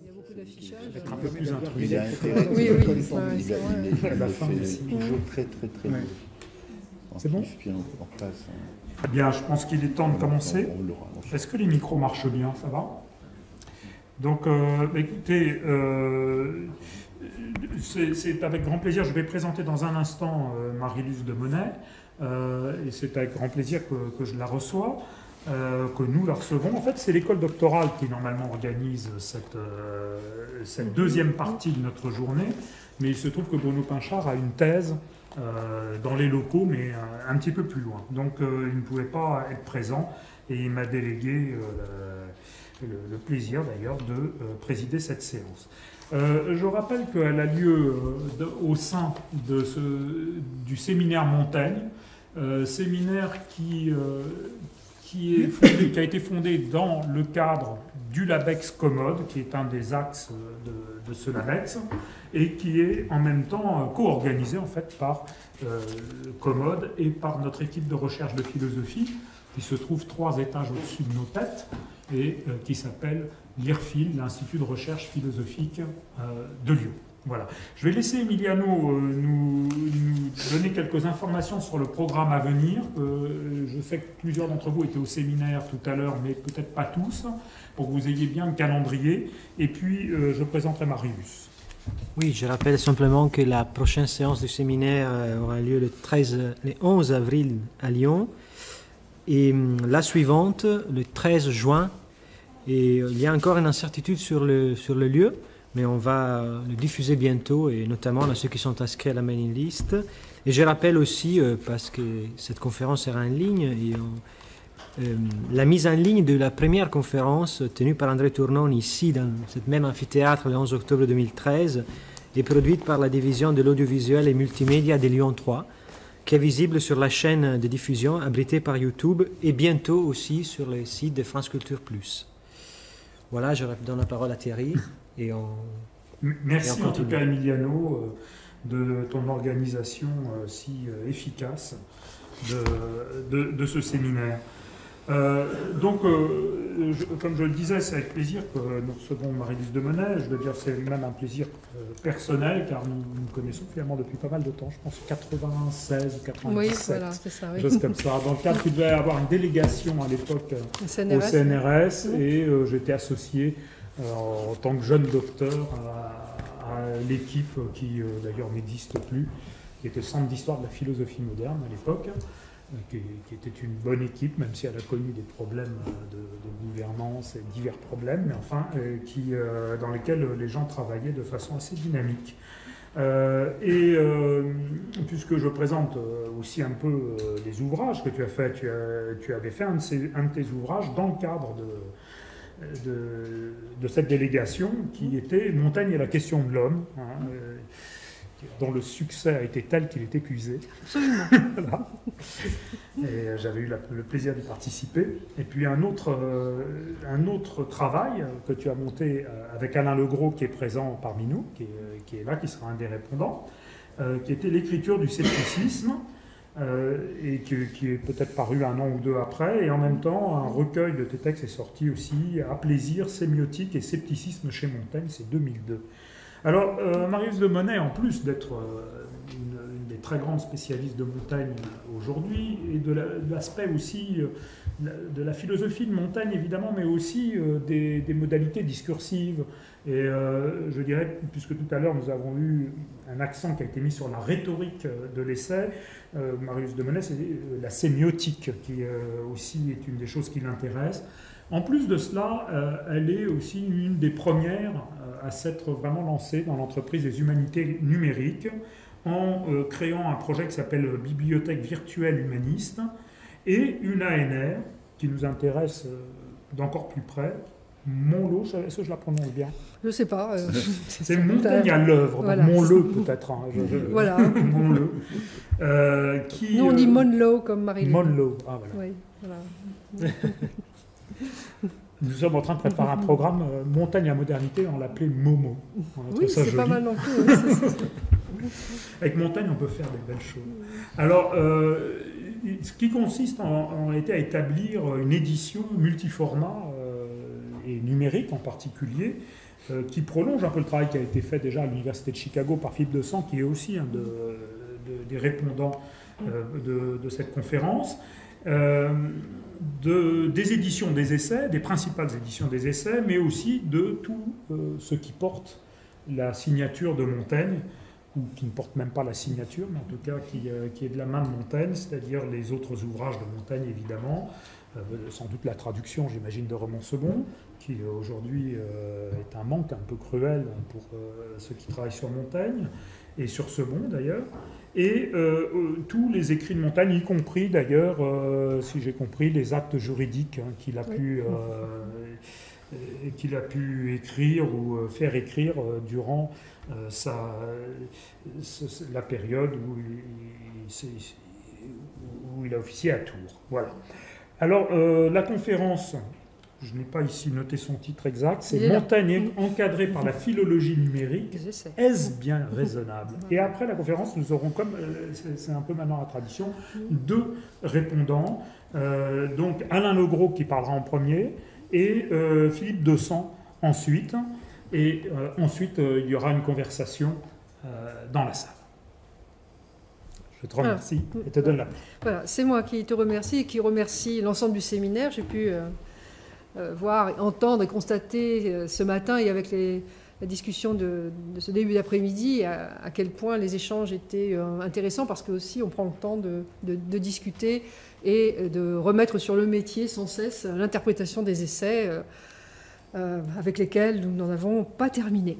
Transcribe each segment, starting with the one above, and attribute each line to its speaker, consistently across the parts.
Speaker 1: Il y a beaucoup d'affichage.
Speaker 2: Être un peu plus intrusif.
Speaker 3: Il a intérêt.
Speaker 1: Oui, oui, ouais,
Speaker 3: Il
Speaker 1: c'est vrai.
Speaker 2: À la fin
Speaker 3: fait
Speaker 2: aussi.
Speaker 3: toujours très
Speaker 2: Ouais. C'est bon?
Speaker 3: Puis on passe.
Speaker 2: Eh bien, je pense qu'il est temps de commencer.
Speaker 3: On l'aura.
Speaker 2: Est-ce que les micros marchent bien? Ça va? Donc, écoutez, c'est avec grand plaisir. Je vais présenter dans un instant Marie-Luce Demonnet. Et c'est avec grand plaisir que je la reçois, que nous la recevons. En fait, c'est l'école doctorale qui normalement organise cette deuxième partie de notre journée. Mais il se trouve que Bruno Pinchard a une thèse dans les locaux, mais un petit peu plus loin. Donc, il ne pouvait pas être présent et il m'a délégué le plaisir d'ailleurs de présider cette séance. Je rappelle qu'elle a lieu au sein du séminaire Montaigne, séminaire qui a été fondé dans le cadre du LABEX Commode, qui est un des axes de ce LABEX, et qui est en même temps co-organisé en fait par Commode et par notre équipe de recherche de philosophie, qui se trouve 3 étages au-dessus de nos têtes, et qui s'appelle l'IRPHIL, l'Institut de recherche philosophique de Lyon. Voilà. Je vais laisser Emiliano nous donner quelques informations sur le programme à venir. Je sais que plusieurs d'entre vous étaient au séminaire tout à l'heure, mais peut-être pas tous, pour que vous ayez bien le calendrier. Et puis, je présenterai Marius.
Speaker 4: Oui, je rappelle simplement que la prochaine séance du séminaire aura lieu le 11 avril à Lyon. Et la suivante, le 13 juin. Et il y a encore une incertitude sur le lieu, mais on va le diffuser bientôt, et notamment à ceux qui sont inscrits à la mailing list. Et je rappelle aussi, parce que cette conférence sera en ligne, la mise en ligne de la première conférence tenue par André Tournon ici, dans cette même amphithéâtre, le 11 octobre 2013, est produite par la division de l'audiovisuel et multimédia de Lyon 3, qui est visible sur la chaîne de diffusion abritée par YouTube, et bientôt aussi sur le site de France Culture Plus. Voilà, je donne la parole à Thierry.
Speaker 2: Merci en tout cas, Emiliano, de ton organisation si efficace de ce séminaire. Comme je le disais, c'est avec plaisir que nous recevons Marie-Luce Demonnet. Je veux dire, c'est même un plaisir personnel, car nous nous connaissons finalement depuis pas mal de temps, je pense 96 ou 97,
Speaker 1: oui, voilà, c'est ça, oui.
Speaker 2: Chose comme ça. Dans le cadre, tu devais avoir une délégation à l'époque au CNRS, et j'étais associé en tant que jeune docteur à l'équipe qui d'ailleurs n'existe plus, qui était le Centre d'histoire de la philosophie moderne à l'époque. Qui était une bonne équipe, même si elle a connu des problèmes de gouvernance et divers problèmes, mais enfin, dans lesquels les gens travaillaient de façon assez dynamique. Puisque je présente aussi un peu les ouvrages que tu as fait, tu avais fait un de tes ouvrages dans le cadre de cette délégation, qui était Montaigne et la question de l'homme, dont le succès a été tel qu'il est épuisé.
Speaker 1: Absolument.
Speaker 2: Voilà. Et j'avais eu le plaisir d'y participer. Et puis un autre travail que tu as monté avec Alain Legros, qui est présent parmi nous, qui est là, qui sera un des répondants, qui était l'écriture du scepticisme, et qui est peut-être paru 1 an ou 2 après. Et en même temps, un recueil de tes textes est sorti aussi, À plaisir, sémiotique et scepticisme chez Montaigne, c'est 2002. Alors, Marius Demonnet, en plus d'être une des très grandes spécialistes de Montaigne aujourd'hui, et de l'aspect aussi de la philosophie de Montaigne, évidemment, mais aussi des modalités discursives. Et je dirais, puisque tout à l'heure nous avons eu un accent qui a été mis sur la rhétorique de l'essai, Marius Demonnet, c'est la sémiotique, qui aussi est une des choses qui l'intéresse. En plus de cela, elle est aussi une des premières à s'être vraiment lancée dans l'entreprise des humanités numériques, en créant un projet qui s'appelle Bibliothèque virtuelle humaniste, et une ANR qui nous intéresse d'encore plus près, Monlo, est-ce que je la prononce bien?
Speaker 1: Je ne sais pas.
Speaker 2: C'est Montaigne à l'œuvre, voilà. Monlo peut-être. Hein,
Speaker 1: voilà.
Speaker 2: Monlo.
Speaker 1: Nous on dit Monlo comme Marie-Luce.
Speaker 2: Monlo, ah voilà.
Speaker 1: Oui, voilà.
Speaker 2: Nous sommes en train de préparer un programme Montagne à modernité, on l'appelait Momo.
Speaker 1: Oui, c'est pas mal non plus.
Speaker 2: Avec Montaigne, on peut faire des belles choses. Alors, ce qui consiste en réalité à établir une édition multiformat et numérique en particulier, qui prolonge un peu le travail qui a été fait déjà à l'Université de Chicago par Philippe Desan, qui est aussi un des répondants de cette conférence, des éditions des essais, des principales éditions des essais, mais aussi de tout ce qui porte la signature de Montaigne, ou qui ne porte même pas la signature, mais en tout cas qui est de la main de Montaigne, c'est-à-dire les autres ouvrages de Montaigne, évidemment, sans doute la traduction, j'imagine, de Raymond Sebond, qui aujourd'hui est un manque un peu cruel pour ceux qui travaillent sur Montaigne, et sur Sebond d'ailleurs, et tous les écrits de Montaigne, y compris d'ailleurs, si j'ai compris, les actes juridiques qu'il a pu écrire ou faire écrire durant la période où il a officié à Tours. Voilà. Alors, la conférence, je n'ai pas ici noté son titre exact, c'est « Montaigne encadré par la philologie numérique, est-ce bien raisonnable ?» Et après la conférence, nous aurons, comme c'est un peu maintenant la tradition, 2 répondants. Donc, Alain Legros qui parlera en premier, et Philippe Desan ensuite. Et ensuite, il y aura une conversation dans la salle. Je te remercie et te donne la parole.
Speaker 1: Voilà, c'est moi qui te remercie et qui remercie l'ensemble du séminaire. J'ai pu voir, entendre et constater ce matin et avec la discussion de ce début d'après-midi à quel point les échanges étaient intéressants, parce que aussi on prend le temps de discuter et de remettre sur le métier sans cesse l'interprétation des essais avec lesquels nous n'en avons pas terminé.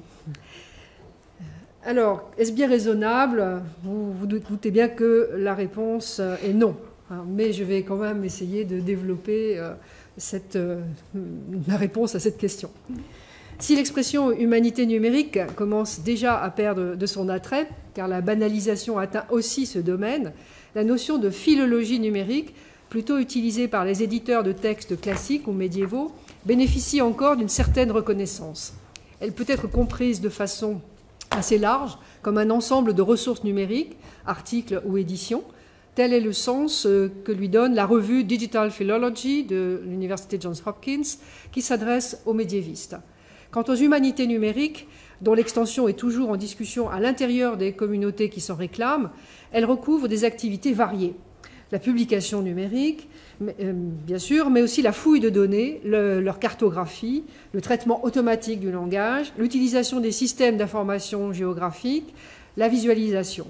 Speaker 1: Alors, est-ce bien raisonnable? Vous doutez bien que la réponse est non. Mais je vais quand même essayer de développer la réponse à cette question. Si l'expression humanité numérique commence déjà à perdre de son attrait, car la banalisation atteint aussi ce domaine, la notion de philologie numérique, plutôt utilisée par les éditeurs de textes classiques ou médiévaux, bénéficie encore d'une certaine reconnaissance. Elle peut être comprise de façon assez large, comme un ensemble de ressources numériques, articles ou éditions. Tel est le sens que lui donne la revue Digital Philology de l'Université Johns Hopkins, qui s'adresse aux médiévistes. Quant aux humanités numériques, dont l'extension est toujours en discussion à l'intérieur des communautés qui s'en réclament, elles recouvrent des activités variées. La publication numérique, bien sûr, mais aussi la fouille de données, leur cartographie, le traitement automatique du langage, l'utilisation des systèmes d'information géographique, la visualisation,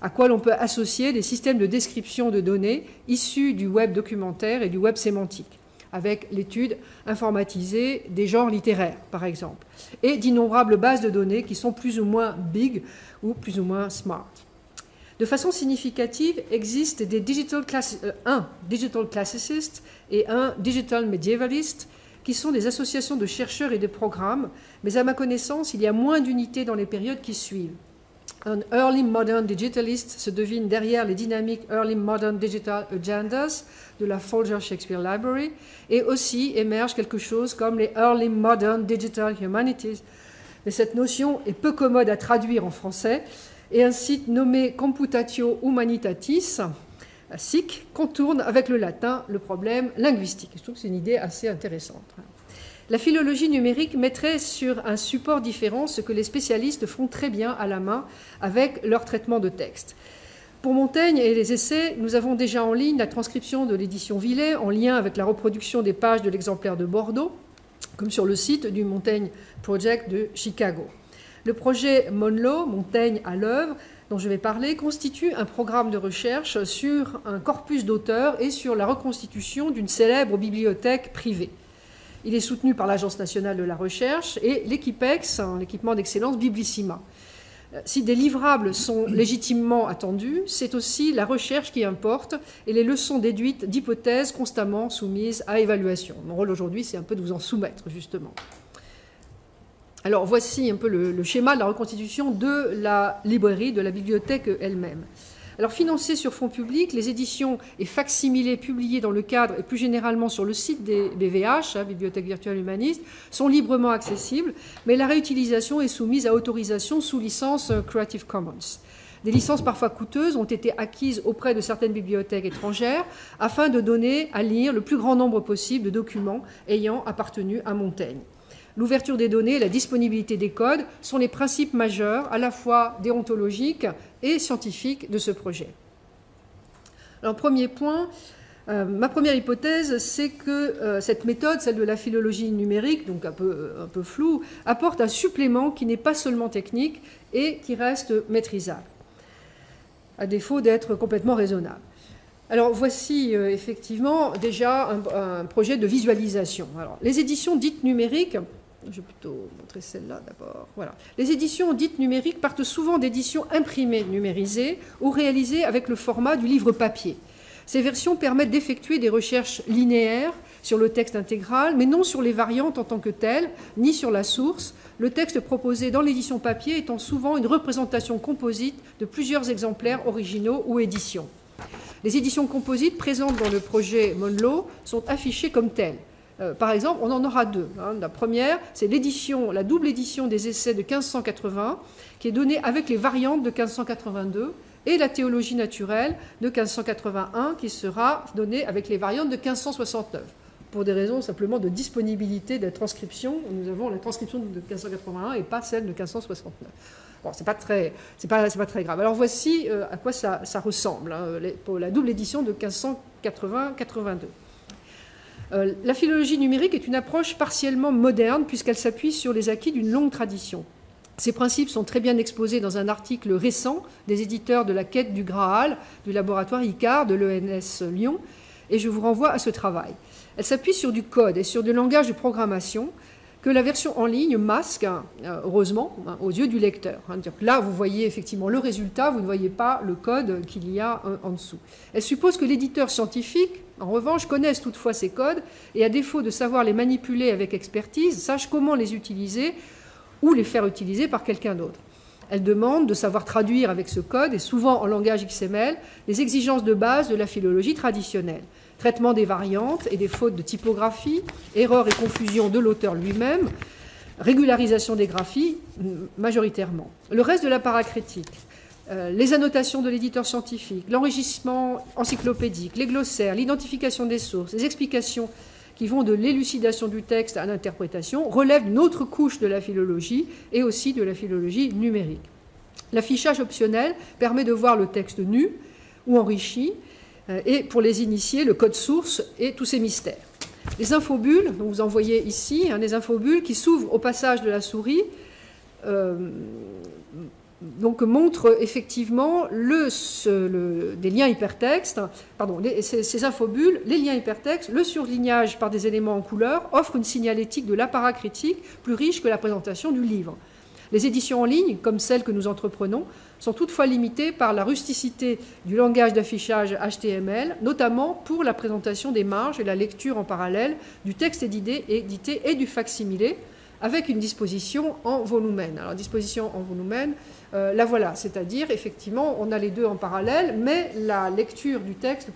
Speaker 1: à quoi l'on peut associer des systèmes de description de données issus du web documentaire et du web sémantique, avec l'étude informatisée des genres littéraires, par exemple, et d'innombrables bases de données qui sont plus ou moins big ou plus ou moins smart. De façon significative, existent un digital classicist et un digital medievalist, qui sont des associations de chercheurs et de programmes, mais à ma connaissance, il y a moins d'unités dans les périodes qui suivent. Un early modern digitalist se devine derrière les dynamiques early modern digital agendas de la Folger Shakespeare Library, et aussi émerge quelque chose comme les early modern digital humanities. Mais cette notion est peu commode à traduire en français, et un site nommé Computatio Humanitatis, SIC, contourne avec le latin le problème linguistique. Je trouve que c'est une idée assez intéressante. La philologie numérique mettrait sur un support différent ce que les spécialistes font très bien à la main avec leur traitement de texte. Pour Montaigne et les essais, nous avons déjà en ligne la transcription de l'édition Villet en lien avec la reproduction des pages de l'exemplaire de Bordeaux, comme sur le site du Montaigne Project de Chicago. Le projet Monlow, Montaigne à l'œuvre, dont je vais parler, constitue un programme de recherche sur un corpus d'auteurs et sur la reconstitution d'une célèbre bibliothèque privée. Il est soutenu par l'Agence nationale de la recherche et l'Equipex, l'équipement d'excellence Biblissima. Si des livrables sont légitimement attendus, c'est aussi la recherche qui importe et les leçons déduites d'hypothèses constamment soumises à évaluation. Mon rôle aujourd'hui, c'est un peu de vous en soumettre, justement. Alors voici un peu le schéma de la reconstitution de la librairie, de la bibliothèque elle-même. Alors financées sur fonds publics, les éditions et facsimilés publiés dans le cadre et plus généralement sur le site des BVH, Bibliothèque virtuelle humaniste, sont librement accessibles, mais la réutilisation est soumise à autorisation sous licence Creative Commons. Des licences parfois coûteuses ont été acquises auprès de certaines bibliothèques étrangères afin de donner à lire le plus grand nombre possible de documents ayant appartenu à Montaigne. l'ouverture des données et la disponibilité des codes sont les principes majeurs, à la fois déontologiques et scientifiques de ce projet. Alors, premier point, ma première hypothèse, c'est que cette méthode, celle de la philologie numérique, donc un peu floue, apporte un supplément qui n'est pas seulement technique et qui reste maîtrisable, à défaut d'être complètement raisonnable. Alors voici effectivement déjà un projet de visualisation. Alors, les éditions dites numériques, je vais plutôt montrer celle-là d'abord. Voilà. Les éditions dites numériques partent souvent d'éditions imprimées numérisées ou réalisées avec le format du livre papier. Ces versions permettent d'effectuer des recherches linéaires sur le texte intégral, mais non sur les variantes en tant que telles, ni sur la source, le texte proposé dans l'édition papier étant souvent une représentation composite de plusieurs exemplaires originaux ou éditions. Les éditions composites présentes dans le projet Monlow sont affichées comme telles. Par exemple, on en aura deux. La première, c'est la double édition des essais de 1580, qui est donnée avec les variantes de 1582, et la théologie naturelle de 1581, qui sera donnée avec les variantes de 1569. Pour des raisons simplement de disponibilité de transcription, nous avons la transcription de 1581 et pas celle de 1569. Bon, c'est pas très grave. Alors voici à quoi ça ressemble, pour la double édition de 1580-82. La philologie numérique est une approche partiellement moderne puisqu'elle s'appuie sur les acquis d'une longue tradition. Ces principes sont très bien exposés dans un article récent des éditeurs de la quête du Graal du laboratoire ICAR de l'ENS Lyon, et je vous renvoie à ce travail. Elle s'appuie sur du code et sur du langage de programmation que la version en ligne masque, heureusement, aux yeux du lecteur. Là, vous voyez effectivement le résultat, vous ne voyez pas le code qu'il y a en dessous. Elle suppose que l'éditeur scientifique, en revanche, connaisse toutefois ces codes et, à défaut de savoir les manipuler avec expertise, sache comment les utiliser ou les faire utiliser par quelqu'un d'autre. Elle demande de savoir traduire avec ce code, et souvent en langage XML, les exigences de base de la philologie traditionnelle. Traitement des variantes et des fautes de typographie, erreurs et confusions de l'auteur lui-même, régularisation des graphies, majoritairement. Le reste de l'apparat critique, les annotations de l'éditeur scientifique, l'enrichissement encyclopédique, les glossaires, l'identification des sources, les explications qui vont de l'élucidation du texte à l'interprétation, relèvent d'une autre couche de la philologie et aussi de la philologie numérique. L'affichage optionnel permet de voir le texte nu ou enrichi, et pour les initiés, le code source et tous ces mystères. Les infobules, donc vous en voyez ici, des infobules qui s'ouvrent au passage de la souris, donc montrent effectivement des liens hypertextes, ces infobules, les liens hypertextes, le surlignage par des éléments en couleur offrent une signalétique de l'apparat critique plus riche que la présentation du livre. Les éditions en ligne, comme celles que nous entreprenons, sont toutefois limitées par la rusticité du langage d'affichage HTML, notamment pour la présentation des marges et la lecture en parallèle du texte édité et du facsimilé, avec une disposition en volumen. Alors, disposition en volumen, la voilà, c'est-à-dire, effectivement, on a les deux en parallèle, mais la lecture du texte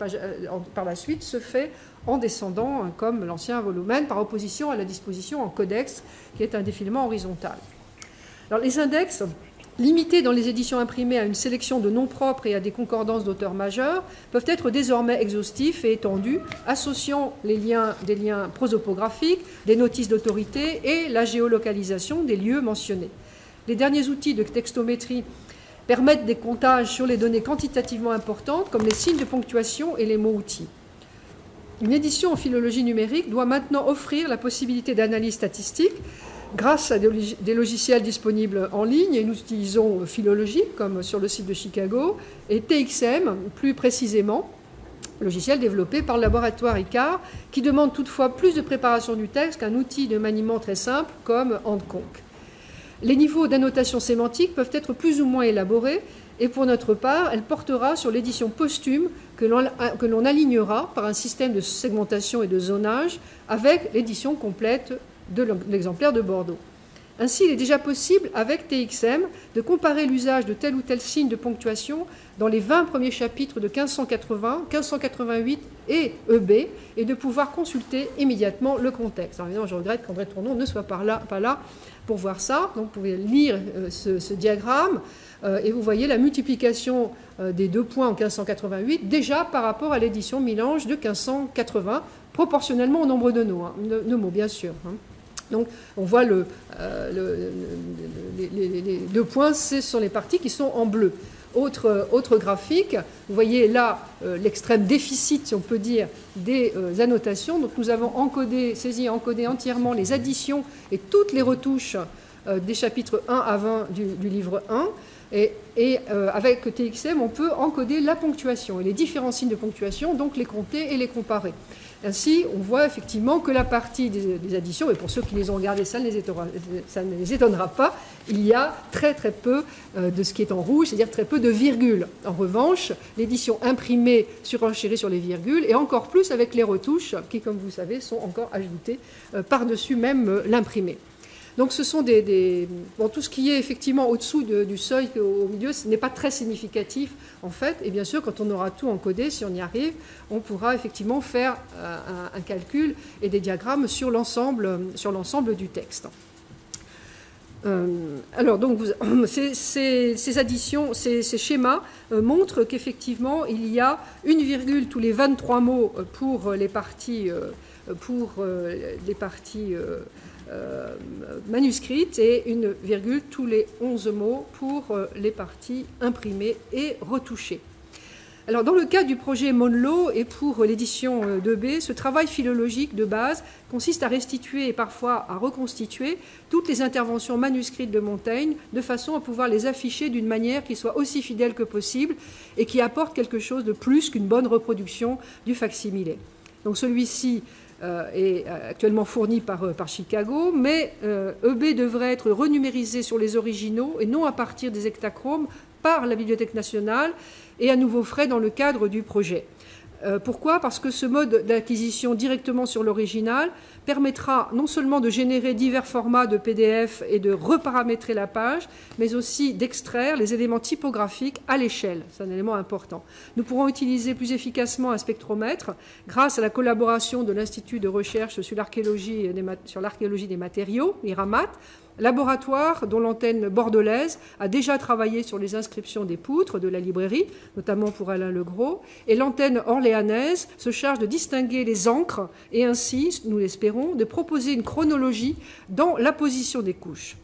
Speaker 1: par la suite se fait en descendant, comme l'ancien volumen, par opposition à la disposition en codex, qui est un défilement horizontal. Alors, les index, limités dans les éditions imprimées à une sélection de noms propres et à des concordances d'auteurs majeurs, peuvent être désormais exhaustifs et étendus, associant des liens prosopographiques, des notices d'autorité et la géolocalisation des lieux mentionnés. Les derniers outils de textométrie permettent des comptages sur les données quantitativement importantes, comme les signes de ponctuation et les mots-outils. Une édition en philologie numérique doit maintenant offrir la possibilité d'analyse statistique grâce à des logiciels disponibles en ligne, et nous utilisons Philologie, comme sur le site de Chicago, et TXM, plus précisément, logiciel développé par le laboratoire ICAR, qui demande toutefois plus de préparation du texte qu'un outil de maniement très simple comme Handconc. Les niveaux d'annotation sémantique peuvent être plus ou moins élaborés, et pour notre part, elle portera sur l'édition posthume que l'on alignera par un système de segmentation et de zonage avec l'édition complète de l'exemplaire de Bordeaux. Ainsi, il est déjà possible, avec TXM, de comparer l'usage de tel ou tel signe de ponctuation dans les 20 premiers chapitres de 1580, 1588 et EB, et de pouvoir consulter immédiatement le contexte. Alors, évidemment, je regrette qu'André Tournon ne soit pas là pour voir ça. Donc, vous pouvez lire ce diagramme, et vous voyez la multiplication des deux points en 1588, déjà par rapport à l'édition Milange de 1580, proportionnellement au nombre de mots, bien sûr. Donc on voit les 2 points, ce sont les parties qui sont en bleu. Autre graphique, vous voyez là l'extrême déficit, si on peut dire, des annotations. Donc nous avons saisi et encodé entièrement les additions et toutes les retouches des chapitres 1 à 20 du livre 1. Et avec TXM, on peut encoder la ponctuation et les différents signes de ponctuation, donc les compter et les comparer. Ainsi, on voit effectivement que la partie des additions, et pour ceux qui les ont regardées, ça ne les étonnera pas, il y a très très peu de ce qui est en rouge, c'est-à-dire très peu de virgules. En revanche, l'édition imprimée surenchérit sur les virgules, et encore plus avec les retouches qui, comme vous savez, sont encore ajoutées par-dessus même l'imprimé. Donc ce sont bon, tout ce qui est effectivement au-dessous du seuil au milieu, ce n'est pas très significatif en fait. Et bien sûr, quand on aura tout encodé, si on y arrive, on pourra effectivement faire un calcul et des diagrammes sur l'ensemble du texte. Alors donc ces additions, ces schémas montrent qu'effectivement il y a une virgule tous les 23 mots pour les parties manuscrites et une virgule tous les 11 mots pour les parties imprimées et retouchées. Alors, dans le cas du projet Monlo et pour l'édition 2B, ce travail philologique de base consiste à restituer et parfois à reconstituer toutes les interventions manuscrites de Montaigne de façon à pouvoir les afficher d'une manière qui soit aussi fidèle que possible et qui apporte quelque chose de plus qu'une bonne reproduction du facsimilé. Donc, celui-ci est actuellement fourni par Chicago, mais EB devrait être renumérisé sur les originaux et non à partir des hectachromes par la Bibliothèque nationale et à nouveau frais dans le cadre du projet. Pourquoi ? Parce que ce mode d'acquisition directement sur l'original permettra non seulement de générer divers formats de PDF et de reparamétrer la page, mais aussi d'extraire les éléments typographiques à l'échelle. C'est un élément important. Nous pourrons utiliser plus efficacement un spectromètre grâce à la collaboration de l'Institut de recherche sur l'archéologie des matériaux, l'IRAMAT, laboratoire dont l'antenne bordelaise a déjà travaillé sur les inscriptions des poutres de la librairie, notamment pour Alain Legros, et l'antenne orléanaise se charge de distinguer les encres et ainsi, nous l'espérons, de proposer une chronologie dans la position des couches.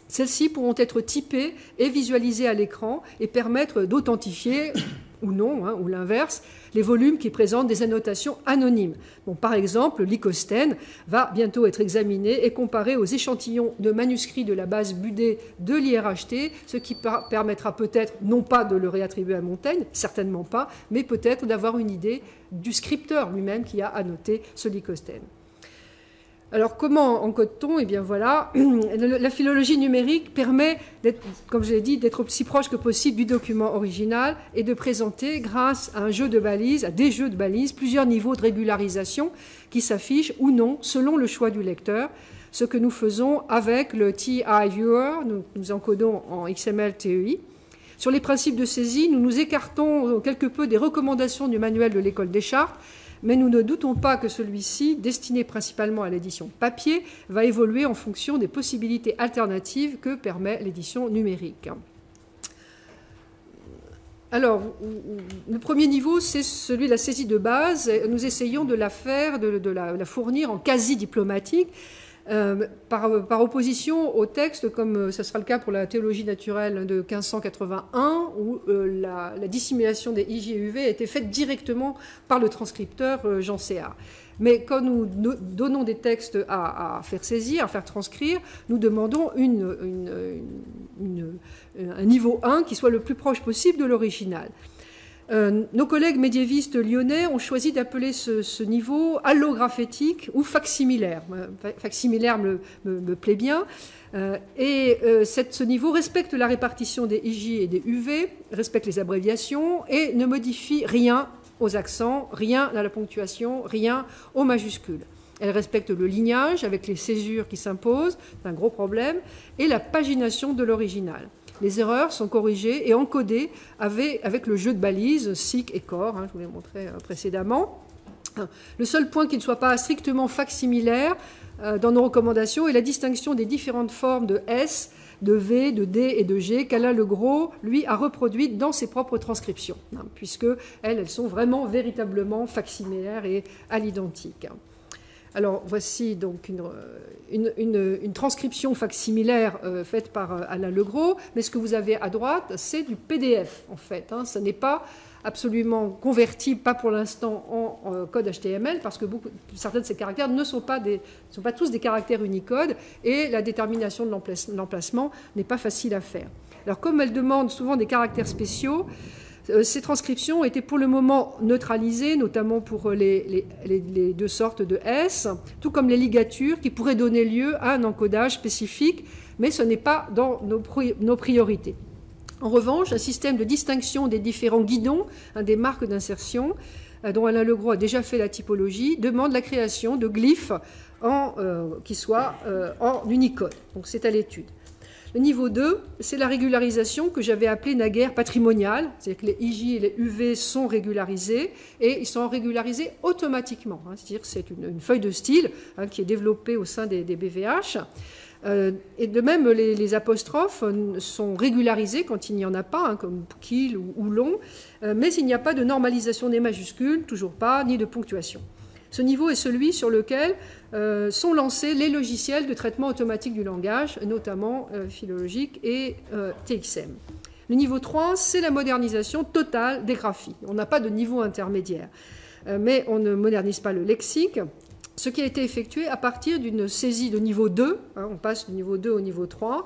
Speaker 1: Celles-ci pourront être typées et visualisées à l'écran et permettre d'authentifier, ou non, ou l'inverse, les volumes qui présentent des annotations anonymes. Bon, par exemple, l'Icostène va bientôt être examiné et comparé aux échantillons de manuscrits de la base Budé de l'IRHT, ce qui permettra peut-être, non pas de le réattribuer à Montaigne, certainement pas, mais peut-être d'avoir une idée du scripteur lui-même qui a annoté ce Lycostène. Alors, comment encode-t-on ? Eh bien, voilà, la philologie numérique permet, comme je l'ai dit, d'être aussi proche que possible du document original et de présenter, grâce à des jeux de balises, plusieurs niveaux de régularisation qui s'affichent ou non selon le choix du lecteur. Ce que nous faisons avec le TI Viewer, nous encodons en XML TEI. Sur les principes de saisie, nous nous écartons quelque peu des recommandations du manuel de l'école des chartes, mais nous ne doutons pas que celui-ci, destiné principalement à l'édition papier, va évoluer en fonction des possibilités alternatives que permet l'édition numérique. Alors, le premier niveau, c'est celui de la saisie de base. Nous essayons de la fournir en quasi diplomatique, par opposition au texte, comme ce sera le cas pour la théologie naturelle de 1581, où la dissimulation des IJ et UV a été faite directement par le transcripteur Jean Céard. Mais quand nous donnons des textes à faire saisir, à faire transcrire, nous demandons un niveau 1 qui soit le plus proche possible de l'original. Nos collègues médiévistes lyonnais ont choisi d'appeler ce niveau allographétique ou facsimilaire. Facsimilaire me plaît bien. Ce niveau respecte la répartition des IJ et des UV, respecte les abréviations et ne modifie rien aux accents, rien à la ponctuation, rien aux majuscules. Elle respecte le lignage avec les césures qui s'imposent, c'est un gros problème, et la pagination de l'original. Les erreurs sont corrigées et encodées avec le jeu de balises SIC et COR, je vous l'ai montré précédemment. Le seul point qui ne soit pas strictement facsimilaire dans nos recommandations est la distinction des différentes formes de S, de V, de D et de G qu'Alain Legros, lui, a reproduites dans ses propres transcriptions, puisque elles sont vraiment véritablement facsimilaires et à l'identique. Alors voici donc une transcription facsimilaire faite par Alain Legros, mais ce que vous avez à droite, c'est du PDF en fait. Hein. Ce n'est pas absolument convertible, pas pour l'instant en code HTML, parce que certains de ces caractères ne sont pas tous des caractères Unicode, et la détermination de l'emplacement n'est pas facile à faire. Alors comme elle demande souvent des caractères spéciaux, ces transcriptions étaient pour le moment neutralisées, notamment pour les deux sortes de S, tout comme les ligatures qui pourraient donner lieu à un encodage spécifique, mais ce n'est pas dans nos priorités. En revanche, un système de distinction des différents guidons, des marques d'insertion, dont Alain Legros a déjà fait la typologie, demande la création de glyphes qui soient en Unicode. Donc c'est à l'étude. Le niveau 2, c'est la régularisation que j'avais appelée naguère patrimoniale, c'est-à-dire que les IJ et les UV sont régularisés, et ils sont régularisés automatiquement. C'est-à-dire que c'est une feuille de style qui est développée au sein des BVH. Et de même, les apostrophes sont régularisés quand il n'y en a pas, comme kill ou long, mais il n'y a pas de normalisation des majuscules, toujours pas, ni de ponctuation. Ce niveau est celui sur lequel sont lancés les logiciels de traitement automatique du langage, notamment Philologic et TXM. Le niveau 3, c'est la modernisation totale des graphies. On n'a pas de niveau intermédiaire, mais on ne modernise pas le lexique, ce qui a été effectué à partir d'une saisie de niveau 2, on passe du niveau 2 au niveau 3,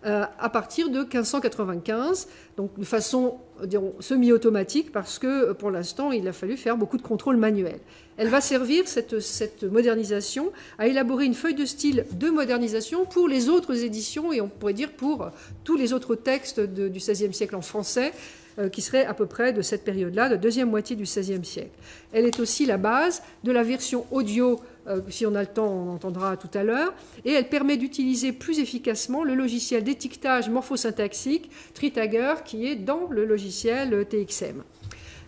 Speaker 1: à partir de 1595, donc de façon semi-automatique, parce que pour l'instant, il a fallu faire beaucoup de contrôles manuels. Elle va servir, cette modernisation, à élaborer une feuille de style de modernisation pour les autres éditions, et on pourrait dire pour tous les autres textes du XVIe siècle en français, qui serait à peu près de cette période-là, de deuxième moitié du XVIe siècle. Elle est aussi la base de la version audio, si on a le temps, on entendra tout à l'heure, et elle permet d'utiliser plus efficacement le logiciel d'étiquetage morphosyntaxique Tritagger qui est dans le logiciel TXM.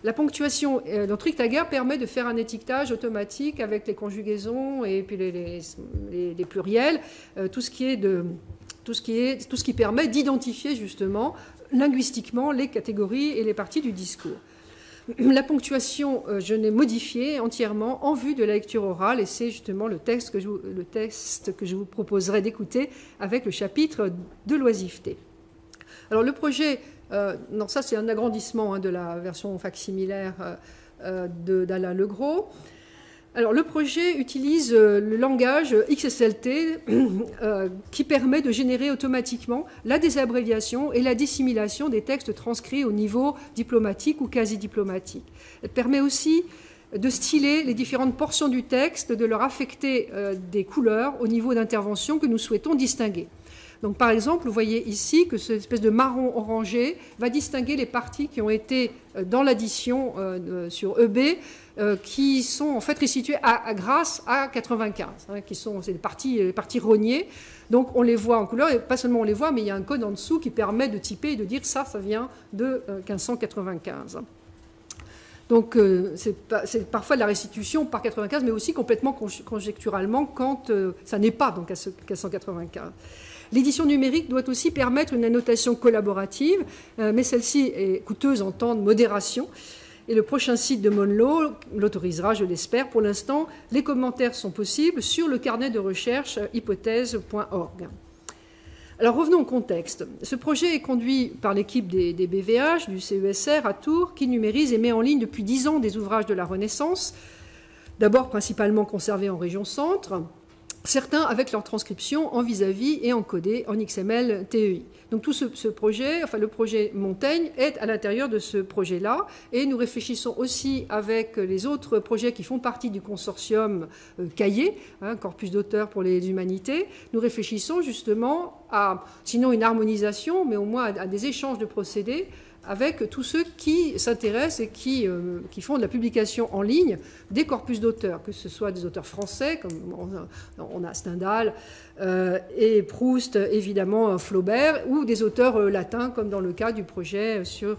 Speaker 1: La ponctuation dans Tritagger permet de faire un étiquetage automatique avec les conjugaisons et puis les pluriels, tout ce qui permet d'identifier justement linguistiquement les catégories et les parties du discours. La ponctuation, je l'ai modifiée entièrement en vue de la lecture orale, et c'est justement le texte que je vous proposerai d'écouter avec le chapitre de l'oisiveté. Alors le projet, non, ça c'est un agrandissement de la version facsimilaire d'Alain Legros. Alors, le projet utilise le langage XSLT qui permet de générer automatiquement la désabréviation et la dissimulation des textes transcrits au niveau diplomatique ou quasi-diplomatique. Elle permet aussi de styler les différentes portions du texte, de leur affecter des couleurs au niveau d'intervention que nous souhaitons distinguer. Donc, par exemple, vous voyez ici que cette espèce de marron orangé va distinguer les parties qui ont été dans l'addition sur EB, qui sont en fait restituées grâce à 95, c'est les parties rognées. Donc, on les voit en couleur, et pas seulement on les voit, mais il y a un code en dessous qui permet de typer et de dire ça vient de 1595. Donc, c'est parfois de la restitution par 95, mais aussi complètement conjecturalement quand ça n'est pas donc à 1595. L'édition numérique doit aussi permettre une annotation collaborative, mais celle-ci est coûteuse en temps de modération. Et le prochain site de Monlo l'autorisera, je l'espère. Pour l'instant, les commentaires sont possibles sur le carnet de recherche hypothèse.org. Alors revenons au contexte. Ce projet est conduit par l'équipe des BVH, du CESR à Tours, qui numérise et met en ligne depuis 10 ans des ouvrages de la Renaissance, d'abord principalement conservés en région centre, certains avec leur transcription en vis-à-vis et encodés en XML TEI. Donc tout ce projet, enfin le projet Montaigne, est à l'intérieur de ce projet-là, et nous réfléchissons aussi avec les autres projets qui font partie du consortium Cahiers, Corpus d'auteurs pour les humanités. Nous réfléchissons justement à, sinon une harmonisation, mais au moins à des échanges de procédés avec tous ceux qui s'intéressent et qui font de la publication en ligne des corpus d'auteurs, que ce soit des auteurs français, comme on a Stendhal, et Proust, évidemment Flaubert, ou des auteurs latins, comme dans le cas du projet sur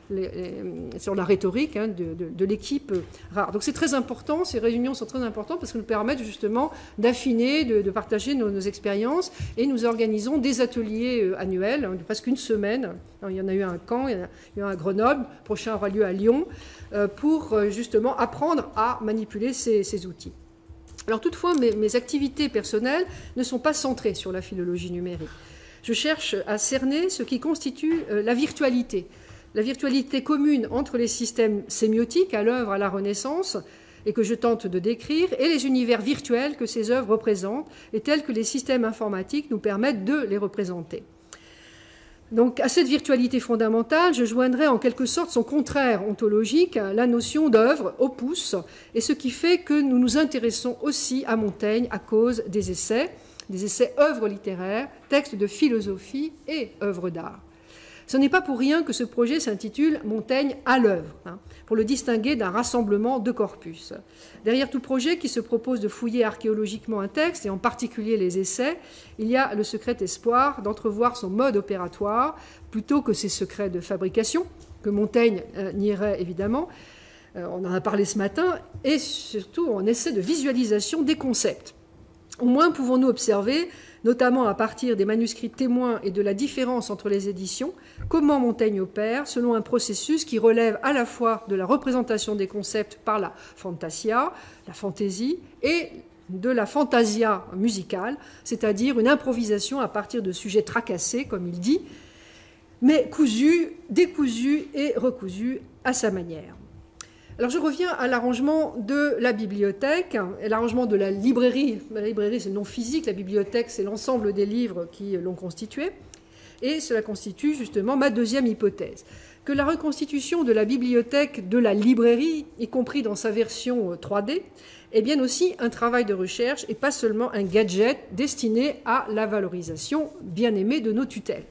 Speaker 1: la rhétorique de l'équipe rare. Donc c'est très important, ces réunions sont très importantes parce qu'elles nous permettent justement d'affiner, de partager nos expériences, et nous organisons des ateliers annuels, de presque une semaine. Alors, il y en a eu un à Caen, il y en a eu un à Grenoble, le prochain aura lieu à Lyon, pour justement apprendre à manipuler ces outils. Alors toutefois, mes activités personnelles ne sont pas centrées sur la philologie numérique. Je cherche à cerner ce qui constitue la virtualité commune entre les systèmes sémiotiques à l'œuvre à la Renaissance et que je tente de décrire, et les univers virtuels que ces œuvres représentent et tels que les systèmes informatiques nous permettent de les représenter. Donc, à cette virtualité fondamentale, je joindrai en quelque sorte son contraire ontologique, la notion d'œuvre, opus, et ce qui fait que nous nous intéressons aussi à Montaigne à cause des essais œuvres littéraires, textes de philosophie et œuvres d'art. Ce n'est pas pour rien que ce projet s'intitule Montaigne à l'œuvre, pour le distinguer d'un rassemblement de corpus. Derrière tout projet qui se propose de fouiller archéologiquement un texte, et en particulier les essais, il y a le secret espoir d'entrevoir son mode opératoire, plutôt que ses secrets de fabrication, que Montaigne nierait évidemment, on en a parlé ce matin, et surtout en essai de visualisation des concepts. Au moins pouvons-nous observer, notamment à partir des manuscrits témoins et de la différence entre les éditions, comment Montaigne opère selon un processus qui relève à la fois de la représentation des concepts par la fantasia, la fantaisie, et de la fantasia musicale, c'est-à-dire une improvisation à partir de sujets tracassés, comme il dit, mais cousus, décousus et recousus à sa manière. Alors je reviens à l'arrangement de la bibliothèque, l'arrangement de la librairie. La librairie, c'est le nom physique, la bibliothèque, c'est l'ensemble des livres qui l'ont constituée. Et cela constitue justement ma deuxième hypothèse, que la reconstitution de la bibliothèque de la librairie, y compris dans sa version 3D, est bien aussi un travail de recherche et pas seulement un gadget destiné à la valorisation bien-aimée de nos tutelles.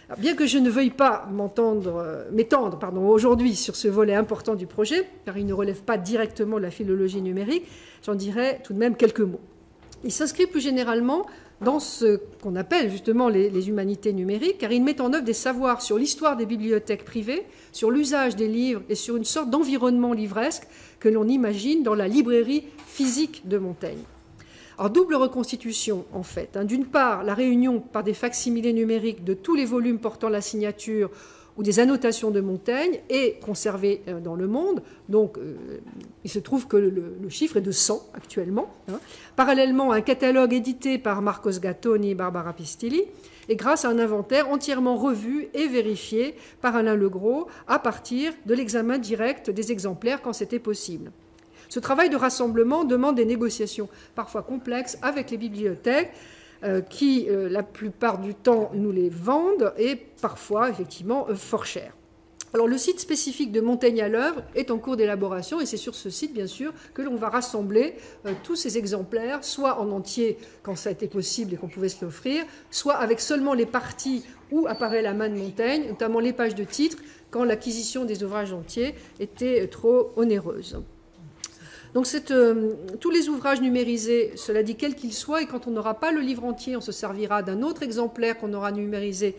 Speaker 1: Alors, bien que je ne veuille pas m'étendre aujourd'hui sur ce volet important du projet, car il ne relève pas directement de la philologie numérique, j'en dirai tout de même quelques mots. Il s'inscrit plus généralement dans ce qu'on appelle justement les humanités numériques, car il met en œuvre des savoirs sur l'histoire des bibliothèques privées, sur l'usage des livres et sur une sorte d'environnement livresque que l'on imagine dans la librairie physique de Montaigne. Alors, double reconstitution, en fait. D'une part, la réunion par des facsimilés numériques de tous les volumes portant la signature ou des annotations de Montaigne est conservée dans le monde. Donc, il se trouve que le chiffre est de 100 actuellement. Parallèlement, un catalogue édité par Marcos Gattoni et Barbara Pistilli, et grâce à un inventaire entièrement revu et vérifié par Alain Legros à partir de l'examen direct des exemplaires quand c'était possible. Ce travail de rassemblement demande des négociations parfois complexes avec les bibliothèques qui, la plupart du temps, nous les vendent et parfois, effectivement, fort cher. Alors, le site spécifique de Montaigne à l'œuvre est en cours d'élaboration et c'est sur ce site, bien sûr, que l'on va rassembler tous ces exemplaires, soit en entier quand ça a été possible et qu'on pouvait se l'offrir, soit avec seulement les parties où apparaît la main de Montaigne, notamment les pages de titres, quand l'acquisition des ouvrages entiers était trop onéreuse. Donc tous les ouvrages numérisés, cela dit quels qu'ils soient, et quand on n'aura pas le livre entier, on se servira d'un autre exemplaire qu'on aura numérisé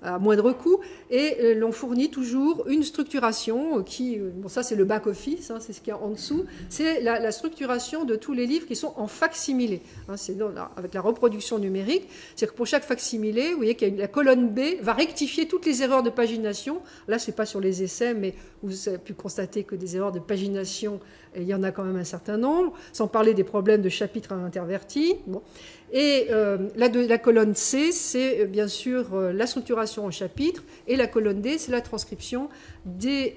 Speaker 1: à moindre coût, et l'on fournit toujours une structuration qui, bon ça c'est le back-office, c'est ce qu'il y a en dessous, c'est la structuration de tous les livres qui sont en facsimilé, c'est avec la reproduction numérique, c'est-à-dire que pour chaque facsimilé, vous voyez que la colonne B va rectifier toutes les erreurs de pagination, là c'est pas sur les essais, mais vous avez pu constater que des erreurs de pagination, il y en a quand même un certain nombre, sans parler des problèmes de chapitres intervertis. Bon. Et la colonne C, c'est bien sûr la structuration en chapitres, et la colonne D, c'est la transcription des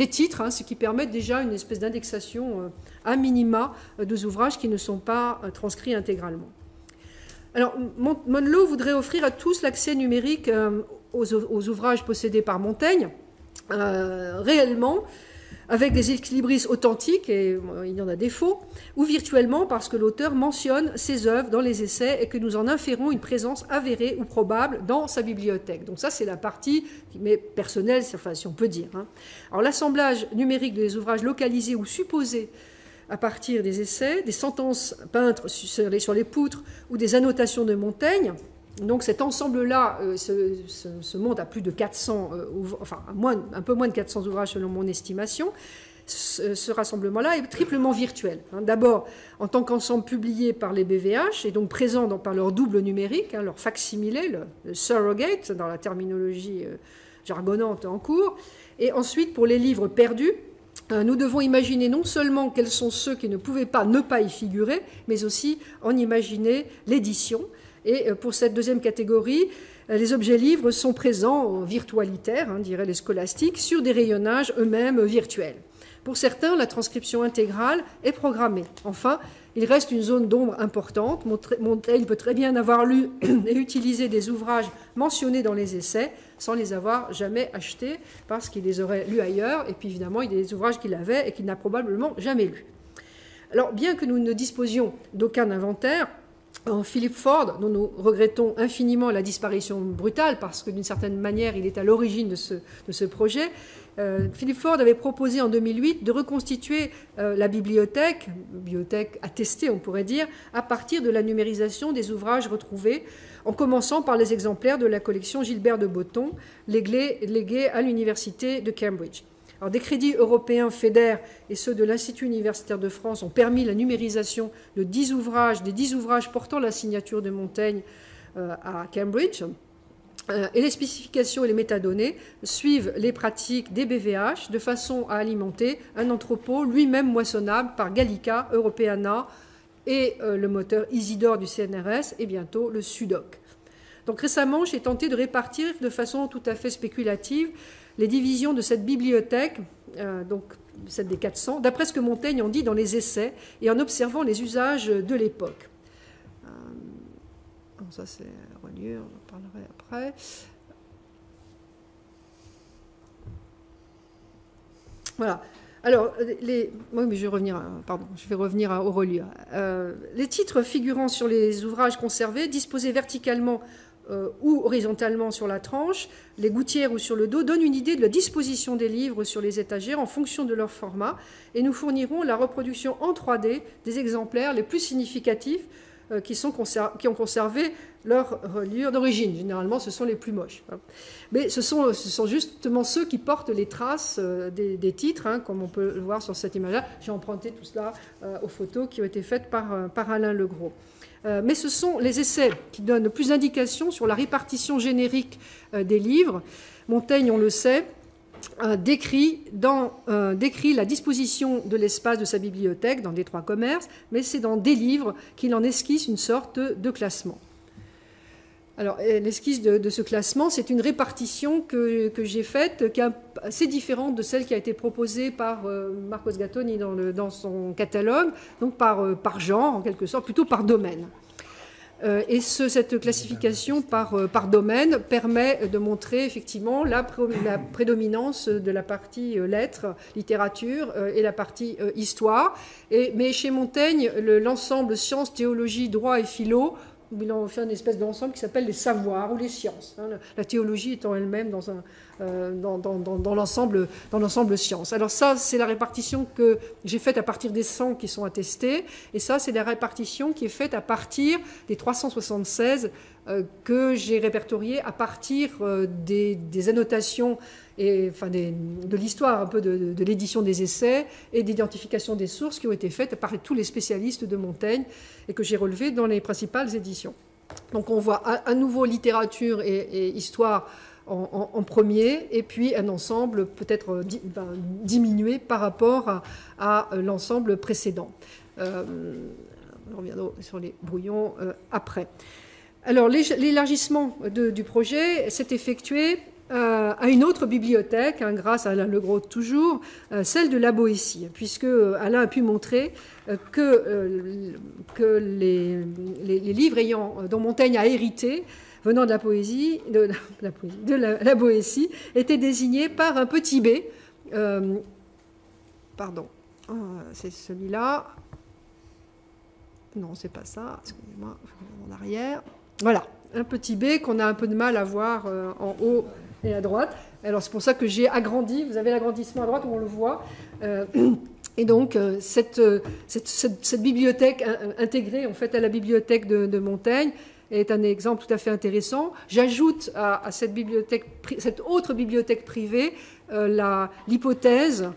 Speaker 1: titres, ce qui permet déjà une espèce d'indexation à minima des ouvrages qui ne sont pas transcrits intégralement. Alors, Monlo voudrait offrir à tous l'accès numérique aux ouvrages possédés par Montaigne, réellement, avec des équilibristes authentiques, et il y en a des faux, ou virtuellement parce que l'auteur mentionne ses œuvres dans les essais et que nous en inférons une présence avérée ou probable dans sa bibliothèque. Donc ça, c'est la partie qui m'est personnelle, enfin, si on peut dire. Alors l'assemblage numérique des ouvrages localisés ou supposés à partir des essais, des sentences peintes sur les poutres ou des annotations de Montaigne. Donc cet ensemble-là se monte à plus de 400, enfin un peu moins de 400 ouvrages selon mon estimation. Ce rassemblement-là est triplement virtuel. D'abord, en tant qu'ensemble publié par les BVH et donc présent par leur double numérique, leur facsimilé, le surrogate, dans la terminologie jargonnante en cours, et ensuite pour les livres perdus, nous devons imaginer non seulement quels sont ceux qui ne pouvaient pas ne pas y figurer, mais aussi en imaginer l'édition. Et pour cette deuxième catégorie, les objets livres sont présents virtualitaires, diraient les scolastiques, sur des rayonnages eux-mêmes virtuels. Pour certains, la transcription intégrale est programmée. Enfin, il reste une zone d'ombre importante. Montaigne peut très bien avoir lu et utilisé des ouvrages mentionnés dans les essais sans les avoir jamais achetés parce qu'il les aurait lus ailleurs. Et puis évidemment, il y a des ouvrages qu'il avait et qu'il n'a probablement jamais lus. Alors, bien que nous ne disposions d'aucun inventaire, Philip Ford, dont nous regrettons infiniment la disparition brutale parce que d'une certaine manière il est à l'origine de ce projet, Philip Ford avait proposé en 2008 de reconstituer la bibliothèque attestée on pourrait dire, à partir de la numérisation des ouvrages retrouvés, en commençant par les exemplaires de la collection Gilbert de Botton, légués à l'université de Cambridge. Alors, des crédits européens FEDER et ceux de l'Institut universitaire de France ont permis la numérisation de des 10 ouvrages portant la signature de Montaigne à Cambridge. Et les spécifications et les métadonnées suivent les pratiques des BVH de façon à alimenter un entrepôt lui-même moissonnable par Gallica, Europeana et le moteur Isidore du CNRS et bientôt le Sudoc. Donc récemment, j'ai tenté de répartir de façon tout à fait spéculative les divisions de cette bibliothèque, donc celle des 400, d'après ce que Montaigne en dit dans les essais et en observant les usages de l'époque. Ça, c'est reliure, j'en parlerai après. Voilà. Alors, oui, mais je vais revenir aux reliures. Les titres figurant sur les ouvrages conservés, disposés verticalement ou horizontalement sur la tranche, les gouttières ou sur le dos, donnent une idée de la disposition des livres sur les étagères en fonction de leur format, et nous fournirons la reproduction en 3D des exemplaires les plus significatifs qui ont conservé leur reliure d'origine. Généralement, ce sont les plus moches. Mais ce sont justement ceux qui portent les traces des titres, comme on peut le voir sur cette image-là. J'ai emprunté tout cela aux photos qui ont été faites par Alain Legros. Mais ce sont les essais qui donnent plus d'indications sur la répartition générique des livres. Montaigne, on le sait, décrit la disposition de l'espace de sa bibliothèque dans des 3 commerces, mais c'est dans des livres qu'il en esquisse une sorte de classement. Alors, l'esquisse de ce classement, c'est une répartition que j'ai faite, qui est assez différente de celle qui a été proposée par Marcos Gattoni dans son catalogue, donc par genre, en quelque sorte, plutôt par domaine. Et cette classification par domaine permet de montrer effectivement la prédominance de la partie lettres, littérature et la partie histoire. Mais chez Montaigne, l'ensemble sciences, théologie, droit et philo, il en fait une espèce d'ensemble qui s'appelle les savoirs ou les sciences. La théologie étant elle-même dans l'ensemble sciences. Alors ça, c'est la répartition que j'ai faite à partir des 100 qui sont attestés, et ça, c'est la répartition qui est faite à partir des 376 que j'ai répertoriées à partir des annotations de l'histoire un peu de l'édition des essais et d'identification des sources qui ont été faites par tous les spécialistes de Montaigne et que j'ai relevées dans les principales éditions. Donc on voit à nouveau littérature et histoire en premier, et puis un ensemble peut-être diminué par rapport à l'ensemble précédent. On reviendra sur les brouillons après. Alors l'élargissement du projet s'est effectué à une autre bibliothèque, grâce à Alain Legros toujours, celle de la Boétie, puisque Alain a pu montrer que les livres dont Montaigne a hérité, venant de la poésie, de la Boétie, étaient désignés par un petit b. Pardon, c'est celui-là. Non, c'est pas ça. Excusez-moi, en arrière. Voilà, un petit b qu'on a un peu de mal à voir en haut et à droite. Alors c'est pour ça que j'ai agrandi. Vous avez l'agrandissement à droite où on le voit. Et donc cette bibliothèque intégrée en fait à la bibliothèque de Montaigne est un exemple tout à fait intéressant. J'ajoute à cette autre bibliothèque privée l'hypothèse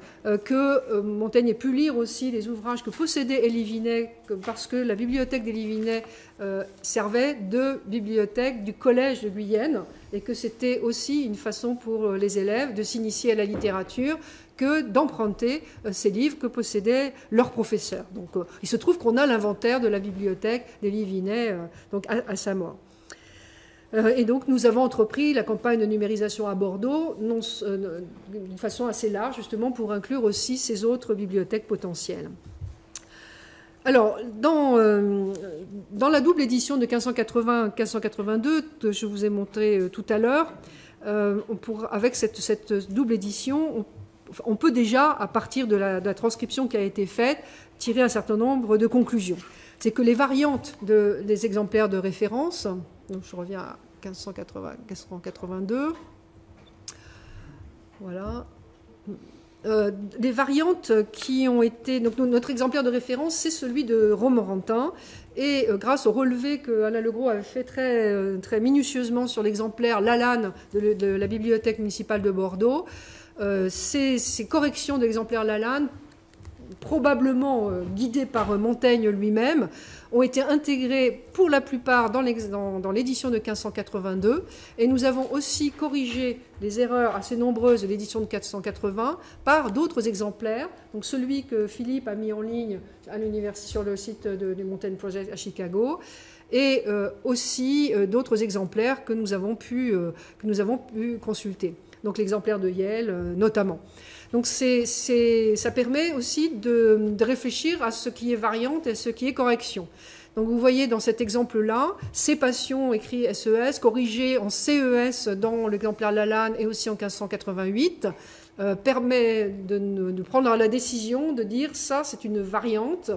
Speaker 1: que Montaigne ait pu lire aussi les ouvrages que possédait Élie Vinet, parce que la bibliothèque d'Élie Vinet servait de bibliothèque du collège de Guyenne, et que c'était aussi une façon pour les élèves de s'initier à la littérature, que d'emprunter ces livres que possédaient leurs professeurs. Donc il se trouve qu'on a l'inventaire de la bibliothèque d'Élie Vinet donc à sa mort. Et donc nous avons entrepris la campagne de numérisation à Bordeaux d'une façon assez large, justement pour inclure aussi ces autres bibliothèques potentielles. Alors, dans la double édition de 1580-1582 que je vous ai montré tout à l'heure, avec cette double édition, on peut déjà, à partir de la transcription qui a été faite, tirer un certain nombre de conclusions. C'est que les variantes des exemplaires de référence, donc je reviens à 1582, voilà. Les variantes qui ont été... Donc notre exemplaire de référence, c'est celui de Romorantin. Et grâce au relevé que Alain Legros avait fait très minutieusement sur l'exemplaire Lalanne de la bibliothèque municipale de Bordeaux, ces corrections de l'exemplaire Lalanne, probablement guidées par Montaigne lui-même, ont été intégrées pour la plupart dans l'édition de 1582, et nous avons aussi corrigé les erreurs assez nombreuses de l'édition de 480 par d'autres exemplaires, donc celui que Philippe a mis en ligne sur le site du Montaigne Project à Chicago, et aussi d'autres exemplaires que nous avons pu consulter, donc l'exemplaire de Yale notamment. Donc ça permet aussi de réfléchir à ce qui est variante et ce qui est correction. Donc vous voyez dans cet exemple-là, Cépation écrit SES, corrigé en CES dans l'exemplaire Lalanne et aussi en 1588, permet de prendre la décision de dire ça c'est une variante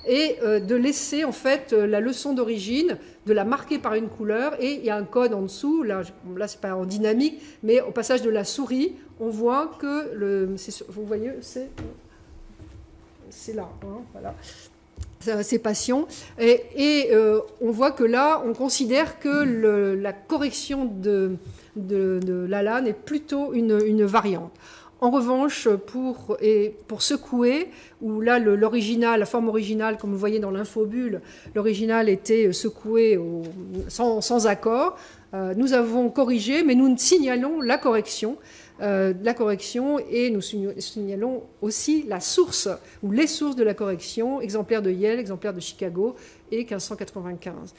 Speaker 1: et de laisser en fait la leçon d'origine, de la marquer par une couleur, et il y a un code en dessous, là c'est pas en dynamique, mais au passage de la souris, on voit que, vous voyez, c'est là, hein, voilà, c'est Passion, et on voit que là, on considère que la correction de Lalanne est plutôt une variante. En revanche, pour secouer, où là, la forme originale, comme vous voyez dans l'infobulle, l'original était secoué sans accord, nous avons corrigé, mais nous signalons la correction, et nous signalons aussi la source, ou les sources de la correction, exemplaire de Yale, exemplaire de Chicago, et 1595.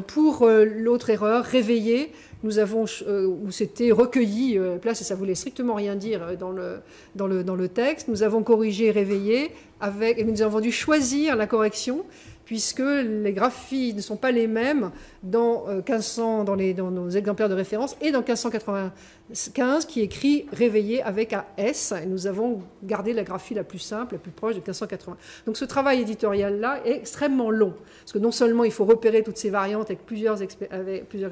Speaker 1: Pour l'autre erreur, réveillé, nous avons, où c'était recueilli, là ça voulait strictement rien dire dans le texte, nous avons corrigé réveillé, et nous avons dû choisir la correction, puisque les graphies ne sont pas les mêmes dans nos exemplaires de référence et dans 1595 qui écrit réveillé avec un S, et nous avons gardé la graphie la plus simple, la plus proche de 1580. Donc ce travail éditorial-là est extrêmement long, parce que non seulement il faut repérer toutes ces variantes avec plusieurs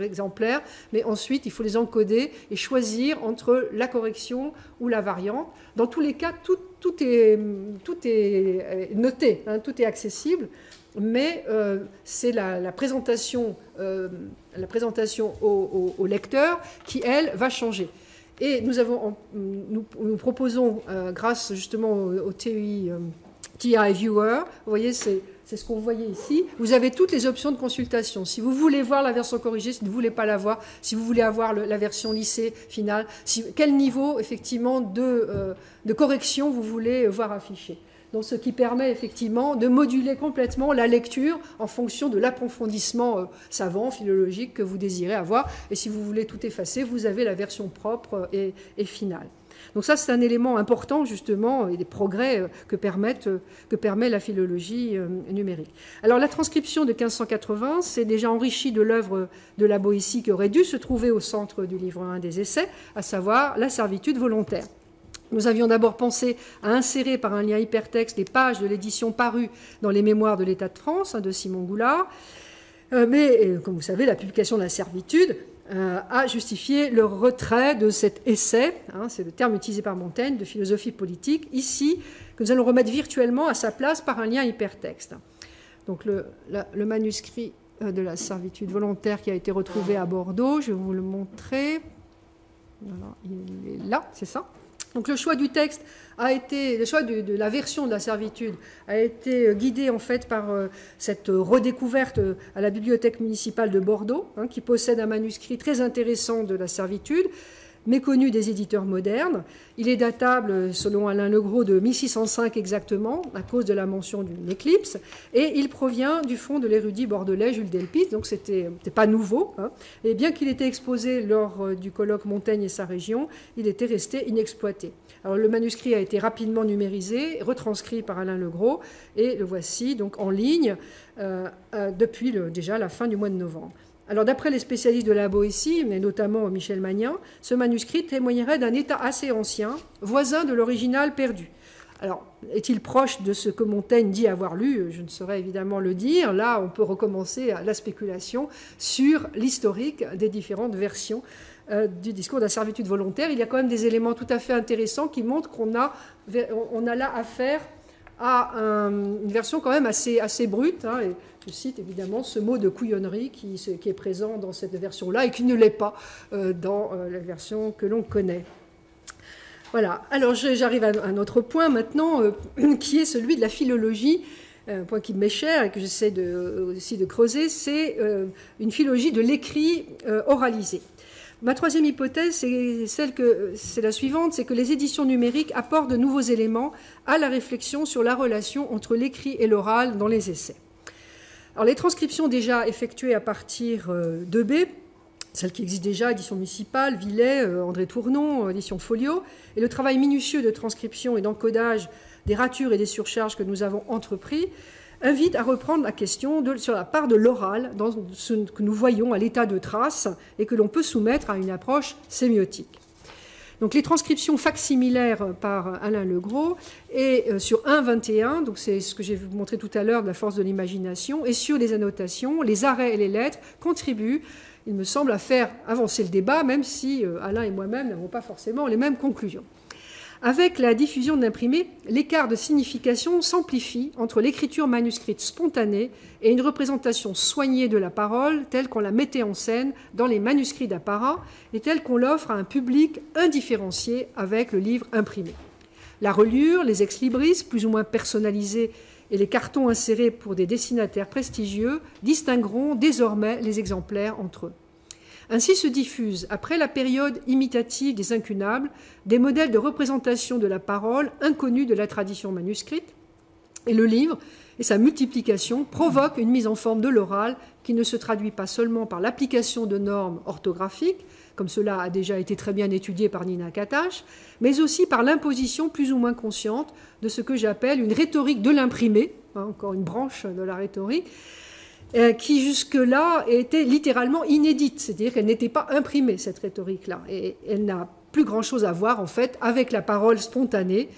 Speaker 1: exemplaires, mais ensuite il faut les encoder et choisir entre la correction ou la variante. Dans tous les cas, tout est noté, hein, tout est accessible. Mais c'est la présentation au lecteur qui, elle, va changer. Et nous proposons, grâce justement au TI Viewer, vous voyez, c'est ce qu'on voyait ici, vous avez toutes les options de consultation. Si vous voulez voir la version corrigée, si vous ne voulez pas la voir, si vous voulez avoir la version lissée finale, quel niveau, effectivement, de correction vous voulez voir affiché. Donc, ce qui permet effectivement de moduler complètement la lecture en fonction de l'approfondissement savant, philologique que vous désirez avoir. Et si vous voulez tout effacer, vous avez la version propre et finale. Donc ça, c'est un élément important justement et des progrès que permet la philologie numérique. Alors la transcription de 1580 s'est déjà enrichie de l'œuvre de la Boétie qui aurait dû se trouver au centre du livre 1 des essais, à savoir la servitude volontaire. Nous avions d'abord pensé à insérer par un lien hypertexte les pages de l'édition parue dans les Mémoires de l'État de France de Simon Goulard. Mais, comme vous savez, la publication de la servitude a justifié le retrait de cet essai, hein, c'est le terme utilisé par Montaigne, de philosophie politique, ici, que nous allons remettre virtuellement à sa place par un lien hypertexte. Donc le manuscrit de la servitude volontaire qui a été retrouvé à Bordeaux, je vais vous le montrer. Voilà, il est là, c'est ça. Donc le choix du texte le choix de la version de la servitude a été guidé en fait par cette redécouverte à la bibliothèque municipale de Bordeaux, hein, qui possède un manuscrit très intéressant de la servitude, méconnu des éditeurs modernes. Il est datable, selon Alain Legros, de 1605 exactement, à cause de la mention d'une éclipse, et il provient du fonds de l'érudit bordelais Jules Delpit, donc c'était pas nouveau, hein. Et bien qu'il était exposé lors du colloque Montaigne et sa région, il était resté inexploité. Alors, le manuscrit a été rapidement numérisé, retranscrit par Alain Legros, et le voici donc en ligne depuis déjà la fin du mois de novembre. Alors, d'après les spécialistes de la Boétie, mais notamment Michel Magnin, ce manuscrit témoignerait d'un état assez ancien, voisin de l'original perdu. Alors, est-il proche de ce que Montaigne dit avoir lu? Je ne saurais évidemment le dire. Là, on peut recommencer la spéculation sur l'historique des différentes versions du discours de la servitude volontaire. Il y a quand même des éléments tout à fait intéressants qui montrent qu'on a là affaire à une version quand même assez brute, hein, et je cite évidemment ce mot de couillonnerie qui est présent dans cette version-là et qui ne l'est pas dans la version que l'on connaît. Voilà, alors j'arrive à un autre point maintenant, qui est celui de la philologie, un point qui m'est cher et que j'essaie aussi de creuser, c'est une philologie de l'écrit oralisé. Ma troisième hypothèse, c'est la suivante, c'est que les éditions numériques apportent de nouveaux éléments à la réflexion sur la relation entre l'écrit et l'oral dans les essais. Alors, les transcriptions déjà effectuées à partir d'EB, celles qui existent déjà, édition municipale, Villet, André Tournon, édition Folio, et le travail minutieux de transcription et d'encodage des ratures et des surcharges que nous avons entrepris, invite à reprendre la question sur la part de l'oral dans ce que nous voyons à l'état de trace et que l'on peut soumettre à une approche sémiotique. Donc les transcriptions facsimilaires par Alain Legros et sur 1.21, donc c'est ce que j'ai montré tout à l'heure de la force de l'imagination, et sur les annotations, les arrêts et les lettres contribuent, il me semble, à faire avancer le débat, même si Alain et moi-même n'avons pas forcément les mêmes conclusions. Avec la diffusion d'imprimés, l'écart de signification s'amplifie entre l'écriture manuscrite spontanée et une représentation soignée de la parole telle qu'on la mettait en scène dans les manuscrits d'apparat et telle qu'on l'offre à un public indifférencié avec le livre imprimé. La reliure, les ex-libris plus ou moins personnalisés et les cartons insérés pour des destinataires prestigieux distingueront désormais les exemplaires entre eux. Ainsi se diffusent, après la période imitative des incunables, des modèles de représentation de la parole inconnus de la tradition manuscrite, et le livre et sa multiplication provoquent une mise en forme de l'oral qui ne se traduit pas seulement par l'application de normes orthographiques, comme cela a déjà été très bien étudié par Nina Katash, mais aussi par l'imposition plus ou moins consciente de ce que j'appelle une rhétorique de l'imprimé, encore une branche de la rhétorique, qui jusque-là était littéralement inédite, c'est-à-dire qu'elle n'était pas imprimée, cette rhétorique-là. Et elle n'a plus grand-chose à voir, en fait, avec la parole spontanée.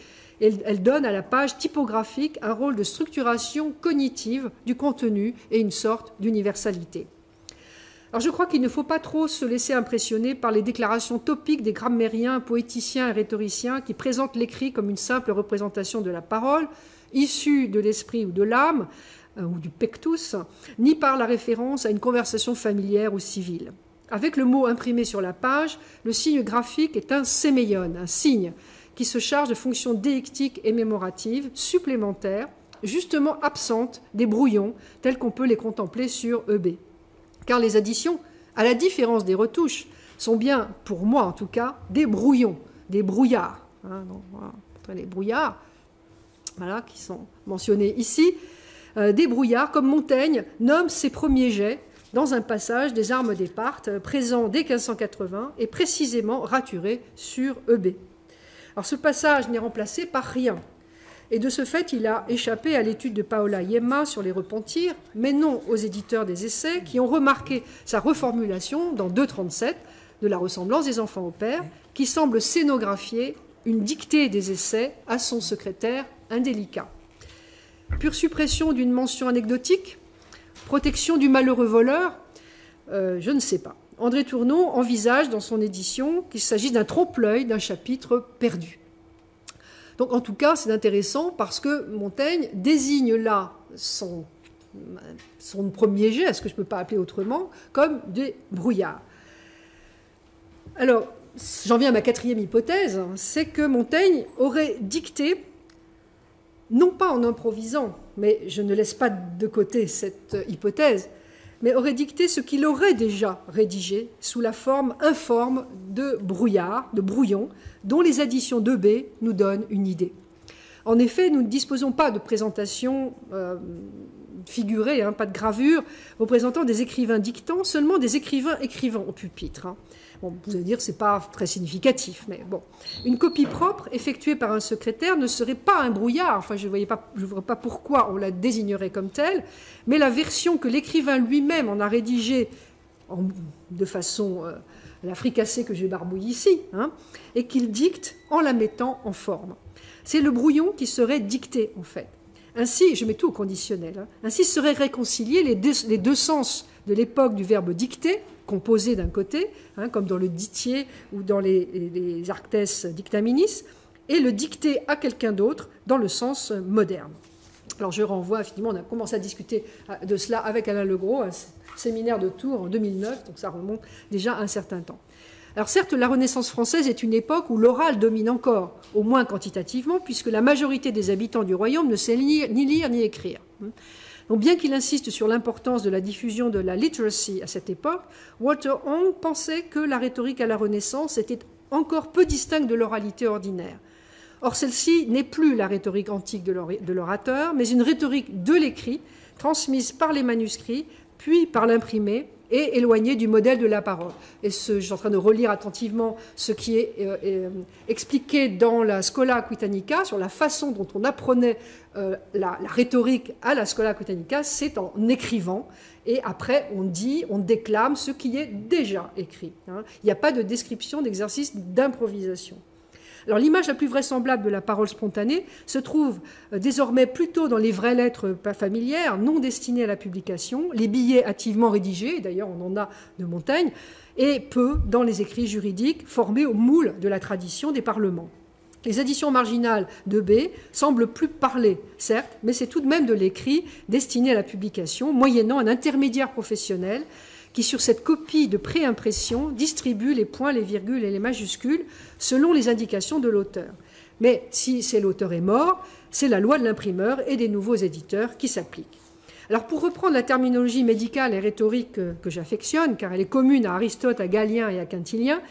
Speaker 1: Elle donne à la page typographique un rôle de structuration cognitive du contenu et une sorte d'universalité. Alors je crois qu'il ne faut pas trop se laisser impressionner par les déclarations topiques des grammairiens, poéticiens et rhétoriciens qui présentent l'écrit comme une simple représentation de la parole, issue de l'esprit ou de l'âme, ou du pectus, ni par la référence à une conversation familière ou civile. Avec le mot imprimé sur la page, le signe graphique est un séméion, un signe qui se charge de fonctions déictiques et mémoratives supplémentaires, justement absentes des brouillons tels qu'on peut les contempler sur EB. Car les additions, à la différence des retouches, sont bien, pour moi en tout cas, des brouillons, des brouillards. Les brouillards, voilà, qui sont mentionnés ici, des brouillards, comme Montaigne nomme ses premiers jets dans un passage des Armes d'Éparthe, présent dès 1580 et précisément raturé sur EB. Alors ce passage n'est remplacé par rien, et de ce fait il a échappé à l'étude de Paola Iemma sur les repentirs, mais non aux éditeurs des essais qui ont remarqué sa reformulation dans 2.37 de la ressemblance des enfants au père, qui semble scénographier une dictée des essais à son secrétaire indélicat. Pure suppression d'une mention anecdotique, protection du malheureux voleur, je ne sais pas. André Tournon envisage dans son édition qu'il s'agit d'un trompe-l'œil d'un chapitre perdu. Donc en tout cas, c'est intéressant parce que Montaigne désigne là son premier jet, est-ce que je ne peux pas appeler autrement, comme des brouillards. Alors, j'en viens à ma quatrième hypothèse, c'est que Montaigne aurait dicté, non pas en improvisant, mais je ne laisse pas de côté cette hypothèse, mais aurait dicté ce qu'il aurait déjà rédigé sous la forme informe de brouillard, de brouillon, dont les additions de B nous donnent une idée. En effet, nous ne disposons pas de présentation figurée, pas de gravure, représentant des écrivains dictants, seulement des écrivains écrivant au pupitre. Bon, vous allez dire que ce n'est pas très significatif, mais bon. Une copie propre, effectuée par un secrétaire, ne serait pas un brouillard, enfin je ne vois pas pourquoi on la désignerait comme telle, mais la version que l'écrivain lui-même en a rédigée de façon la fricassée que j'ai barbouillée ici, et qu'il dicte en la mettant en forme. C'est le brouillon qui serait dicté, en fait. Ainsi, je mets tout au conditionnel, ainsi seraient réconciliés les deux sens de l'époque du verbe dicter, composé d'un côté, comme dans le dictier ou dans les arctes dictaminis, et le dicter à quelqu'un d'autre dans le sens moderne. Alors je renvoie, effectivement, on a commencé à discuter de cela avec Alain Legros, un séminaire de Tours en 2009, donc ça remonte déjà à un certain temps. Alors certes, la Renaissance française est une époque où l'oral domine encore, au moins quantitativement, puisque la majorité des habitants du royaume ne sait ni lire ni écrire. Donc, bien qu'il insiste sur l'importance de la diffusion de la literacy à cette époque, Walter Hong pensait que la rhétorique à la Renaissance était encore peu distincte de l'oralité ordinaire. Or, celle-ci n'est plus la rhétorique antique de l'orateur, mais une rhétorique de l'écrit, transmise par les manuscrits, puis par l'imprimé, et éloignée du modèle de la parole. Et je suis en train de relire attentivement ce qui est expliqué dans la Schola Aquitanica, sur la façon dont on apprenait la rhétorique à la Schola Aquitanica, c'est en écrivant, et après on déclame ce qui est déjà écrit. Il n'y a pas de description d'exercice d'improvisation. Alors l'image la plus vraisemblable de la parole spontanée se trouve désormais plutôt dans les vraies lettres familières, non destinées à la publication, les billets hâtivement rédigés, d'ailleurs on en a de Montaigne, et peu dans les écrits juridiques formés au moule de la tradition des parlements. Les éditions marginales de B semblent plus parler, certes, mais c'est tout de même de l'écrit destiné à la publication, moyennant un intermédiaire professionnel qui, sur cette copie de préimpression, distribue les points, les virgules et les majuscules selon les indications de l'auteur. Mais si l'auteur est mort, c'est la loi de l'imprimeur et des nouveaux éditeurs qui s'applique. Alors pour reprendre la terminologie médicale et rhétorique que j'affectionne, car elle est commune à Aristote, à Galien et à Quintilien,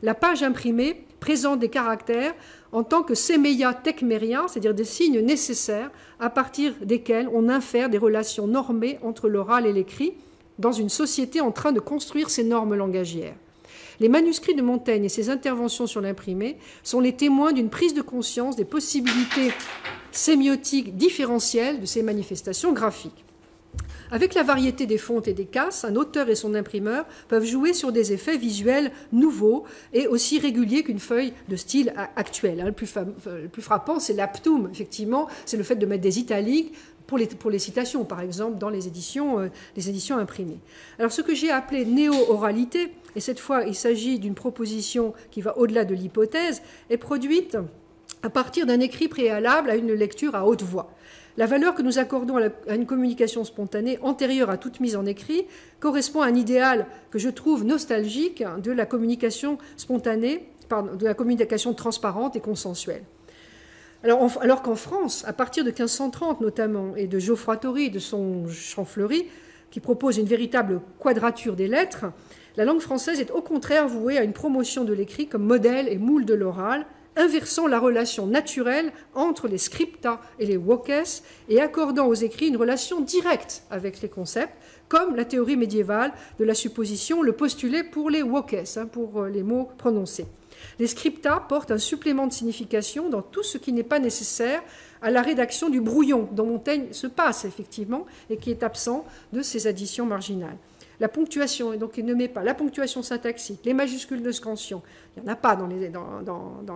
Speaker 1: la page imprimée présente des caractères en tant que sémeia tecméria, c'est-à-dire des signes nécessaires à partir desquels on infère des relations normées entre l'oral et l'écrit, dans une société en train de construire ses normes langagières. Les manuscrits de Montaigne et ses interventions sur l'imprimé sont les témoins d'une prise de conscience des possibilités sémiotiques différentielles de ces manifestations graphiques. Avec la variété des fontes et des casses, un auteur et son imprimeur peuvent jouer sur des effets visuels nouveaux et aussi réguliers qu'une feuille de style actuel. Le plus frappant, c'est l'aptum, effectivement, c'est le fait de mettre des italiques pour les citations, par exemple, dans les éditions imprimées. Alors, ce que j'ai appelé néo-oralité, et cette fois, il s'agit d'une proposition qui va au-delà de l'hypothèse, est produite à partir d'un écrit préalable à une lecture à haute voix. La valeur que nous accordons à une communication spontanée antérieure à toute mise en écrit correspond à un idéal que je trouve nostalgique de la communication spontanée, de la communication transparente et consensuelle. Alors qu'en France, à partir de 1530 notamment, et de Geoffroy Tory, de son Champfleury, qui propose une véritable quadrature des lettres, la langue française est au contraire vouée à une promotion de l'écrit comme modèle et moule de l'oral, inversant la relation naturelle entre les scripta et les voces et accordant aux écrits une relation directe avec les concepts, comme la théorie médiévale de la supposition le postulait pour les voces, pour les mots prononcés. Les scripta portent un supplément de signification dans tout ce qui n'est pas nécessaire à la rédaction du brouillon, dont Montaigne se passe effectivement et qui est absent de ces additions marginales. La ponctuation, et donc il ne met pas la ponctuation syntaxique, les majuscules de scansion, il n'y en a pas dans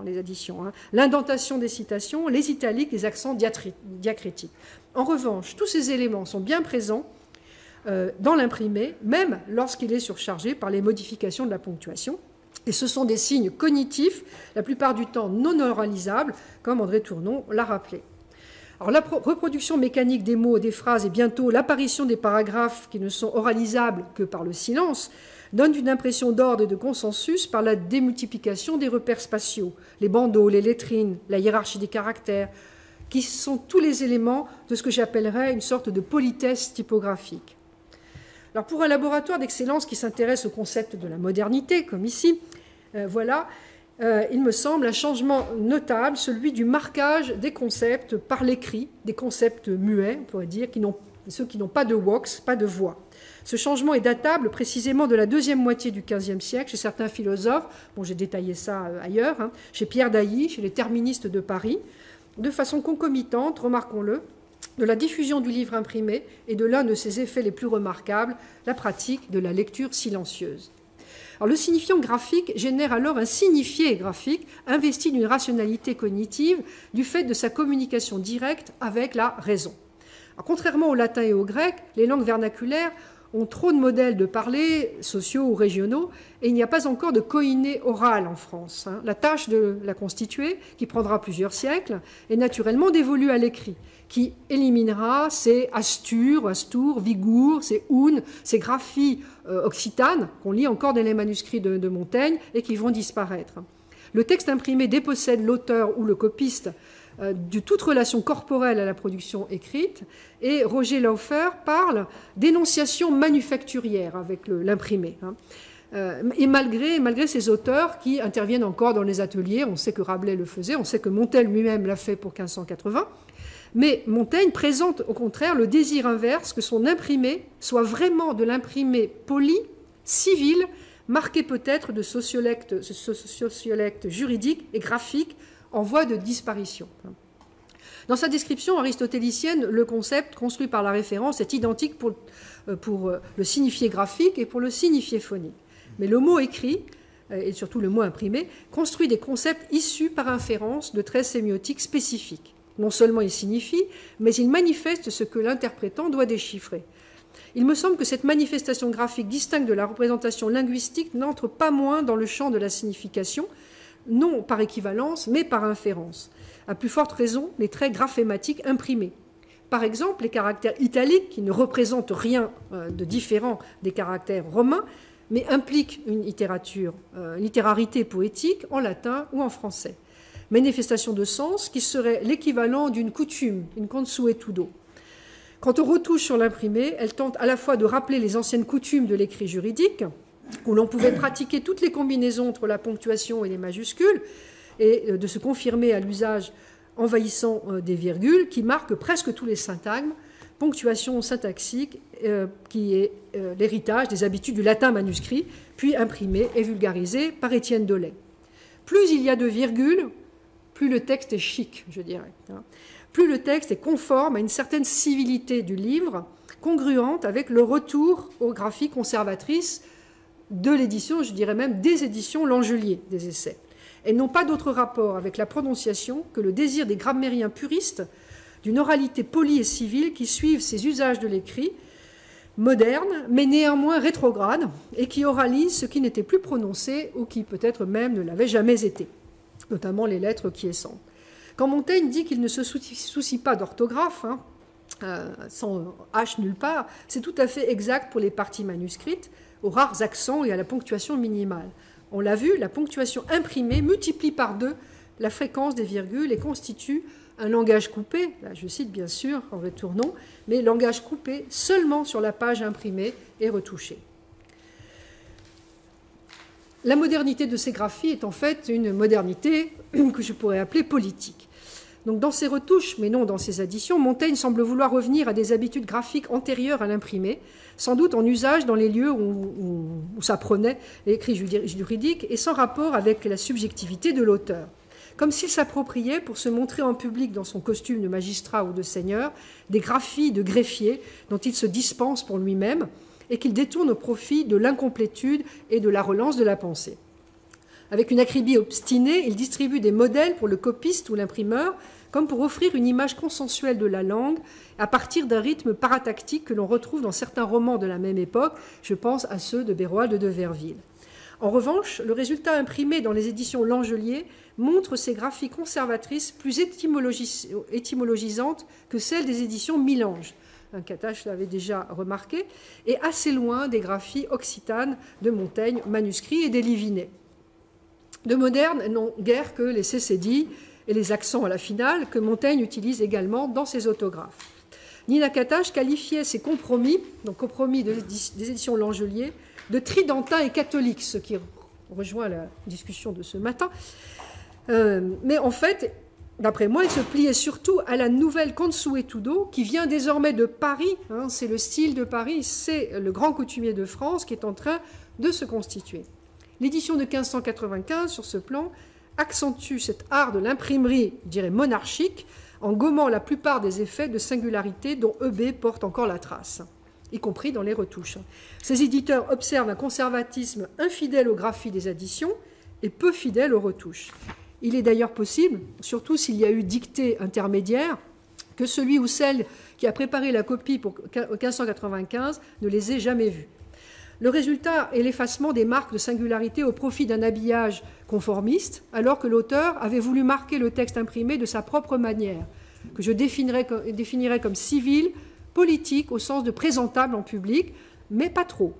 Speaker 1: les additions, l'indentation des citations, les italiques, les accents diacritiques. En revanche, tous ces éléments sont bien présents dans l'imprimé, même lorsqu'il est surchargé par les modifications de la ponctuation. Et ce sont des signes cognitifs, la plupart du temps non oralisables, comme André Tournon l'a rappelé. Alors, la reproduction mécanique des mots et des phrases et bientôt l'apparition des paragraphes qui ne sont oralisables que par le silence donnent une impression d'ordre et de consensus par la démultiplication des repères spatiaux, les bandeaux, les lettrines, la hiérarchie des caractères, qui sont tous les éléments de ce que j'appellerais une sorte de politesse typographique. Alors pour un laboratoire d'excellence qui s'intéresse au concept de la modernité, comme ici, voilà, il me semble un changement notable, celui du marquage des concepts par l'écrit, des concepts muets, on pourrait dire, ceux qui n'ont pas de vox, pas de voix. Ce changement est datable précisément de la deuxième moitié du XVe siècle chez certains philosophes, bon, j'ai détaillé ça ailleurs, hein, chez Pierre Dailly, chez les terministes de Paris, de façon concomitante, remarquons-le, de la diffusion du livre imprimé et de l'un de ses effets les plus remarquables, la pratique de la lecture silencieuse. Alors, le signifiant graphique génère alors un signifié graphique investi d'une rationalité cognitive du fait de sa communication directe avec la raison. Alors, contrairement au latin et au grec, les langues vernaculaires ont trop de modèles de parler, sociaux ou régionaux, et il n'y a pas encore de koiné oral en France. La tâche de la constituer, qui prendra plusieurs siècles, est naturellement dévolue à l'écrit, qui éliminera ces astur, astour, vigour, ces un, ces graphies occitanes qu'on lit encore dans les manuscrits de Montaigne et qui vont disparaître. Le texte imprimé dépossède l'auteur ou le copiste de toute relation corporelle à la production écrite, et Roger Laufer parle d'énonciation manufacturière avec l'imprimé. Et malgré ces auteurs qui interviennent encore dans les ateliers, on sait que Rabelais le faisait, on sait que Montaigne lui-même l'a fait pour 1580, mais Montaigne présente au contraire le désir inverse que son imprimé soit vraiment de l'imprimé poli, civil, marqué peut-être de sociolecte juridique et graphique, en voie de disparition. Dans sa description aristotélicienne, le concept construit par la référence est identique pour le signifié graphique et pour le signifié phonique. Mais le mot écrit, et surtout le mot imprimé, construit des concepts issus par inférence de traits sémiotiques spécifiques. Non seulement il signifie, mais il manifeste ce que l'interprétant doit déchiffrer. Il me semble que cette manifestation graphique distincte de la représentation linguistique n'entre pas moins dans le champ de la signification, non par équivalence, mais par inférence. À plus forte raison, les traits graphématiques imprimés. Par exemple, les caractères italiques, qui ne représentent rien de différent des caractères romains, mais impliquent une littérarité poétique en latin ou en français. Manifestation de sens qui serait l'équivalent d'une coutume, une consuetudo. Quant aux retouches sur l'imprimé, elles tentent à la fois de rappeler les anciennes coutumes de l'écrit juridique, où l'on pouvait pratiquer toutes les combinaisons entre la ponctuation et les majuscules, et de se confirmer à l'usage envahissant des virgules qui marquent presque tous les syntagmes, ponctuation syntaxique qui est l'héritage des habitudes du latin manuscrit, puis imprimé et vulgarisé par Étienne Dolay. Plus il y a de virgules, plus le texte est chic, je dirais. Plus le texte est conforme à une certaine civilité du livre, congruente avec le retour aux graphies conservatrices de l'édition, je dirais même des éditions Langelier, des essais. Elles n'ont pas d'autre rapport avec la prononciation que le désir des grammairiens puristes d'une oralité polie et civile qui suivent ces usages de l'écrit, moderne, mais néanmoins rétrograde, et qui oralise ce qui n'était plus prononcé ou qui peut-être même ne l'avait jamais été, notamment les lettres quiescentes. Quand Montaigne dit qu'il ne se soucie pas d'orthographe, sans H nulle part, c'est tout à fait exact pour les parties manuscrites, aux rares accents et à la ponctuation minimale. On l'a vu, la ponctuation imprimée multiplie par 2 la fréquence des virgules et constitue un langage coupé, là je cite bien sûr en retournant, mais langage coupé seulement sur la page imprimée et retouchée. La modernité de ces graphies est en fait une modernité que je pourrais appeler politique. Donc dans ses retouches, mais non dans ses additions, Montaigne semble vouloir revenir à des habitudes graphiques antérieures à l'imprimé, sans doute en usage dans les lieux où s'apprenait l'écrit juridique et sans rapport avec la subjectivité de l'auteur. Comme s'il s'appropriait, pour se montrer en public dans son costume de magistrat ou de seigneur, des graphies de greffier dont il se dispense pour lui-même et qu'il détourne au profit de l'incomplétude et de la relance de la pensée. Avec une acribie obstinée, il distribue des modèles pour le copiste ou l'imprimeur, comme pour offrir une image consensuelle de la langue à partir d'un rythme paratactique que l'on retrouve dans certains romans de la même époque, je pense à ceux de Béroald de Verville. En revanche, le résultat imprimé dans les éditions Langelier montre ces graphies conservatrices plus étymologisantes que celles des éditions Milange. Catache l'avait déjà remarqué, et assez loin des graphies occitanes de Montaigne, manuscrits et des Livinets. De modernes n'ont guère que les cécédies et les accents à la finale que Montaigne utilise également dans ses autographes. Nina Katache qualifiait ces compromis, donc compromis des éditions Langelier, de tridentins et catholiques, ce qui rejoint la discussion de ce matin. Mais en fait, d'après moi, il se pliait surtout à la nouvelle Consuetudo, qui vient désormais de Paris. Hein, c'est le style de Paris, c'est le grand coutumier de France qui est en train de se constituer. L'édition de 1595, sur ce plan, accentue cet art de l'imprimerie, je dirais monarchique, en gommant la plupart des effets de singularité dont EB porte encore la trace, y compris dans les retouches. Ces éditeurs observent un conservatisme infidèle aux graphies des additions et peu fidèle aux retouches. Il est d'ailleurs possible, surtout s'il y a eu dictée intermédiaire, que celui ou celle qui a préparé la copie pour 1595 ne les ait jamais vus. Le résultat est l'effacement des marques de singularité au profit d'un habillage conformiste, alors que l'auteur avait voulu marquer le texte imprimé de sa propre manière, que je définirais comme civil, politique, au sens de présentable en public, mais pas trop.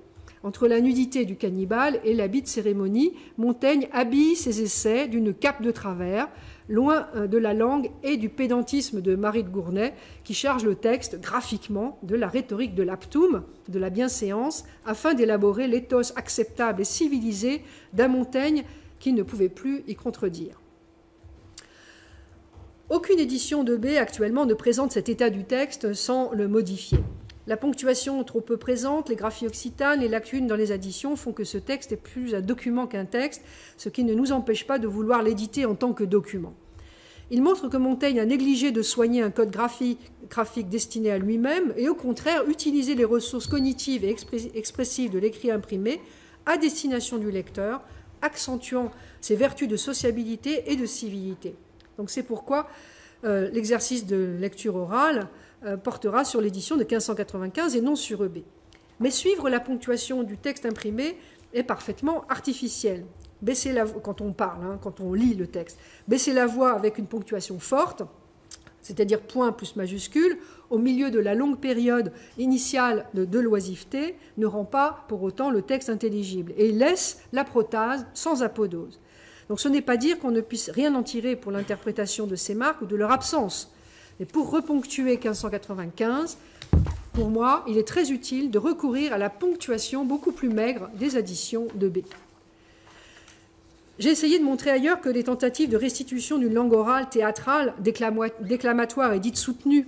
Speaker 1: Entre la nudité du cannibale et l'habit de cérémonie, Montaigne habille ses essais d'une cape de travers, loin de la langue et du pédantisme de Marie de Gournay, qui charge le texte graphiquement de la rhétorique de l'aptum, de la bienséance, afin d'élaborer l'éthos acceptable et civilisé d'un Montaigne qui ne pouvait plus y contredire. Aucune édition de B actuellement ne présente cet état du texte sans le modifier. La ponctuation trop peu présente, les graphies occitanes, les lacunes dans les additions font que ce texte est plus un document qu'un texte, ce qui ne nous empêche pas de vouloir l'éditer en tant que document. Il montre que Montaigne a négligé de soigner un code graphique destiné à lui-même et au contraire utilisé les ressources cognitives et expressives de l'écrit imprimé à destination du lecteur, accentuant ses vertus de sociabilité et de civilité. Donc c'est pourquoi l'exercice de lecture orale portera sur l'édition de 1595 et non sur EB. Mais suivre la ponctuation du texte imprimé est parfaitement artificiel. Baisser la voix, quand on parle, quand on lit le texte, baisser la voix avec une ponctuation forte, c'est-à-dire point plus majuscule, au milieu de la longue période initiale de l'oisiveté, ne rend pas pour autant le texte intelligible et laisse la protase sans apodose. Donc ce n'est pas dire qu'on ne puisse rien en tirer pour l'interprétation de ces marques ou de leur absence. Et pour reponctuer 1595, pour moi, il est très utile de recourir à la ponctuation beaucoup plus maigre des additions de B. J'ai essayé de montrer ailleurs que les tentatives de restitution d'une langue orale, théâtrale, déclamatoire et dite soutenue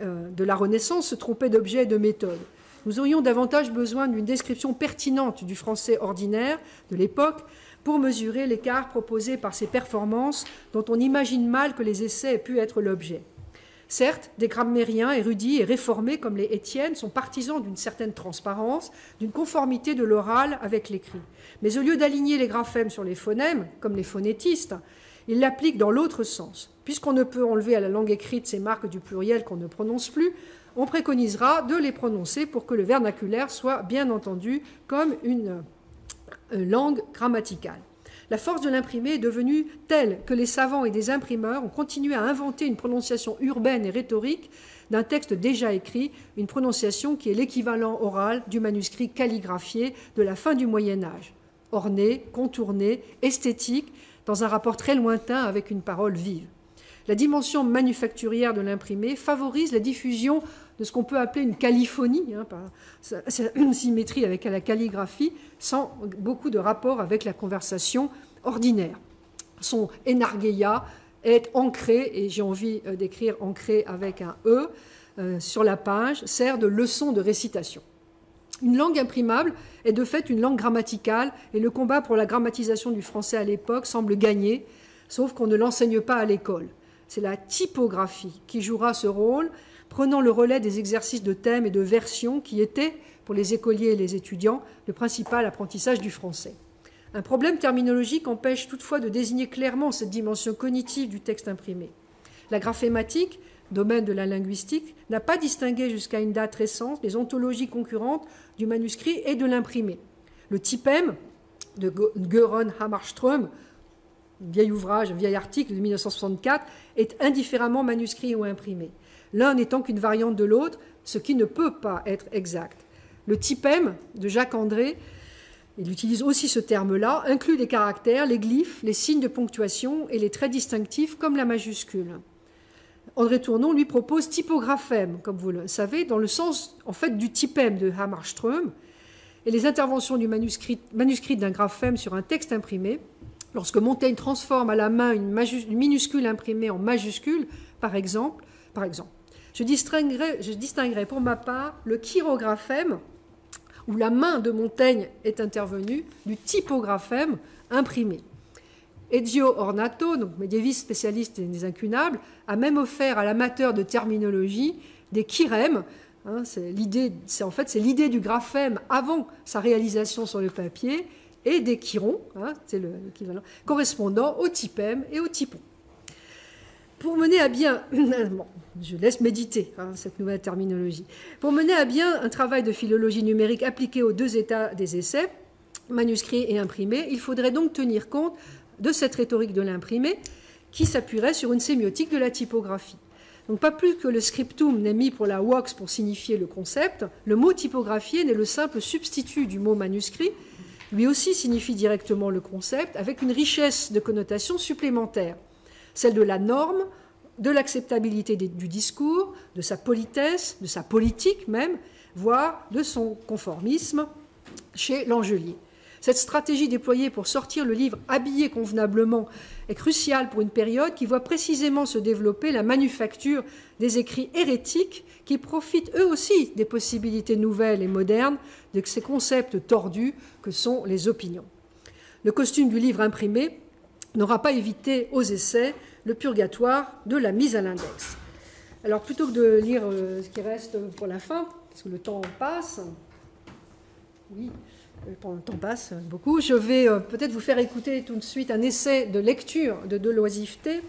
Speaker 1: de la Renaissance se trompaient d'objet et de méthode. Nous aurions davantage besoin d'une description pertinente du français ordinaire de l'époque pour mesurer l'écart proposé par ces performances dont on imagine mal que les essais aient pu être l'objet. Certes, des grammairiens érudits et réformés comme les Étienne sont partisans d'une certaine transparence, d'une conformité de l'oral avec l'écrit. Mais au lieu d'aligner les graphèmes sur les phonèmes, comme les phonétistes, ils l'appliquent dans l'autre sens. Puisqu'on ne peut enlever à la langue écrite ces marques du pluriel qu'on ne prononce plus, on préconisera de les prononcer pour que le vernaculaire soit bien entendu comme une langue grammaticale. La force de l'imprimé est devenue telle que les savants et des imprimeurs ont continué à inventer une prononciation urbaine et rhétorique d'un texte déjà écrit, une prononciation qui est l'équivalent oral du manuscrit calligraphié de la fin du Moyen-Âge, orné, contourné, esthétique, dans un rapport très lointain avec une parole vive. La dimension manufacturière de l'imprimé favorise la diffusion de ce qu'on peut appeler une caliphonie, par symétrie avec la calligraphie, sans beaucoup de rapport avec la conversation ordinaire. Son énargueia est ancré, et j'ai envie d'écrire ancré avec un E, sur la page, sert de leçon de récitation. Une langue imprimable est de fait une langue grammaticale, et le combat pour la grammatisation du français à l'époque semble gagné, sauf qu'on ne l'enseigne pas à l'école. C'est la typographie qui jouera ce rôle, prenant le relais des exercices de thèmes et de versions qui étaient, pour les écoliers et les étudiants, le principal apprentissage du français. Un problème terminologique empêche toutefois de désigner clairement cette dimension cognitive du texte imprimé. La graphématique, domaine de la linguistique, n'a pas distingué jusqu'à une date récente les ontologies concurrentes du manuscrit et de l'imprimé. Le typème de Göran Hammarström, vieil ouvrage, un vieil article de 1964, est indifféremment manuscrit ou imprimé. L'un n'étant qu'une variante de l'autre, ce qui ne peut pas être exact. Le typème de Jacques André, il utilise aussi ce terme-là, inclut les caractères, les glyphes, les signes de ponctuation et les traits distinctifs comme la majuscule. André Tournon lui propose typographème, comme vous le savez, dans le sens en fait du typème de Hammarström. Et les interventions du manuscrit d'un graphème sur un texte imprimé, lorsque Montaigne transforme à la main une minuscule imprimée en majuscule, par exemple, je distinguerai pour ma part le chirographème, où la main de Montaigne est intervenue, du typographème imprimé. Ezio Ornato, donc médiéviste spécialiste des incunables, a même offert à l'amateur de terminologie des chirèmes. C'est l'idée du graphème avant sa réalisation sur le papier, et des chirons, c'est l'équivalent, correspondant au typème et au typon. Pour mener à bien, bon, je laisse méditer cette nouvelle terminologie, pour mener à bien un travail de philologie numérique appliqué aux deux états des essais, manuscrits et imprimés, il faudrait donc tenir compte de cette rhétorique de l'imprimé qui s'appuierait sur une sémiotique de la typographie. Donc pas plus que le scriptum n'est mis pour la vox pour signifier le concept, le mot typographié n'est le simple substitut du mot manuscrit, lui aussi signifie directement le concept, avec une richesse de connotations supplémentaires, celle de la norme, de l'acceptabilité du discours, de sa politesse, de sa politique même, voire de son conformisme chez l'Angelier. Cette stratégie déployée pour sortir le livre habillé convenablement est cruciale pour une période qui voit précisément se développer la manufacture des écrits hérétiques qui profitent eux aussi des possibilités nouvelles et modernes de ces concepts tordus que sont les opinions. Le costume du livre imprimé n'aura pas évité aux essais le purgatoire de la mise à l'index. Alors plutôt que de lire ce qui reste pour la fin, parce que le temps passe, oui, le temps passe beaucoup, je vais peut-être vous faire écouter tout de suite un essai de lecture de l'oisiveté,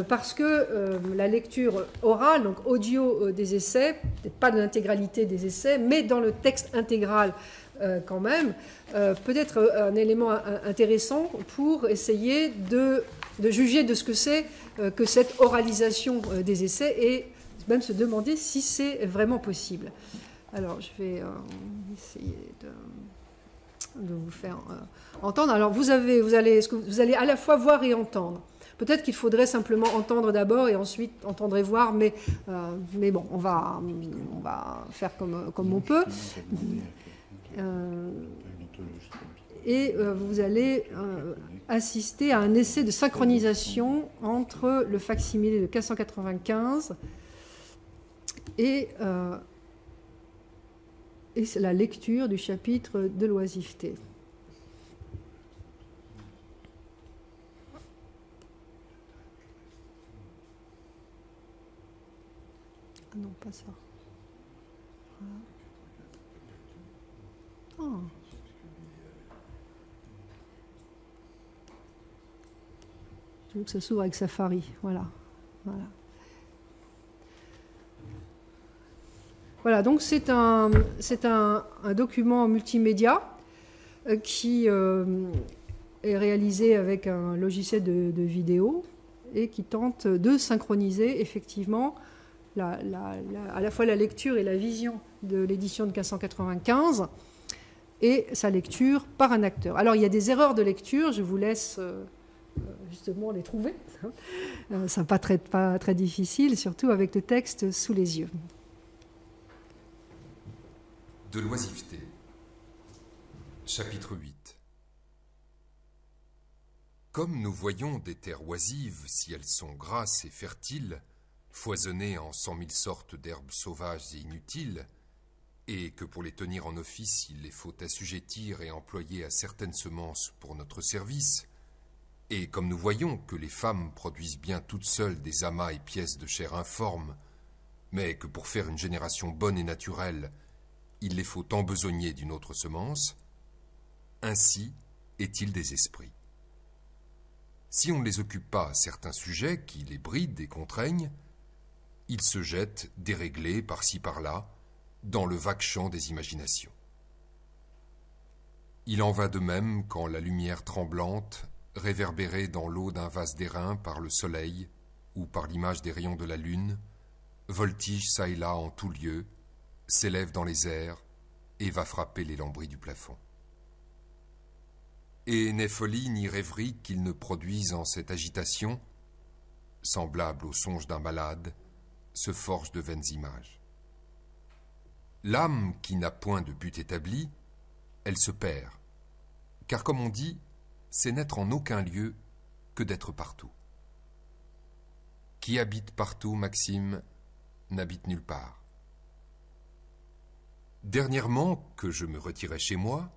Speaker 1: parce que la lecture orale, donc audio des essais, peut-être pas de l'intégralité des essais, mais dans le texte intégral quand même, peut être un élément intéressant pour essayer de juger de ce que c'est que cette oralisation des essais et même se demander si c'est vraiment possible. Alors, je vais essayer de vous faire entendre. Alors, vous allez à la fois voir et entendre. Peut-être qu'il faudrait simplement entendre d'abord et ensuite entendre et voir, mais bon, on va faire comme on peut. Et vous allez assister à un essai de synchronisation entre le facsimilé de 1595 et la lecture du chapitre de l'oisiveté. Ah non, pas ça. Oh. Je veux que ça s'ouvre avec Safari. Voilà. Voilà, donc c'est un document multimédia qui est réalisé avec un logiciel de vidéo et qui tente de synchroniser effectivement à la fois la lecture et la vision de l'édition de 1595 et sa lecture par un acteur. Alors il y a des erreurs de lecture, je vous laisse justement les trouver. Ça n'est pas très difficile, surtout avec le texte sous les yeux.
Speaker 3: De l'oisiveté. Chapitre 8. Comme nous voyons des terres oisives, si elles sont grasses et fertiles, foisonnées en 100 000 sortes d'herbes sauvages et inutiles, et que pour les tenir en office, il les faut assujettir et employer à certaines semences pour notre service, et comme nous voyons que les femmes produisent bien toutes seules des amas et pièces de chair informes, mais que pour faire une génération bonne et naturelle, il les faut embesogner d'une autre semence, ainsi est-il des esprits. Si on ne les occupe pas à certains sujets qui les brident et contraignent, ils se jettent, déréglés par-ci par-là, dans le vague champ des imaginations. Il en va de même quand la lumière tremblante, réverbérée dans l'eau d'un vase d'airain par le soleil ou par l'image des rayons de la lune, voltige çà et là en tout lieu, s'élève dans les airs et va frapper les lambris du plafond. Et n'est folie ni rêverie qu'ils ne produisent en cette agitation, semblable au songe d'un malade, se forge de vaines images. L'âme qui n'a point de but établi, elle se perd, car comme on dit, c'est n'être en aucun lieu que d'être partout. Qui habite partout, Maxime, n'habite nulle part. Dernièrement, que je me retirais chez moi,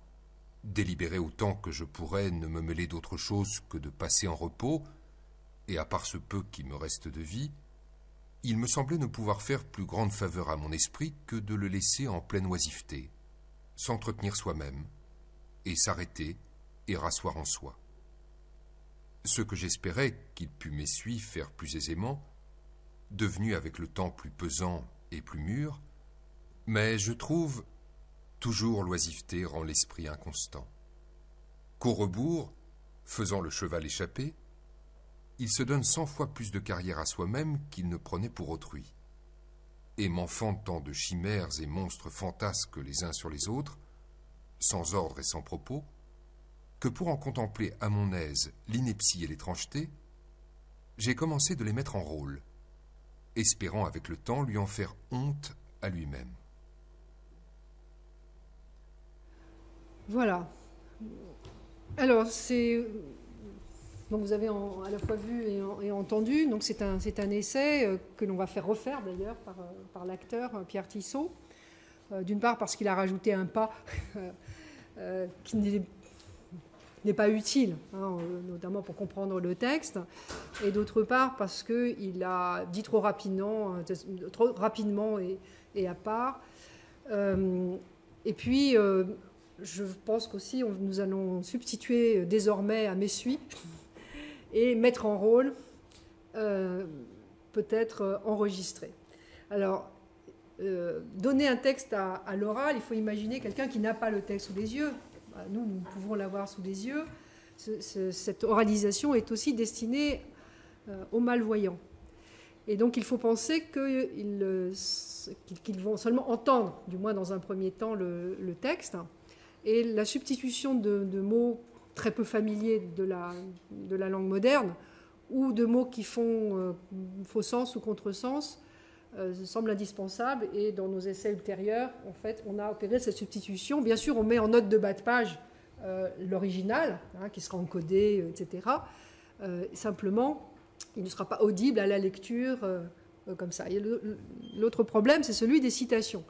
Speaker 3: délibérer autant que je pourrais ne me mêler d'autre chose que de passer en repos, et à part ce peu qui me reste de vie, il me semblait ne pouvoir faire plus grande faveur à mon esprit que de le laisser en pleine oisiveté, s'entretenir soi-même, et s'arrêter et rasseoir en soi. Ce que j'espérais qu'il pût m'essuie faire plus aisément, devenu avec le temps plus pesant et plus mûr, mais je trouve toujours l'oisiveté rend l'esprit inconstant. Qu'au rebours, faisant le cheval échapper, il se donne 100 fois plus de carrière à soi-même qu'il ne prenait pour autrui, et m'enfante tant de chimères et monstres fantasques les uns sur les autres, sans ordre et sans propos, que pour en contempler à mon aise l'ineptie et l'étrangeté, j'ai commencé de les mettre en rôle, espérant avec le temps lui en faire honte à lui-même.
Speaker 1: Voilà. Alors, donc vous avez à la fois vu et entendu. Donc c'est un essai que l'on va faire refaire d'ailleurs par l'acteur Pierre Tissot. D'une part parce qu'il a rajouté un pas qui n'est pas utile, hein, notamment pour comprendre le texte, et d'autre part parce qu'il a dit trop rapidement et à part. Et puis, je pense qu'aussi nous allons substituer désormais à m'essuie et mettre en rôle, peut-être enregistré. Alors, donner un texte à l'oral, il faut imaginer quelqu'un qui n'a pas le texte sous les yeux. Nous pouvons l'avoir sous les yeux. Cette oralisation est aussi destinée aux malvoyants. Et donc, il faut penser qu'ils vont seulement entendre, du moins dans un premier temps, le texte. Et la substitution de mots très peu familiers de la langue moderne, ou de mots qui font faux sens ou contresens, semble indispensable. Et dans nos essais ultérieurs, en fait, on a opéré cette substitution. Bien sûr, on met en note de bas de page l'original, hein, qui sera encodé, etc. Simplement, il ne sera pas audible à la lecture comme ça. L'autre problème, c'est celui des citations.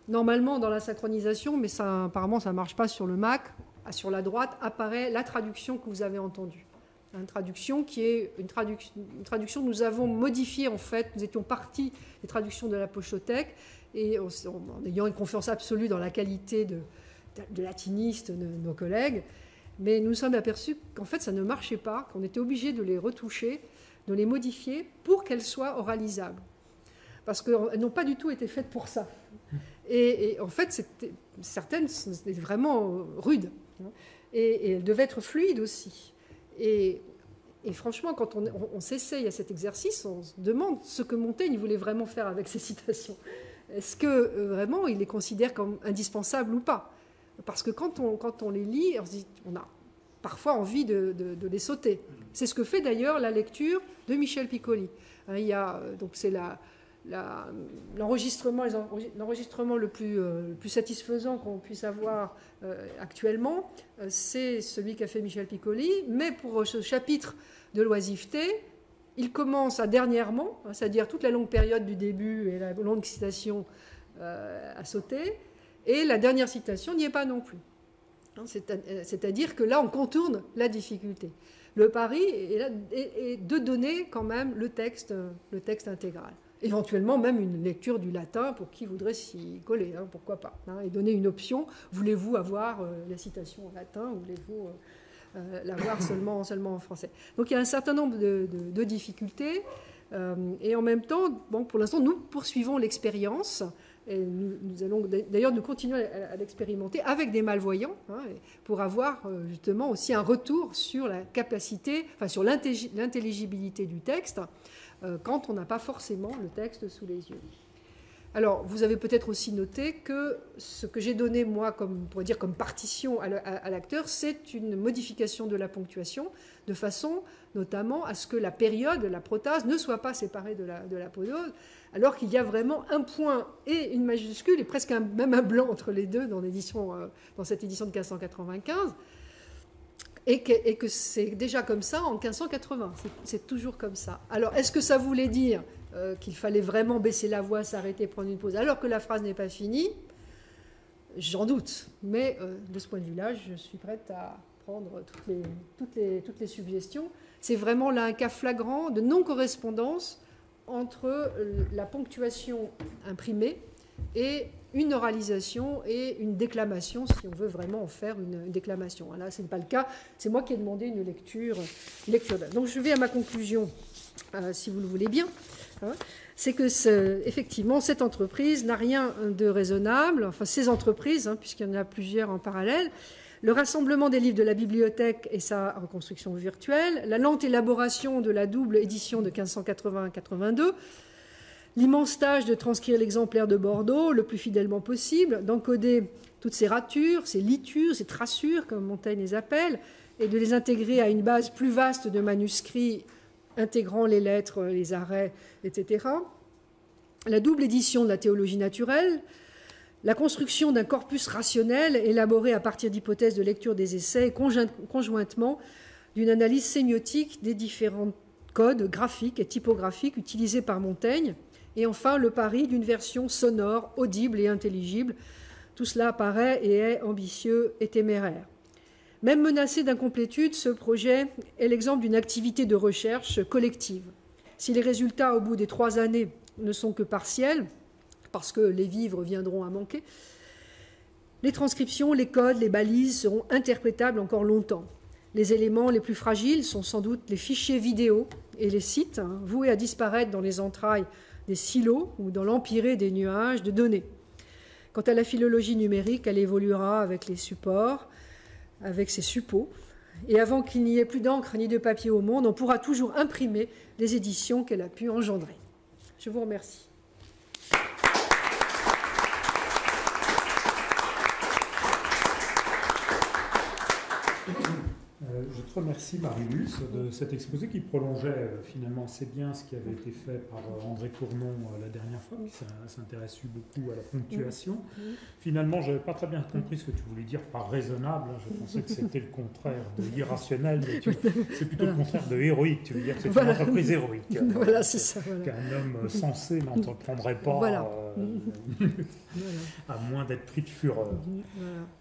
Speaker 1: Normalement, dans la synchronisation, mais ça, apparemment ça ne marche pas sur le Mac, sur la droite apparaît la traduction que vous avez entendue. Une traduction qui est une traduction que nous avons modifiée en fait. Nous étions partis des traductions de la Pochothèque et en ayant une confiance absolue dans la qualité de latinistes de nos collègues, mais nous nous sommes aperçus qu'en fait ça ne marchait pas, qu'on était obligé de les retoucher, de les modifier pour qu'elles soient oralisables. Parce qu'elles n'ont pas du tout été faites pour ça. Et en fait, certaines étaient vraiment rudes. Et elles devaient être fluides aussi. Et franchement, quand on s'essaye à cet exercice, on se demande ce que Montaigne voulait vraiment faire avec ces citations. Est-ce que vraiment il les considère comme indispensables ou pas? Parce que quand on les lit, on a parfois envie de les sauter. C'est ce que fait d'ailleurs la lecture de Michel Piccoli. Il y a, donc c'est l'enregistrement le plus satisfaisant qu'on puisse avoir actuellement, c'est celui qu'a fait Michel Piccoli, mais pour ce chapitre de l'oisiveté, il commence à dernièrement, c'est-à-dire toute la longue période du début et la longue citation à sauter, et la dernière citation n'y est pas non plus. C'est-à-dire que là, on contourne la difficulté. Le pari est de donner quand même le texte intégral. Éventuellement même une lecture du latin pour qui voudrait s'y coller, hein, pourquoi pas, hein, et donner une option. Voulez-vous avoir la citation en latin ou voulez-vous l'avoir seulement en français? Donc il y a un certain nombre de difficultés et en même temps, bon, pour l'instant, nous poursuivons l'expérience et nous allons d'ailleurs nous continuer à l'expérimenter avec des malvoyants, hein, pour avoir justement aussi un retour sur la capacité, enfin sur l'intelligibilité du texte quand on n'a pas forcément le texte sous les yeux. Alors, vous avez peut-être aussi noté que ce que j'ai donné, moi, comme, on pourrait dire, comme partition à l'acteur, c'est une modification de la ponctuation, de façon, notamment, à ce que la période, la protase, ne soit pas séparée de la podose, alors qu'il y a vraiment un point et une majuscule, et presque même un blanc entre les deux dans cette édition de 1595, et que c'est déjà comme ça en 1580. C'est toujours comme ça. Alors, est-ce que ça voulait dire qu'il fallait vraiment baisser la voix, s'arrêter, prendre une pause, alors que la phrase n'est pas finie? J'en doute. Mais de ce point de vue-là, je suis prête à prendre toutes les suggestions. C'est vraiment là un cas flagrant de non-correspondance entre la ponctuation imprimée et une oralisation et une déclamation, si on veut vraiment en faire une déclamation. Là, ce n'est pas le cas. C'est moi qui ai demandé une lecture. Donc, je vais à ma conclusion, si vous le voulez bien. C'est que, effectivement, cette entreprise n'a rien de raisonnable, enfin, ces entreprises, puisqu'il y en a plusieurs en parallèle, le rassemblement des livres de la bibliothèque et sa reconstruction virtuelle, la lente élaboration de la double édition de 1580-82, l'immense tâche de transcrire l'exemplaire de Bordeaux le plus fidèlement possible, d'encoder toutes ces ratures, ces litures, ces trassures, comme Montaigne les appelle, et de les intégrer à une base plus vaste de manuscrits intégrant les lettres, les arrêts, etc. La double édition de la théologie naturelle, la construction d'un corpus rationnel élaboré à partir d'hypothèses de lecture des essais, conjointement d'une analyse sémiotique des différents codes graphiques et typographiques utilisés par Montaigne, et enfin le pari d'une version sonore, audible et intelligible. Tout cela paraît et est ambitieux et téméraire. Même menacé d'incomplétude, ce projet est l'exemple d'une activité de recherche collective. Si les résultats au bout des 3 années ne sont que partiels, parce que les vivres viendront à manquer, les transcriptions, les codes, les balises seront interprétables encore longtemps. Les éléments les plus fragiles sont sans doute les fichiers vidéo et les sites, voués à disparaître dans les entrailles des silos ou dans l'empyrée des nuages de données. Quant à la philologie numérique, elle évoluera avec les supports, avec ses suppôts, et avant qu'il n'y ait plus d'encre ni de papier au monde, on pourra toujours imprimer les éditions qu'elle a pu engendrer. Je vous remercie.
Speaker 2: Je te remercie, Marie-Luce, de cet exposé qui prolongeait finalement assez bien ce qui avait été fait par André Cournon la dernière fois, qui s'intéresse beaucoup à la ponctuation. Finalement, je n'avais pas très bien compris ce que tu voulais dire par raisonnable. Je pensais que c'était le contraire de irrationnel, mais c'est plutôt le contraire de héroïque. Tu veux dire que c'est une entreprise héroïque.
Speaker 1: Voilà, c'est ça. Voilà.
Speaker 2: Qu'un homme sensé n'entreprendrait pas,
Speaker 1: voilà.
Speaker 2: À moins d'être pris de fureur.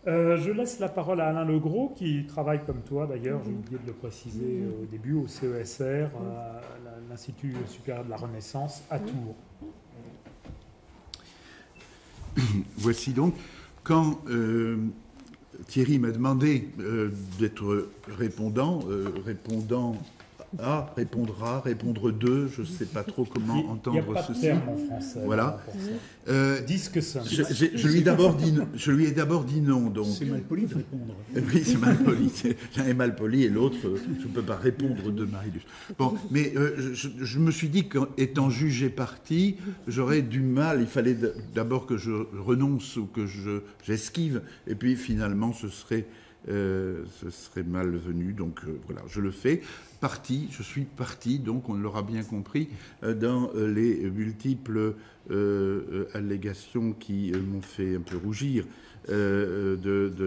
Speaker 2: Voilà. Je laisse la parole à Alain Legros, qui travaille comme toi d'ailleurs, j'ai oublié de le préciser au début, au CESR, à l'Institut supérieur de la Renaissance, à Tours.
Speaker 5: Voici donc, quand Thierry m'a demandé d'être répondant A, répondra, répondre 2, je ne sais pas trop comment entendre ceci.
Speaker 2: Il n'y a pas de terme en français.
Speaker 5: Voilà.
Speaker 2: Disque simple.
Speaker 5: Je lui ai d'abord dit non. Donc.
Speaker 2: C'est mal poli de répondre.
Speaker 5: Oui, c'est mal poli. L'un est mal poli et l'autre, je ne peux pas répondre de Marie-Luce. Bon, mais je me suis dit qu'étant jugé parti, j'aurais du mal. Il fallait d'abord que je renonce ou que j'esquive, et puis finalement ce serait malvenu. Donc voilà, je le fais. Je suis parti, donc on l'aura bien compris, dans les multiples allégations qui m'ont fait un peu rougir, de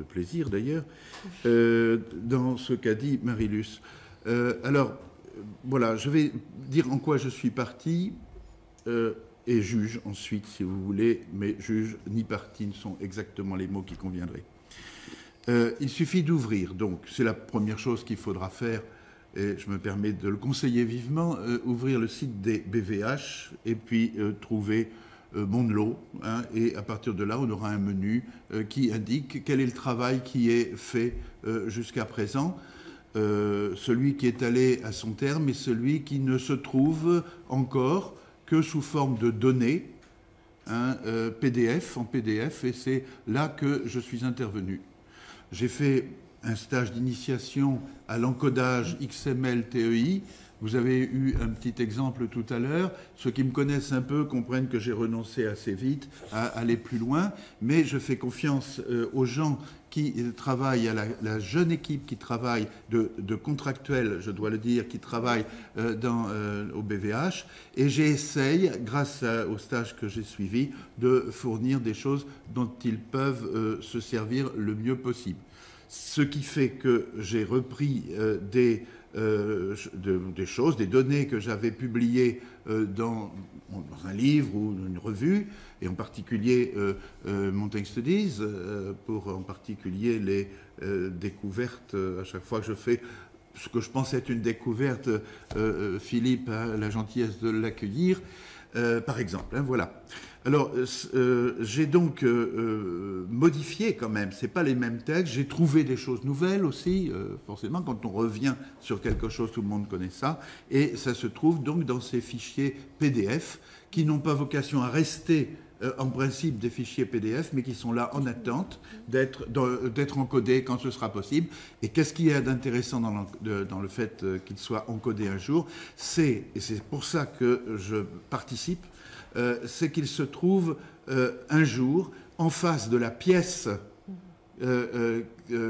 Speaker 5: plaisir d'ailleurs, dans ce qu'a dit Marie-Luce. Alors, voilà, je vais dire en quoi je suis parti, et juge ensuite, si vous voulez, mais juge ni parti ne sont exactement les mots qui conviendraient. Il suffit d'ouvrir, donc c'est la première chose qu'il faudra faire, et je me permets de le conseiller vivement, ouvrir le site des BVH et puis trouver Mondelot, et à partir de là on aura un menu qui indique quel est le travail qui est fait jusqu'à présent, celui qui est allé à son terme et celui qui ne se trouve encore que sous forme de données, PDF, en PDF, et c'est là que je suis intervenu. J'ai fait un stage d'initiation à l'encodage XML TEI, Vous avez eu un petit exemple tout à l'heure. Ceux qui me connaissent un peu comprennent que j'ai renoncé assez vite à aller plus loin, mais je fais confiance aux gens qui travaillent, à la jeune équipe qui travaille, de contractuels, je dois le dire, qui travaillent au BVH, et j'essaye, grâce au stage que j'ai suivi, de fournir des choses dont ils peuvent se servir le mieux possible. Ce qui fait que j'ai repris des choses, des données que j'avais publiées dans un livre ou une revue, et en particulier Montaigne Studies, pour en particulier les découvertes. À chaque fois que je fais ce que je pense être une découverte, Philippe a la gentillesse de l'accueillir, par exemple. Voilà. Alors, j'ai donc modifié quand même, c'est pas les mêmes textes, j'ai trouvé des choses nouvelles aussi, forcément, quand on revient sur quelque chose, tout le monde connaît ça, et ça se trouve donc dans ces fichiers PDF, qui n'ont pas vocation à rester en principe des fichiers PDF, mais qui sont là en attente d'être encodés quand ce sera possible. Et qu'est-ce qu'il y a d'intéressant dans le fait qu'ils soient encodés un jour, et c'est pour ça que je participe, c'est qu'il se trouve un jour en face de la pièce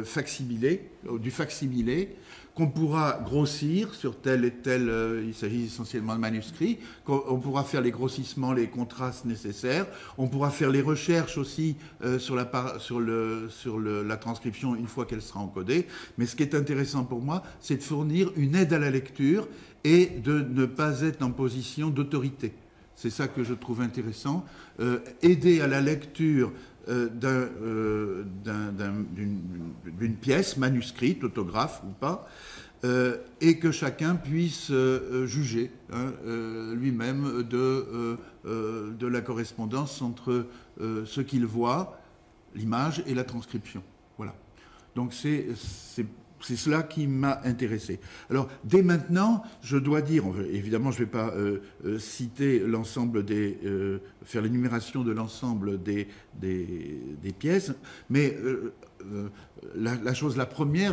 Speaker 5: facsimilée, du facsimilé, qu'on pourra grossir sur tel et tel, il s'agit essentiellement de manuscrits, on pourra faire les grossissements, les contrastes nécessaires, on pourra faire les recherches aussi sur la transcription une fois qu'elle sera encodée. Mais ce qui est intéressant pour moi, c'est de fournir une aide à la lecture et de ne pas être en position d'autorité. C'est ça que je trouve intéressant. Aider à la lecture d'une pièce manuscrite, autographe ou pas, et que chacun puisse juger lui-même de la correspondance entre ce qu'il voit, l'image et la transcription. Voilà. Donc c'est cela qui m'a intéressé. Alors, dès maintenant, je dois dire, évidemment, je ne vais pas citer l'ensemble faire l'énumération de l'ensemble des pièces, mais la première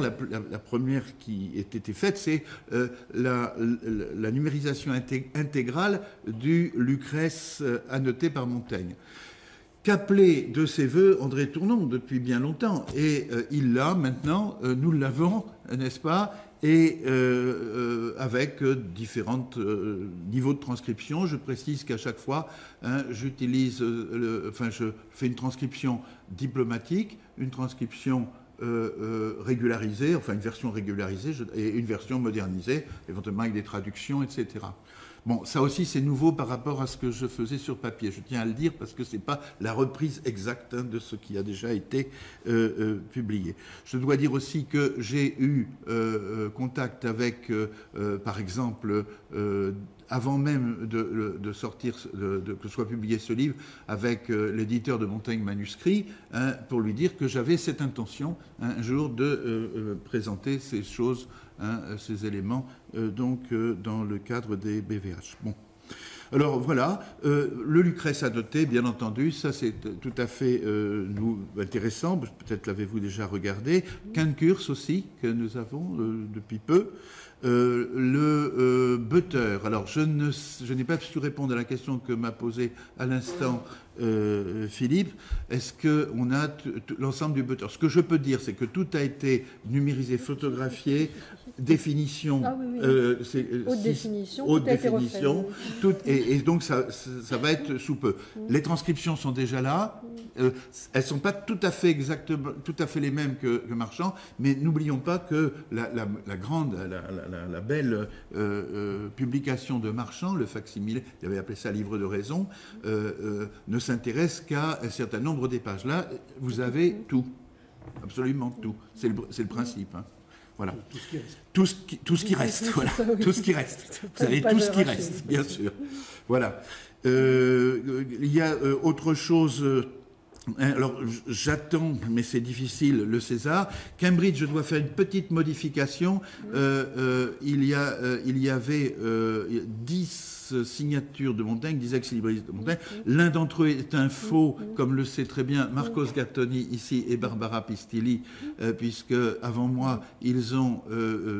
Speaker 5: qui a été faite, c'est la numérisation intégrale du Lucrèce annoté par Montaigne, qu'appelait de ses voeux André Tournon depuis bien longtemps. Et il l'a maintenant, nous l'avons, n'est-ce pas, et avec différents niveaux de transcription. Je précise qu'à chaque fois, je fais une transcription diplomatique, une transcription régularisée, enfin une version régularisée et une version modernisée, éventuellement avec des traductions, etc. Bon, ça aussi c'est nouveau par rapport à ce que je faisais sur papier. Je tiens à le dire parce que ce n'est pas la reprise exacte de ce qui a déjà été publié. Je dois dire aussi que j'ai eu contact avec, par exemple, avant même de sortir, que soit publié ce livre, avec l'éditeur de Montaigne Manuscrit, pour lui dire que j'avais cette intention un jour de présenter ces choses, ces éléments, dans le cadre des BVH. Bon. Alors voilà, le Lucrèce annoté, bien entendu, ça c'est tout à fait intéressant, peut-être l'avez-vous déjà regardé. Quincurs aussi, que nous avons depuis peu. Le Butter. Alors, je n'ai pas su répondre à la question que m'a posée à l'instant Philippe. Est-ce qu'on a l'ensemble du Butter? Ce que je peux dire, c'est que tout a été numérisé, photographié, définition,
Speaker 1: haute définition,
Speaker 5: haute définition, et donc ça va être sous peu. Les transcriptions sont déjà là. Elles ne sont pas tout à fait les mêmes que Marchand, mais n'oublions pas que la belle publication de Marchand, le facsimilé, il avait appelé ça livre de raison, ne s'intéresse qu'à un certain nombre des pages. Là, vous avez tout, absolument tout. C'est le principe. Hein. Voilà. Tout ce qui reste. Voilà. Tout ce qui reste. Vous avez tout ce qui reste, bien sûr. Voilà. Il y a autre chose. Alors, j'attends, mais c'est difficile, le César. Cambridge, je dois faire une petite modification. Il y avait 10 signatures de Montaigne, 10 ex-libris de Montaigne. L'un d'entre eux est un faux, comme le sait très bien Marcos Gattoni ici et Barbara Pistilli, puisque avant moi, ils ont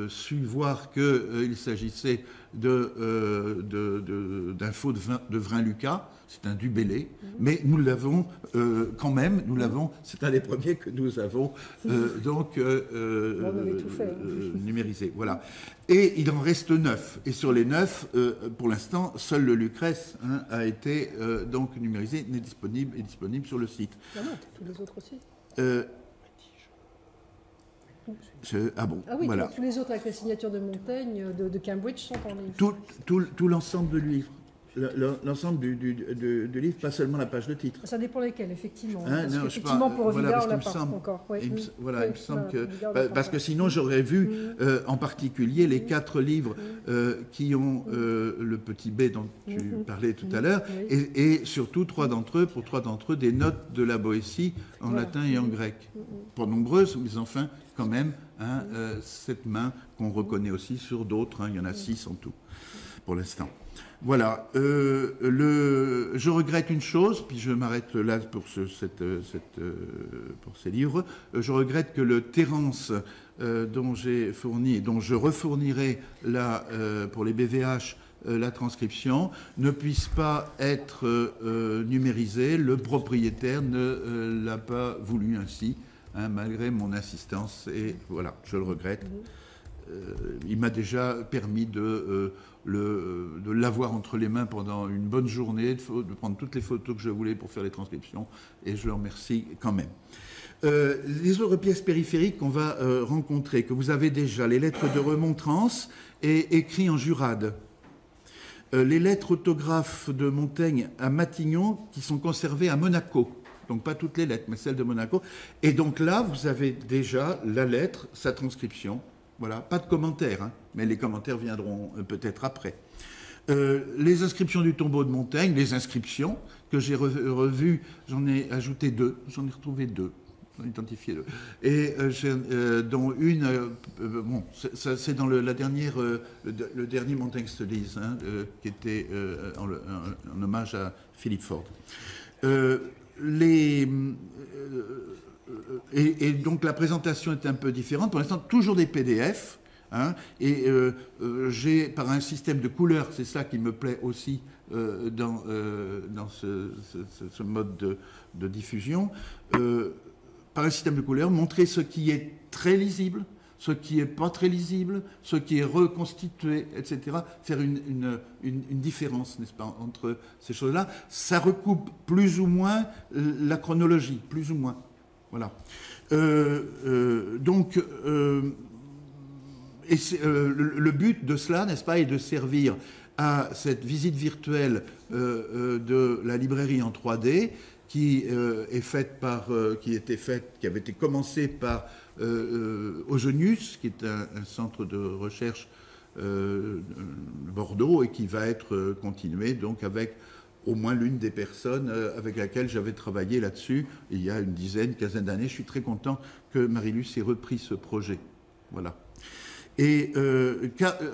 Speaker 5: su voir qu'il s'agissait d'un faux de Vrain-Lucas. C'est un Dubélé, mais nous l'avons quand même, c'est un des premiers que nous avons numérisé. Voilà. Et il en reste 9. Et sur les 9, pour l'instant, seul le Lucrèce a été donc numérisé, est disponible sur le site.
Speaker 1: Ah non, tous les autres aussi.
Speaker 5: Ah bon,
Speaker 1: ah oui,
Speaker 5: voilà.
Speaker 1: Tous les autres avec la signature de Montaigne, de Cambridge, sont en ligne.
Speaker 5: Tout l'ensemble du livre. L'ensemble du livre, pas seulement la page de titre.
Speaker 1: Ça dépend lesquels, effectivement.
Speaker 5: Non,
Speaker 1: effectivement, pour
Speaker 5: voilà,
Speaker 1: Vidal, on l'a pas encore. Oui.
Speaker 5: Il me semble que... Parce que sinon, j'aurais vu, en particulier, les 4 livres qui ont le petit B dont tu parlais tout à l'heure, et surtout 3 d'entre eux, des notes de la Boétie en latin et en grec. Pas nombreuses, mais enfin, quand même, 7 mains qu'on reconnaît aussi sur d'autres. Il y en a 6 en tout, pour l'instant. Voilà. Je regrette une chose, puis je m'arrête là pour ces livres. Je regrette que le Terence dont j'ai fourni et dont je refournirai là pour les BVH la transcription ne puisse pas être numérisé. Le propriétaire ne l'a pas voulu ainsi, malgré mon insistance. Et voilà, je le regrette. Il m'a déjà permis de l'avoir entre les mains pendant une bonne journée, de prendre toutes les photos que je voulais pour faire les transcriptions, et je le remercie quand même. Les autres pièces périphériques qu'on va rencontrer, que vous avez déjà, les lettres de remontrance et écrits en jurade. Les lettres autographes de Montaigne à Matignon qui sont conservées à Monaco. Donc pas toutes les lettres, mais celles de Monaco. Et donc là, vous avez déjà la lettre, sa transcription. Voilà, pas de commentaires, mais les commentaires viendront peut-être après. Les inscriptions du tombeau de Montaigne, les inscriptions que j'ai revues, j'en ai ajouté 2, j'en ai retrouvé 2, j'en ai identifié 2. Et dont une, bon, c'est dans le dernier Montaigne Studies, qui était en hommage à Philippe Ford. Et donc la présentation est un peu différente. Pour l'instant, toujours des PDF. J'ai, par un système de couleurs, c'est ça qui me plaît aussi dans ce mode de diffusion, par un système de couleurs, montrer ce qui est très lisible, ce qui n'est pas très lisible, ce qui est reconstitué, etc. Faire une différence, n'est-ce pas, entre ces choses-là. Ça recoupe plus ou moins la chronologie, plus ou moins. Voilà. Donc, le but de cela, n'est-ce pas, est de servir à cette visite virtuelle de la librairie en 3D qui avait été commencée par Eugenius, qui est un centre de recherche Bordeaux, et qui va être continué donc avec au moins l'une des personnes avec laquelle j'avais travaillé là-dessus il y a une quinzaine d'années. Je suis très content que Marie-Luce ait repris ce projet. Voilà. Et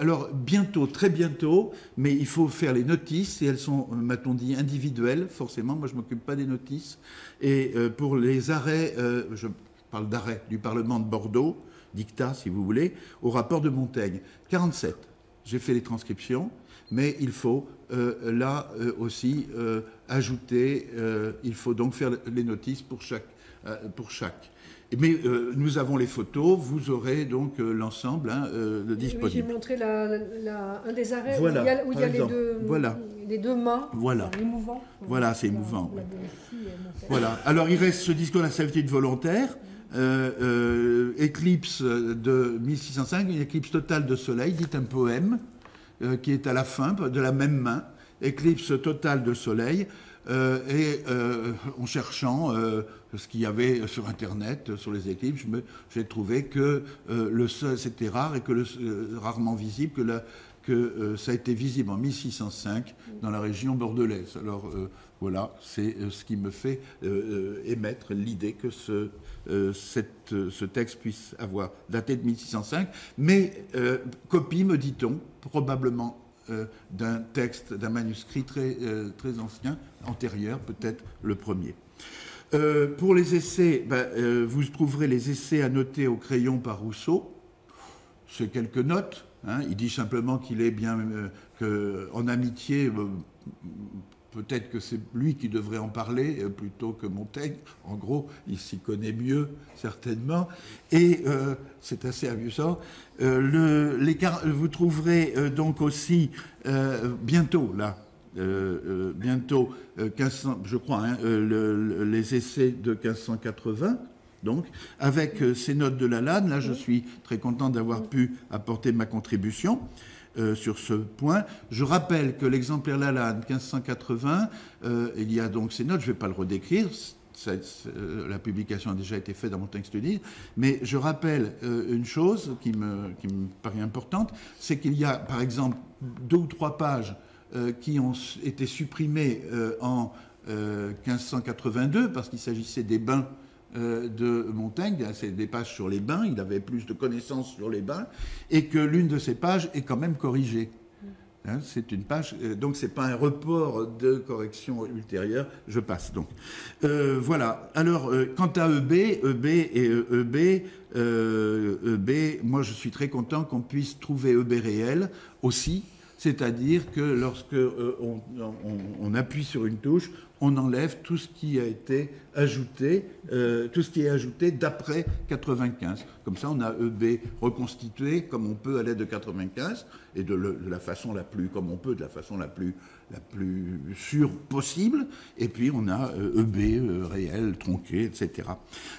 Speaker 5: alors, bientôt, très bientôt, mais il faut faire les notices, et elles sont, m'a-t-on dit, individuelles, forcément. Moi, je ne m'occupe pas des notices. Et pour les arrêts, je parle d'arrêt du Parlement de Bordeaux, dictat, si vous voulez, au rapport de Montaigne. 47. J'ai fait les transcriptions, mais il faut là aussi ajouter, il faut donc faire les notices pour chaque. Mais nous avons les photos, vous aurez donc l'ensemble disponible.
Speaker 1: Oui, j'ai montré un des arrêts
Speaker 5: voilà,
Speaker 1: où il y a les deux mains,
Speaker 5: voilà.
Speaker 1: Émouvant.
Speaker 5: Voilà, c'est émouvant. Voilà. Alors il reste ce discours de la servitude volontaire, éclipse de 1605, une éclipse totale de soleil, dit un poème, qui est à la fin, de la même main, éclipse totale de soleil, en cherchant ce qu'il y avait sur Internet, sur les éclipses, j'ai trouvé que le sol, c'était rare et que rarement visible, que ça a été visible en 1605 dans la région bordelaise. Alors voilà, c'est ce qui me fait émettre l'idée que ce texte puisse avoir daté de 1605, mais copie, me dit-on, probablement d'un texte, d'un manuscrit très, très ancien, antérieur, peut-être le premier. Pour les essais, vous trouverez les essais annotés au crayon par Rousseau. C'est quelques notes. Hein. Il dit simplement qu'il est bien, qu'en amitié, peut-être que c'est lui qui devrait en parler plutôt que Montaigne. En gros, il s'y connaît mieux, certainement. Et c'est assez amusant. Vous trouverez donc aussi bientôt, là, bientôt, 1500, je crois, hein, les essais de 1580, donc, avec ces notes de Lalanne. Là, je suis très content d'avoir pu apporter ma contribution sur ce point. Je rappelle que l'exemplaire Lalanne 1580, il y a donc ces notes, je ne vais pas le redécrire, la publication a déjà été faite dans mon texte livre, mais je rappelle une chose qui me paraît importante, c'est qu'il y a, par exemple, 2 ou 3 pages qui ont été supprimés en 1582 parce qu'il s'agissait des bains de Montaigne, c'est des pages sur les bains, il avait plus de connaissances sur les bains, et que l'une de ces pages est quand même corrigée. Hein, c'est une page, donc c'est pas un report de correction ultérieure, je passe donc. Voilà, alors quant à EB, moi je suis très content qu'on puisse trouver EB réel aussi, c'est-à-dire que lorsque on appuie sur une touche, on enlève tout ce qui a été ajouté, tout ce qui est ajouté d'après 95. Comme ça, on a EB reconstitué comme on peut à l'aide de 95 et de la façon la plus, comme on peut, de la façon la plus sûre possible. Et puis on a EB réel, tronqué, etc.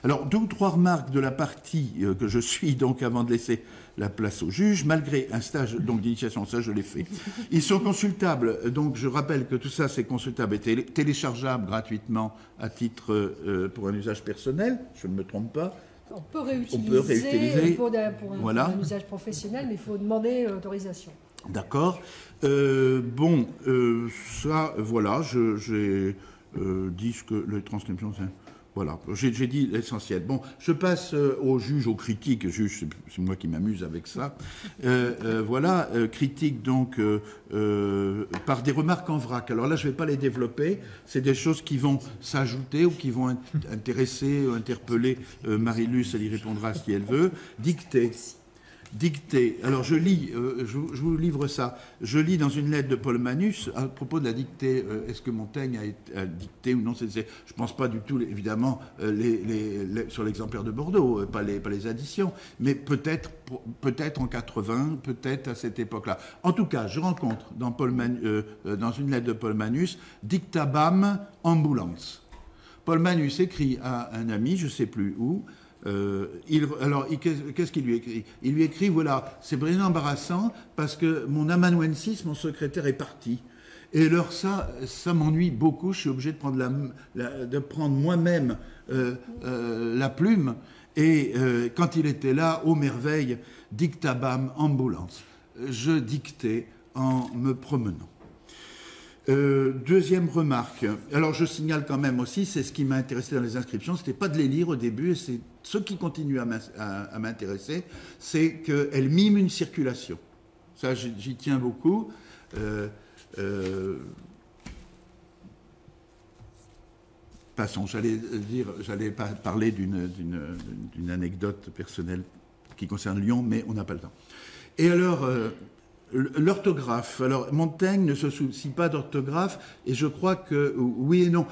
Speaker 5: Alors 2 ou 3 remarques de la partie que je suis donc avant de laisser la place au juge, malgré un stage donc d'initiation, ça je l'ai fait. Ils sont consultables, donc je rappelle que tout ça c'est consultable et téléchargeable gratuitement à titre pour un usage personnel, je ne me trompe pas.
Speaker 1: On peut réutiliser pour
Speaker 5: voilà.
Speaker 1: un usage professionnel, mais il faut demander l'autorisation.
Speaker 5: D'accord. Bon, ça, voilà, j'ai dit ce que les transcriptions, c'est... Voilà, j'ai dit l'essentiel. Bon, je passe au juge, aux critiques. Juge, c'est moi qui m'amuse avec ça. Voilà, critique donc par des remarques en vrac. Alors là, je ne vais pas les développer. C'est des choses qui vont s'ajouter ou qui vont intéresser ou interpeller Marie-Luce. Elle y répondra si elle veut. Dictée. Alors je lis, je vous livre ça. Je lis dans une lettre de Paul Manus à propos de la dictée. Est-ce que Montaigne a dicté ou non? Je ne pense pas du tout, évidemment, sur l'exemplaire de Bordeaux, pas les additions, mais peut-être en 80, peut-être à cette époque-là. En tout cas, je rencontre dans une lettre de Paul Manus, dictabam ambulans. Paul Manus écrit à un ami, je ne sais plus où. Qu'est-ce qu'il lui écrit? Il lui écrit, voilà, c'est vraiment embarrassant parce que mon amanuensis, mon secrétaire, est parti. Et alors ça m'ennuie beaucoup, je suis obligé de prendre moi-même la plume. Et quand il était là, ô merveille, dictabam ambulans. Je dictais en me promenant. Deuxième remarque. Alors je signale quand même aussi, c'est ce qui m'a intéressé dans les inscriptions, c'était pas de les lire au début, et c'est ce qui continue à m'intéresser, c'est qu'elles miment une circulation. Ça, j'y tiens beaucoup. Passons, j'allais parler d'une anecdote personnelle qui concerne Lyon, mais on n'a pas le temps. Et alors... l'orthographe. Alors, Montaigne ne se soucie pas d'orthographe, et je crois que oui et non.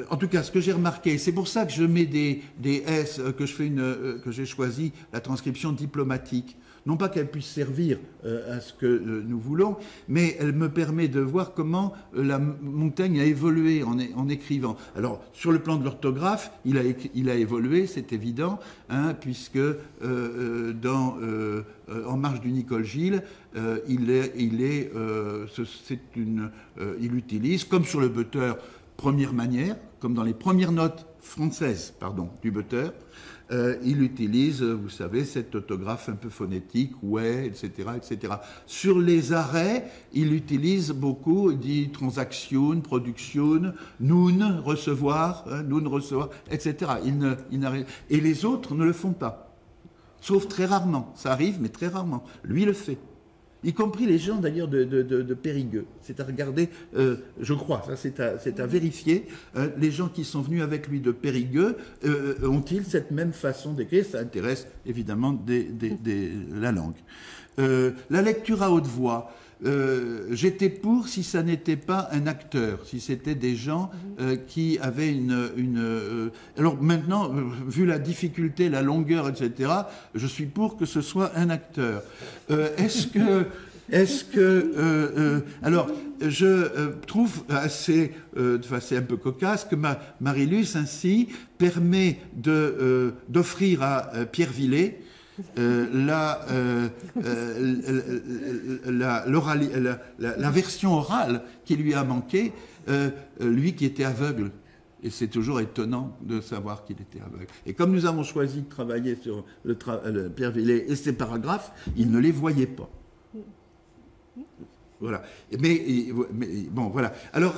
Speaker 5: En tout cas, ce que j'ai remarqué, c'est pour ça que je mets des S, que j'ai choisi la transcription diplomatique. Non pas qu'elle puisse servir à ce que nous voulons, mais elle me permet de voir comment Montaigne a évolué en écrivant. Alors, sur le plan de l'orthographe, il a évolué, c'est évident, hein, puisque En marge du Nicole Gilles, il utilise, comme sur le Butter, première manière, comme dans les premières notes françaises, du Butter, il utilise, vous savez, cette orthographe un peu phonétique, ouais, etc., etc. Sur les arrêts, il utilise beaucoup, il dit transaction, production, nun, recevoir, etc. Et les autres ne le font pas. Sauf très rarement. Ça arrive, mais très rarement. Lui le fait. y compris les gens d'ailleurs de Périgueux. C'est à regarder, je crois, ça c'est à vérifier. Les gens qui sont venus avec lui de Périgueux, ont-ils cette même façon d'écrire? Ça intéresse évidemment la langue. La lecture à haute voix. J'étais pour si ça n'était pas un acteur, si c'était des gens qui avaient alors maintenant, vu la difficulté, la longueur, etc., je suis pour que ce soit un acteur. Alors, je trouve assez, c'est un peu cocasse que Marilus ainsi permet d'offrir à Pierre Villet la version orale qui lui a manqué, lui qui était aveugle. Et c'est toujours étonnant de savoir qu'il était aveugle. Et comme nous avons choisi de travailler sur Pierre Villet et ses paragraphes, il ne les voyait pas. Voilà. Mais bon, voilà. Alors,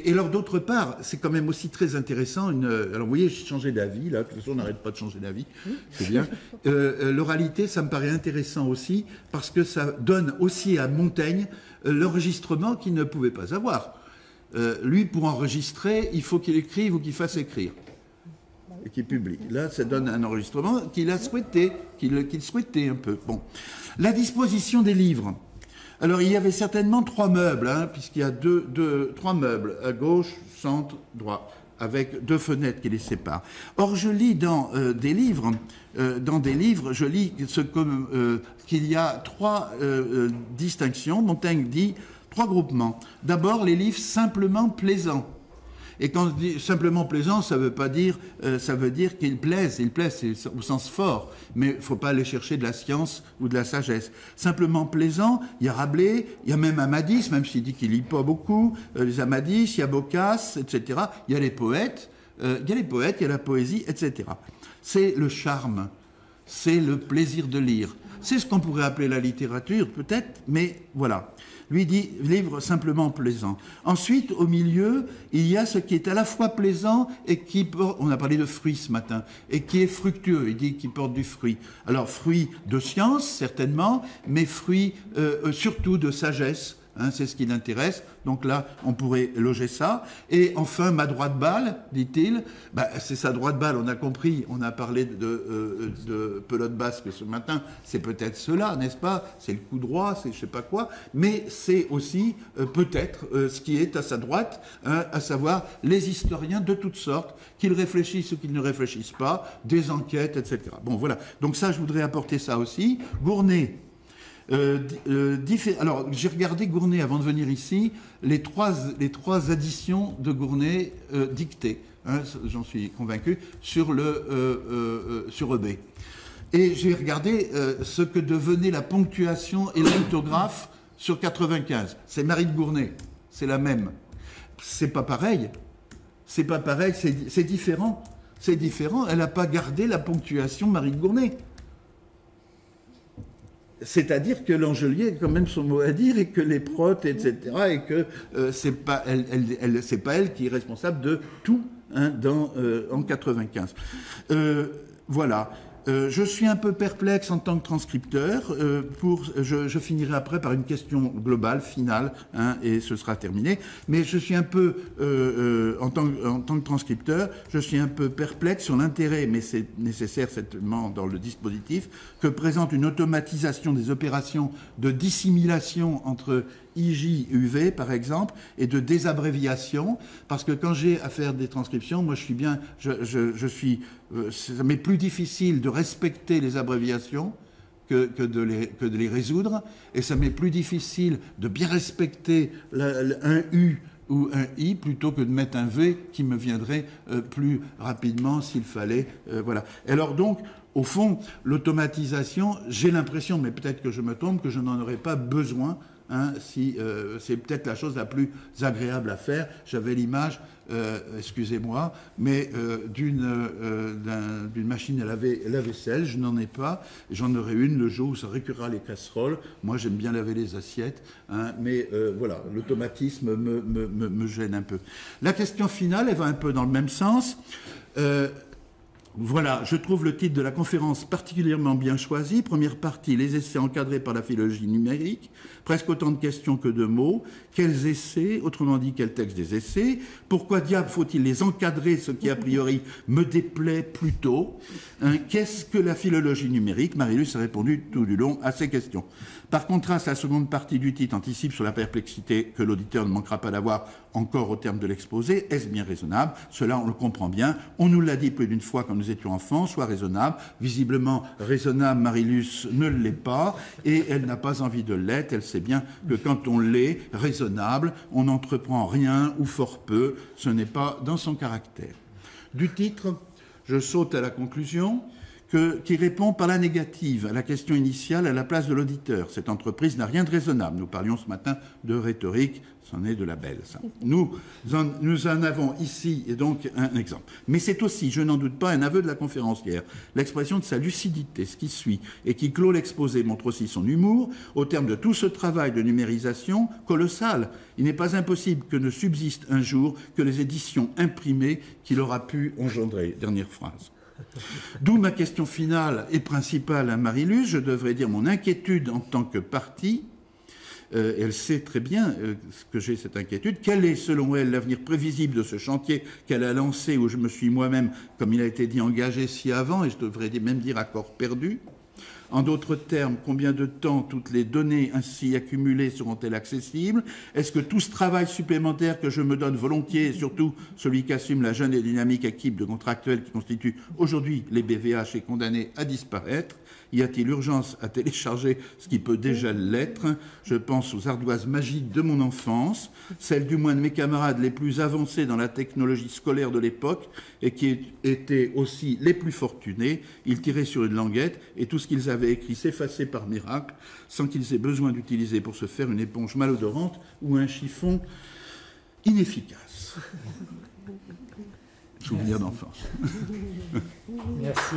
Speaker 5: alors d'autre part, c'est quand même aussi très intéressant. Alors, vous voyez, j'ai changé d'avis, là. De toute façon, on n'arrête pas de changer d'avis. C'est bien. L'oralité, ça me paraît intéressant aussi, parce que ça donne aussi à Montaigne l'enregistrement qu'il ne pouvait pas avoir. Lui, pour enregistrer, il faut qu'il écrive ou qu'il fasse écrire. Et qu'il publie. Là, ça donne un enregistrement qu'il a souhaité, qu'il souhaitait un peu. Bon. La disposition des livres. Alors, il y avait certainement 3 meubles, puisqu'il y a 3 meubles, à gauche, centre, droit, avec 2 fenêtres qui les séparent. Or, je lis dans des livres, je lis qu'il y a 3 distinctions. Montaigne dit 3 groupements. D'abord, les livres simplement plaisants. Et quand on dit simplement plaisant, ça veut pas dire, ça veut dire qu'ils plaisent. Ils plaisent, c'est au sens fort. Mais il faut pas aller chercher de la science ou de la sagesse. Simplement plaisant, il y a Rabelais, il y a même Amadis, même s'il dit qu'il lit pas beaucoup, les Amadis, il y a Boccace, etc. Il y a les poètes, il y a la poésie, etc. C'est le charme, c'est le plaisir de lire. C'est ce qu'on pourrait appeler la littérature, peut-être, mais voilà. Lui dit livre simplement plaisant. Ensuite, au milieu, il y a ce qui est à la fois plaisant et qui porte, on a parlé de fruits ce matin, et qui est fructueux, il dit qu'il porte du fruit. Alors, fruit de science, certainement, mais fruit surtout de sagesse. C'est ce qui l'intéresse. Donc là, on pourrait loger ça. Et enfin, ma droite balle, dit-il. C'est sa droite balle, on a compris. On a parlé de pelote basque ce matin. C'est peut-être cela, n'est-ce pas? C'est le coup droit, c'est je sais pas quoi. Mais c'est aussi peut-être ce qui est à sa droite, à savoir les historiens de toutes sortes, qu'ils réfléchissent ou qu'ils ne réfléchissent pas, des enquêtes, etc. Bon, voilà. Donc ça, je voudrais apporter ça aussi. Gournay. Alors, j'ai regardé Gournay avant de venir ici, les trois éditions de Gournay dictées, j'en suis convaincu, sur EB. Et j'ai regardé ce que devenait la ponctuation et l'orthographe sur 95. C'est Marie de Gournay, c'est la même. C'est pas pareil, c'est différent. C'est différent, elle n'a pas gardé la ponctuation Marie de Gournay. C'est-à-dire que l'Angelier a quand même son mot à dire et que les protes, etc., et que c'est pas elle qui est responsable de tout en 95. Voilà. Je suis un peu perplexe en tant que transcripteur. Je finirai après par une question globale, finale, et ce sera terminé. Mais je suis un peu, en tant que transcripteur, je suis un peu perplexe sur l'intérêt, mais c'est nécessaire certainement dans le dispositif, que présente une automatisation des opérations de dissimulation entre IJ, UV, par exemple, et de désabréviation, parce que quand j'ai à faire des transcriptions, moi ça m'est plus difficile de respecter les abréviations que de les résoudre, et ça m'est plus difficile de bien respecter un U ou un I plutôt que de mettre un V qui me viendrait plus rapidement s'il fallait. Voilà. Alors donc, au fond, l'automatisation, j'ai l'impression, mais peut-être que je me trompe, que je n'en aurais pas besoin. Si c'est peut-être la chose la plus agréable à faire. J'avais l'image, excusez-moi, mais d'une machine à laver la vaisselle. Je n'en ai pas. J'en aurai une le jour où ça récurera les casseroles. Moi, j'aime bien laver les assiettes, mais voilà, l'automatisme me gêne un peu. La question finale, elle va un peu dans le même sens. Voilà, je trouve le titre de la conférence particulièrement bien choisi. Première partie, les essais encadrés par la philologie numérique. Presque autant de questions que de mots. Quels essais? Autrement dit, quel texte des essais? Pourquoi diable faut-il les encadrer, ce qui a priori me déplaît plutôt? Qu'est-ce que la philologie numérique? Marie-Luce a répondu tout du long à ces questions. Par contraste, la seconde partie du titre anticipe sur la perplexité que l'auditeur ne manquera pas d'avoir encore au terme de l'exposé. Est-ce bien raisonnable? Cela, on le comprend bien. On nous l'a dit plus d'une fois quand nous étions enfants, soit raisonnable. Visiblement, raisonnable, Marie-Luce ne l'est pas, et elle n'a pas envie de l'être. Elle sait bien que quand on l'est raisonnable, on n'entreprend rien ou fort peu. Ce n'est pas dans son caractère. Du titre, je saute à la conclusion, qui répond par la négative à la question initiale à la place de l'auditeur. Cette entreprise n'a rien de raisonnable. Nous parlions ce matin de rhétorique, c'en est de la belle, ça. Nous en avons ici, et donc, un exemple. Mais c'est aussi, je n'en doute pas, un aveu de la conférencière. L'expression de sa lucidité, ce qui suit, et qui clôt l'exposé, montre aussi son humour, au terme de tout ce travail de numérisation colossal. Il n'est pas impossible que ne subsistent un jour que les éditions imprimées qu'il aura pu engendrer. Dernière phrase. D'où ma question finale et principale à Marie-Luce, je devrais dire mon inquiétude en tant que partie. Elle sait très bien que j'ai cette inquiétude. Quel est, selon elle, l'avenir prévisible de ce chantier qu'elle a lancé, où je me suis moi-même, comme il a été dit, engagé si avant, et je devrais même dire à corps perdu? En d'autres termes, combien de temps toutes les données ainsi accumulées seront-elles accessibles? Est-ce que tout ce travail supplémentaire que je me donne volontiers, et surtout celui qu'assume la jeune et dynamique équipe de contractuels qui constitue aujourd'hui les BVH, est condamné à disparaître? Y a-t-il urgence à télécharger ce qui peut déjà l'être? Je pense aux ardoises magiques de mon enfance, celles du moins de mes camarades les plus avancés dans la technologie scolaire de l'époque et qui étaient aussi les plus fortunés. Ils tiraient sur une languette et tout ce qu'ils avaient écrit s'effaçait par miracle sans qu'ils aient besoin d'utiliser pour se faire une éponge malodorante ou un chiffon inefficace. Souvenir d'enfance.
Speaker 2: Merci.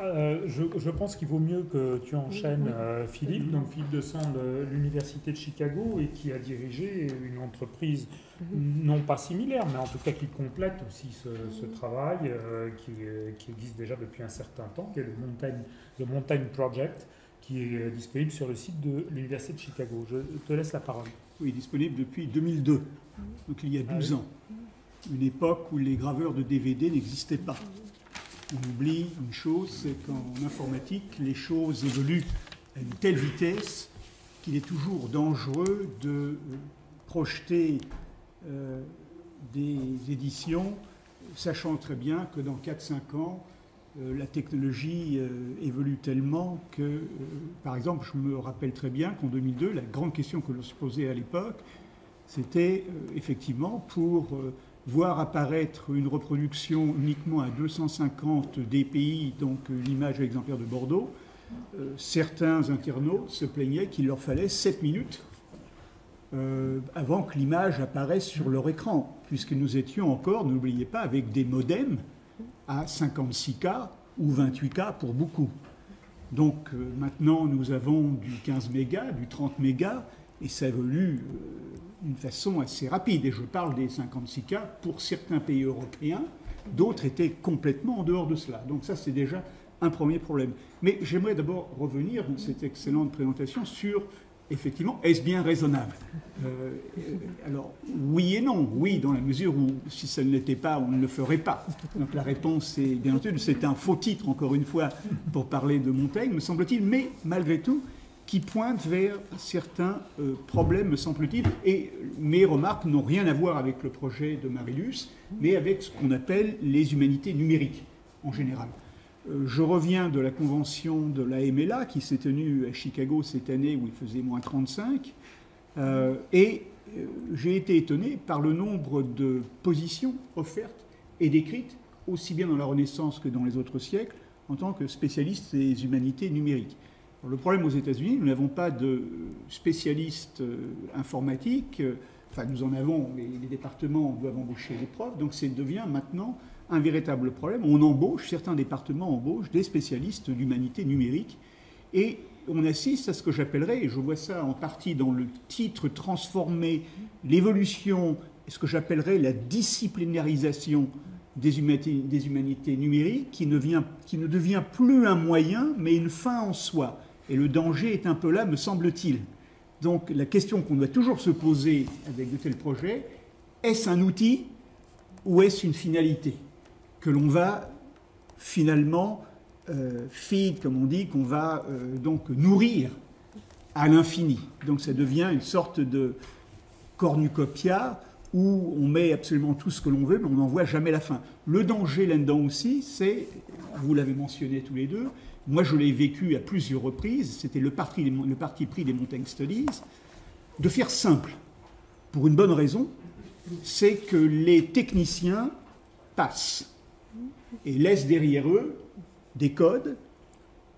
Speaker 2: Je pense qu'il vaut mieux que tu enchaînes Philippe, donc Philippe de Sand de l'Université de Chicago, et qui a dirigé une entreprise non pas similaire, mais en tout cas qui complète aussi ce travail qui existe déjà depuis un certain temps, qui est le Mountain Project, qui est disponible sur le site de l'Université de Chicago. Je te laisse la parole.
Speaker 6: Oui, disponible depuis 2002, donc il y a 12 ans, une époque où les graveurs de DVD n'existaient pas. On oublie une chose, c'est qu'en informatique, les choses évoluent à une telle vitesse qu'il est toujours dangereux de projeter des éditions, sachant très bien que dans 4-5 ans, la technologie évolue tellement que, par exemple, je me rappelle très bien qu'en 2002, la grande question que l'on se posait à l'époque, c'était effectivement pour voir apparaître une reproduction uniquement à 250 dpi, donc l'image exemplaire de Bordeaux, certains internautes se plaignaient qu'il leur fallait 7 minutes avant que l'image apparaisse sur leur écran, puisque nous étions encore, n'oubliez pas, avec des modems à 56K ou 28K pour beaucoup. Donc maintenant, nous avons du 15 mégas, du 30 mégas, et ça évolue d'une façon assez rapide. Et je parle des 56K pour certains pays européens, d'autres étaient complètement en dehors de cela. Donc ça, c'est déjà un premier problème. Mais j'aimerais d'abord revenir dans cette excellente présentation sur, effectivement, est-ce bien raisonnable? Alors, oui et non. Oui, dans la mesure où, si ça ne l'était pas, on ne le ferait pas. Donc la réponse est, bien entendu, c'est un faux titre, encore une fois, pour parler de Montaigne, me semble-t-il, mais malgré tout, qui pointe vers certains problèmes, me semble-t-il, et mes remarques n'ont rien à voir avec le projet de Marie-Luce, mais avec ce qu'on appelle les humanités numériques, en général. Je reviens de la convention de la MLA, qui s'est tenue à Chicago cette année, où il faisait moins 35, et j'ai été étonné par le nombre de positions offertes et décrites, aussi bien dans la Renaissance que dans les autres siècles, en tant que spécialiste des humanités numériques. Alors, le problème aux États-Unis, nous n'avons pas de spécialistes informatiques, enfin nous en avons, mais les départements doivent embaucher les profs, donc ça devient maintenant un véritable problème. On embauche, certains départements embauchent des spécialistes d'humanité numérique, et on assiste à ce que j'appellerais, et je vois ça en partie dans le titre transformé, l'évolution ce que j'appellerais la disciplinarisation des humanités numériques, qui ne devient plus un moyen, mais une fin en soi. Et le danger est un peu là, me semble-t-il. Donc la question qu'on doit toujours se poser avec de tels projets, est-ce un outil ou est-ce une finalité que l'on va finalement feed, comme on dit, qu'on va donc nourrir à l'infini. Donc ça devient une sorte de cornucopia où on met absolument tout ce que l'on veut, mais on n'en voit jamais la fin. Le danger là-dedans aussi, c'est, vous l'avez mentionné tous les deux, moi je l'ai vécu à plusieurs reprises, c'était le parti pris des Montaigne Studies, de faire simple, pour une bonne raison, c'est que les techniciens passent et laissent derrière eux des codes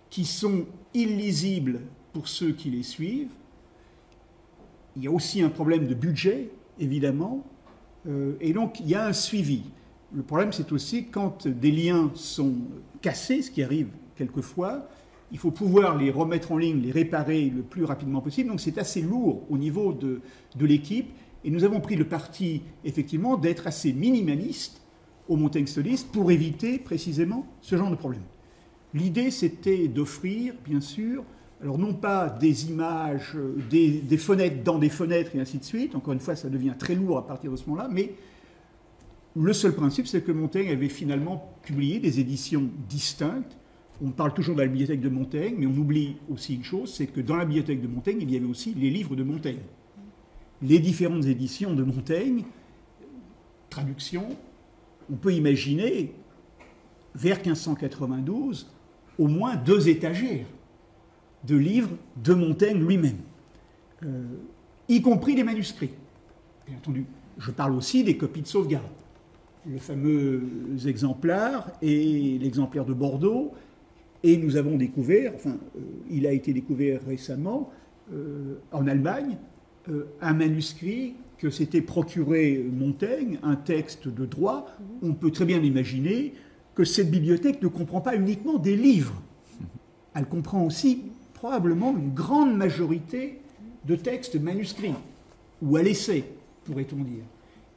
Speaker 6: qui sont illisibles pour ceux qui les suivent. Il y a aussi un problème de budget, évidemment, et donc il y a un suivi. Le problème, c'est aussi quand des liens sont cassés, ce qui arrive quelquefois, il faut pouvoir les remettre en ligne, les réparer le plus rapidement possible. Donc c'est assez lourd au niveau de l'équipe. Et nous avons pris le parti, effectivement, d'être assez minimaliste au Montaigne Studies pour éviter précisément ce genre de problème. L'idée, c'était d'offrir, bien sûr, alors non pas des images, des fenêtres dans des fenêtres et ainsi de suite, encore une fois, ça devient très lourd à partir de ce moment-là, mais le seul principe, c'est que Montaigne avait finalement publié des éditions distinctes. On parle toujours de la bibliothèque de Montaigne, mais on oublie aussi une chose, c'est que dans la bibliothèque de Montaigne, il y avait aussi les livres de Montaigne. Les différentes éditions de Montaigne, traduction, on peut imaginer, vers 1592, au moins 2 étagères de livres de Montaigne lui-même, y compris les manuscrits. Bien entendu, je parle aussi des copies de sauvegarde. Le fameux exemplaire et l'exemplaire de Bordeaux, et nous avons découvert, enfin, il a été découvert récemment en Allemagne, un manuscrit que s'était procuré Montaigne, un texte de droit. On peut très bien imaginer que cette bibliothèque ne comprend pas uniquement des livres. Elle comprend aussi probablement une grande majorité de textes manuscrits, ou à l'essai, pourrait-on dire,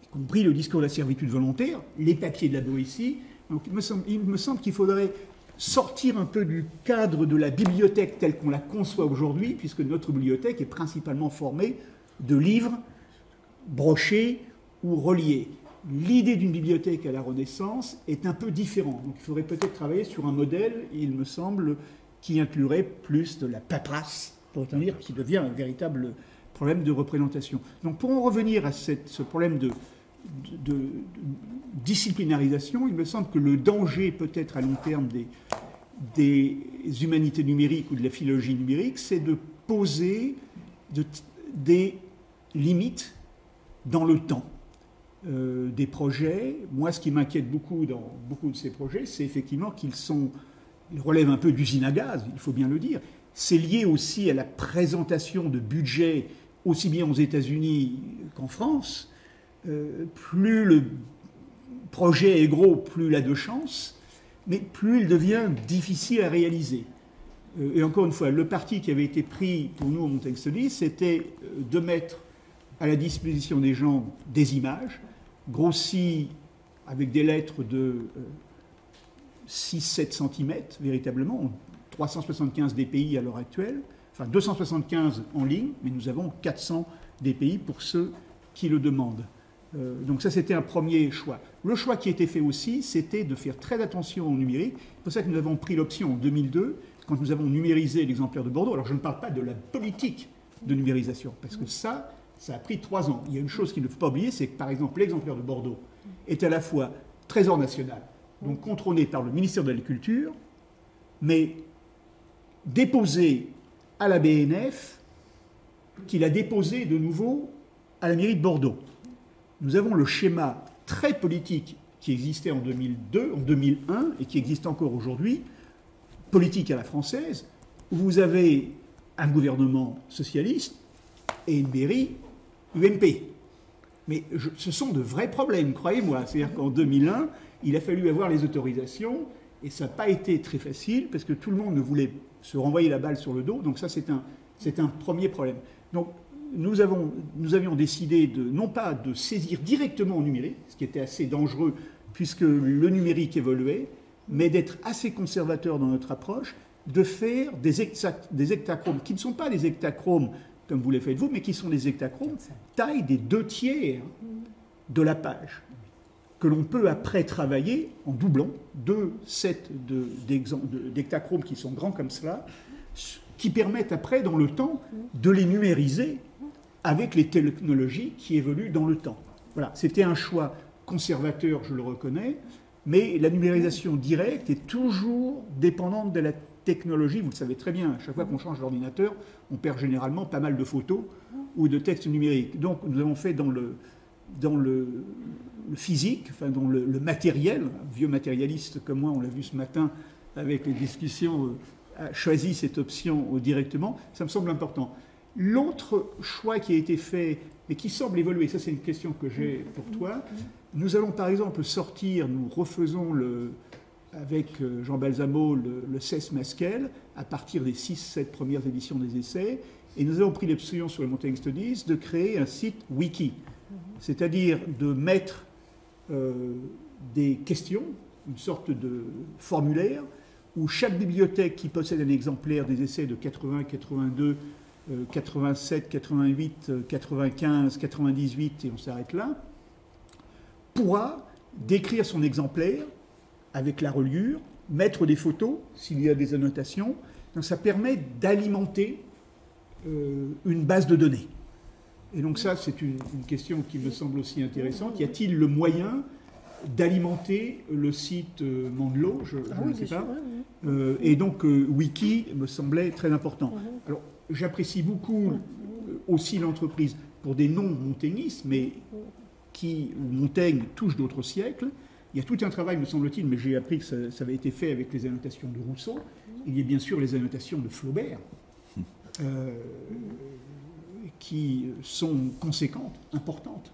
Speaker 6: y compris le discours de la servitude volontaire, les papiers de la Boétie. Donc il me semble qu'il faudrait sortir un peu du cadre de la bibliothèque telle qu'on la conçoit aujourd'hui, puisque notre bibliothèque est principalement formée de livres brochés ou reliés. L'idée d'une bibliothèque à la Renaissance est un peu différente. Donc il faudrait peut-être travailler sur un modèle, il me semble, qui inclurait plus de la paperasse, pour dire, qui devient un véritable problème de représentation. Donc pour en revenir à ce problème de disciplinarisation, il me semble que le danger peut-être à long terme des humanités numériques ou de la philologie numérique, c'est de poser des limites dans le temps des projets. Moi, ce qui m'inquiète beaucoup dans beaucoup de ces projets, c'est effectivement qu'ils relèvent un peu d'usine à gaz, il faut bien le dire. C'est lié aussi à la présentation de budgets, aussi bien aux États-Unis qu'en France. Plus le projet est gros, plus il a de chance, mais plus il devient difficile à réaliser. Et encore une fois, le parti qui avait été pris pour nous au Montaigne Studies, c'était de mettre à la disposition des gens des images, grossies avec des lettres de 6-7 cm, véritablement, 375 DPI à l'heure actuelle, enfin 275 en ligne, mais nous avons 400 DPI pour ceux qui le demandent. Donc ça, c'était un premier choix. Le choix qui a été fait aussi, c'était de faire très attention au numérique. C'est pour ça que nous avons pris l'option en 2002, quand nous avons numérisé l'exemplaire de Bordeaux. Alors je ne parle pas de la politique de numérisation, parce que ça a pris 3 ans. Il y a une chose qu'il ne faut pas oublier, c'est que par exemple l'exemplaire de Bordeaux est à la fois trésor national, donc contrôlé par le ministère de l'Agriculture, mais déposé à la BNF, qu'il a déposé de nouveau à la mairie de Bordeaux. Nous avons le schéma très politique qui existait en 2002, en 2001 et qui existe encore aujourd'hui, politique à la française, où vous avez un gouvernement socialiste et une mairie UMP. Mais ce sont de vrais problèmes, croyez-moi. C'est-à-dire qu'en 2001, il a fallu avoir les autorisations et ça n'a pas été très facile parce que tout le monde ne voulait se renvoyer la balle sur le dos. Donc ça, c'est un premier problème. Donc nous avions décidé non pas de saisir directement au numérique, ce qui était assez dangereux puisque le numérique évoluait, mais d'être assez conservateur dans notre approche, de faire des hectachromes, qui ne sont pas des hectachromes comme vous les faites vous, mais qui sont des hectachromes taille des 2/3 de la page, que l'on peut après travailler en doublant 2 sets d'hectachromes qui sont grands comme cela, qui permettent après, dans le temps, de les numériser avec les technologies qui évoluent dans le temps. Voilà, c'était un choix conservateur, je le reconnais, mais la numérisation directe est toujours dépendante de la technologie. Vous le savez très bien, à chaque fois qu'on change d'ordinateur, on perd généralement pas mal de photos ou de textes numériques. Donc nous avons fait dans le physique, enfin dans le matériel, un vieux matérialiste comme moi, on l'a vu ce matin avec les discussions, a choisi cette option directement, ça me semble important. L'autre choix qui a été fait, mais qui semble évoluer, ça c'est une question que j'ai pour toi, nous allons par exemple sortir, nous refaisons avec Jean Balsamo le CES Masquel à partir des 6-7 premières éditions des essais, et nous avons pris l'option sur le Montaigne Studies de créer un site wiki, c'est-à-dire de mettre des questions, une sorte de formulaire, où chaque bibliothèque qui possède un exemplaire des essais de 80, 82, 87, 88, 95, 98, et on s'arrête là, pourra décrire son exemplaire avec la reliure, mettre des photos s'il y a des annotations. Donc ça permet d'alimenter une base de données. Et donc ça, c'est une question qui me semble aussi intéressante. Y a-t-il le moyen d'alimenter le site Mendelot, je ne sais pas. Et donc Wiki me semblait très important. Alors j'apprécie beaucoup aussi l'entreprise pour des non-montaignistes, mais qui Montaigne touche d'autres siècles. Il y a tout un travail, me semble-t-il, mais j'ai appris que ça avait été fait avec les annotations de Rousseau. Il y a bien sûr les annotations de Flaubert, qui sont conséquentes, importantes,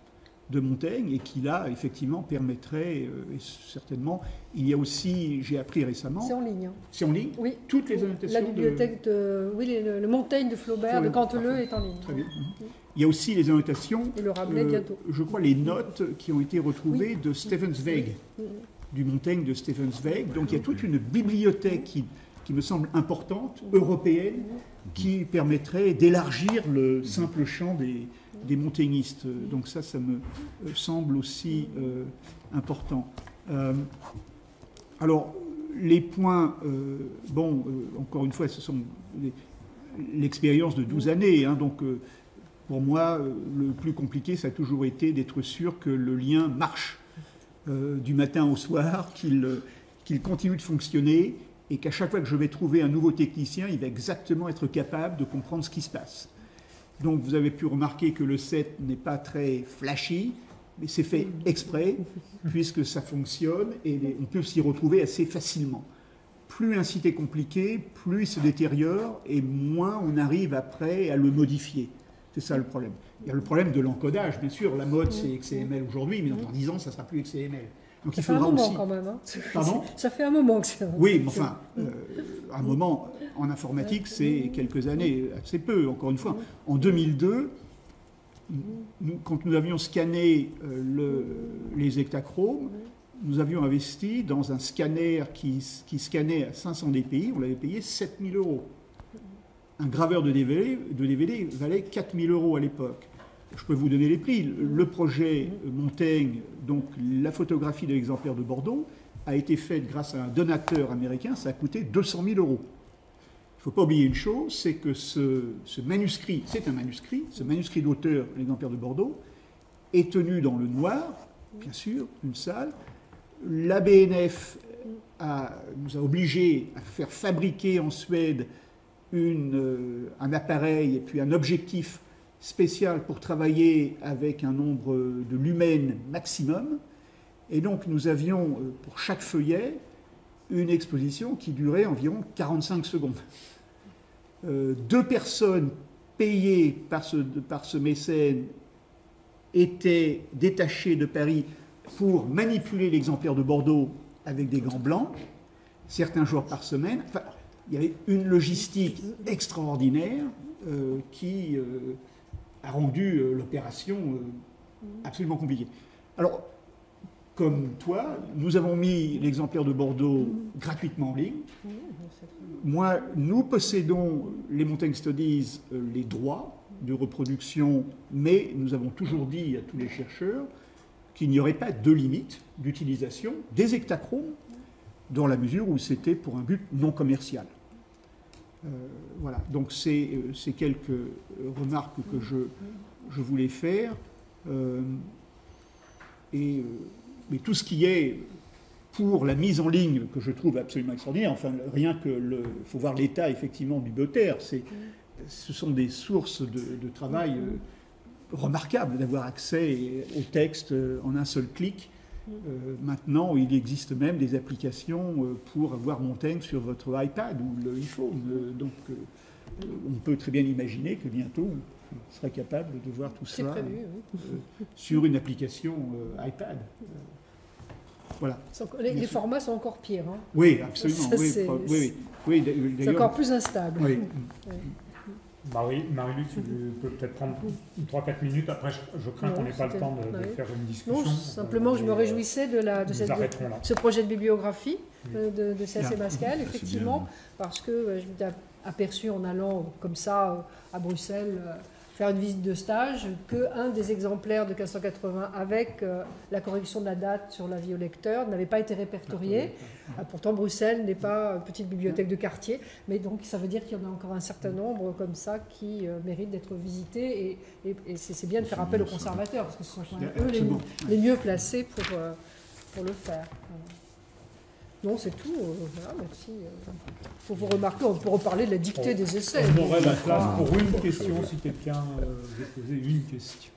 Speaker 6: de Montaigne, et qui là, effectivement, permettraient, et certainement, il y a aussi, j'ai appris récemment...
Speaker 1: C'est en ligne. Hein.
Speaker 6: C'est en ligne.
Speaker 1: Oui.
Speaker 6: Toutes les annotations
Speaker 1: la bibliothèque oui, le Montaigne de Flaubert, de Canteleu est en ligne.
Speaker 6: Très bien. Il y a aussi les annotations...
Speaker 1: Et le Rabelais bientôt.
Speaker 6: Je crois les notes qui ont été retrouvées de Stephen Zweig, du Montaigne de Stephen Zweig. Donc il y a toute une bibliothèque qui me semble importante, européenne, qui permettrait d'élargir le simple champ des montaignistes. Donc ça me semble aussi important. Alors, les points, encore une fois, ce sont l'expérience de 12 années. Hein, donc, pour moi, le plus compliqué, ça a toujours été d'être sûr que le lien marche du matin au soir, qu'il continue de fonctionner, et qu'à chaque fois que je vais trouver un nouveau technicien, il va exactement être capable de comprendre ce qui se passe. Donc vous avez pu remarquer que le set n'est pas très flashy, mais c'est fait exprès, puisque ça fonctionne et on peut s'y retrouver assez facilement. Plus un site est compliqué, plus il se détériore et moins on arrive après à le modifier. C'est ça le problème. Il y a le problème de l'encodage, bien sûr. La mode, c'est XML aujourd'hui, mais dans 10 ans, ça ne sera plus XML. Donc
Speaker 1: ça fait un moment quand même. Hein.
Speaker 6: Pardon ?
Speaker 1: Ça fait un moment que c'est...
Speaker 6: Oui, mais enfin, un moment en informatique, c'est quelques années, assez peu, encore une fois. En 2002, quand nous avions scanné les hectachromes, nous avions investi dans un scanner qui scannait à 500 dpi, on l'avait payé 7 000 €. Un graveur de DVD valait 4 000 € à l'époque. Je peux vous donner les prix. Le projet Montaigne, donc la photographie de l'exemplaire de Bordeaux, a été faite grâce à un donateur américain, ça a coûté 200 000 €. Il ne faut pas oublier une chose, c'est que ce manuscrit, c'est un manuscrit, ce manuscrit d'auteur, l'exemplaire de Bordeaux, est tenu dans le noir, bien sûr, une salle. La BNF nous a obligés à faire fabriquer en Suède un appareil et puis un objectif spécial pour travailler avec un nombre de lumens maximum. Et donc nous avions pour chaque feuillet une exposition qui durait environ 45 secondes. 2 personnes payées par ce mécène étaient détachées de Paris pour manipuler l'exemplaire de Bordeaux avec des gants blancs, certains jours par semaine. Enfin, il y avait une logistique extraordinaire qui a rendu l'opération absolument compliquée. Alors, comme toi, nous avons mis l'exemplaire de Bordeaux gratuitement en ligne. Moi, nous possédons, les Montaigne Studies, les droits de reproduction, mais nous avons toujours dit à tous les chercheurs qu'il n'y aurait pas de limite d'utilisation des hectachromes dans la mesure où c'était pour un but non commercial. Voilà, donc c'est quelques remarques que je voulais faire. Mais tout ce qui est pour la mise en ligne, que je trouve absolument extraordinaire, enfin, rien que il faut voir l'état effectivement bibliothécaire, ce sont des sources de travail remarquables d'avoir accès au texte en un seul clic. Maintenant, il existe même des applications pour avoir Montaigne sur votre iPad ou l'iPhone. Donc, on peut très bien imaginer que bientôt, on sera capable de voir tout ça sur une application iPad. Voilà.
Speaker 1: Les formats sont encore pires. Hein.
Speaker 6: Oui, absolument.
Speaker 1: Ça,
Speaker 6: oui,
Speaker 1: c'est encore plus instable.
Speaker 6: Oui.
Speaker 2: Marie-Luc, tu peux peut-être prendre 3-4 minutes. Après, je crains qu'on n'ait pas le temps de faire une discussion.
Speaker 1: Non, simplement, je me réjouissais de ce projet de bibliographie de C.S. Mascal, effectivement, parce que je m'étais aperçu en allant comme ça à Bruxelles faire une visite de stage qu'un des exemplaires de 1580 avec la correction de la date sur l'avis au lecteur n'avait pas été répertorié. Pourtant, Bruxelles n'est pas une petite bibliothèque de quartier, mais donc ça veut dire qu'il y en a encore un certain nombre comme ça qui méritent d'être visités et c'est bien de faire appel aux conservateurs parce que ce sont eux les mieux placés pour le faire. Non, c'est tout. Voilà, merci. Pour vous remarquer, on peut reparler de la dictée des essais.
Speaker 2: On aurait la place pour une question, si quelqu'un veut poser une question.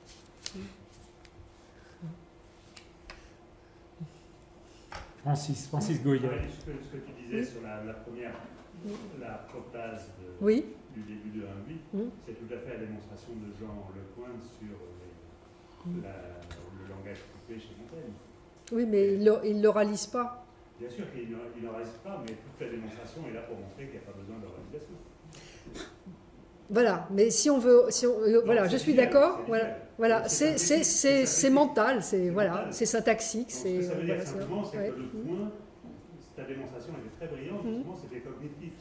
Speaker 2: Francis Goya.
Speaker 7: Ce que tu disais sur la première, la protase du début de 1.8, c'est tout à fait la démonstration de Jean Lecointe sur le langage coupé chez Montaigne.
Speaker 1: Oui, mais il ne l'oralise pas.
Speaker 7: Bien sûr qu'il ne reste pas, mais toute la démonstration est là pour montrer qu'il n'y a pas besoin de réalisation.
Speaker 1: Voilà, mais si on veut, voilà, je suis d'accord. Voilà, c'est mental, c'est syntaxique.
Speaker 7: Ce que ça veut dire simplement, c'est que le point, ta démonstration était très brillante, justement, c'était cognitif.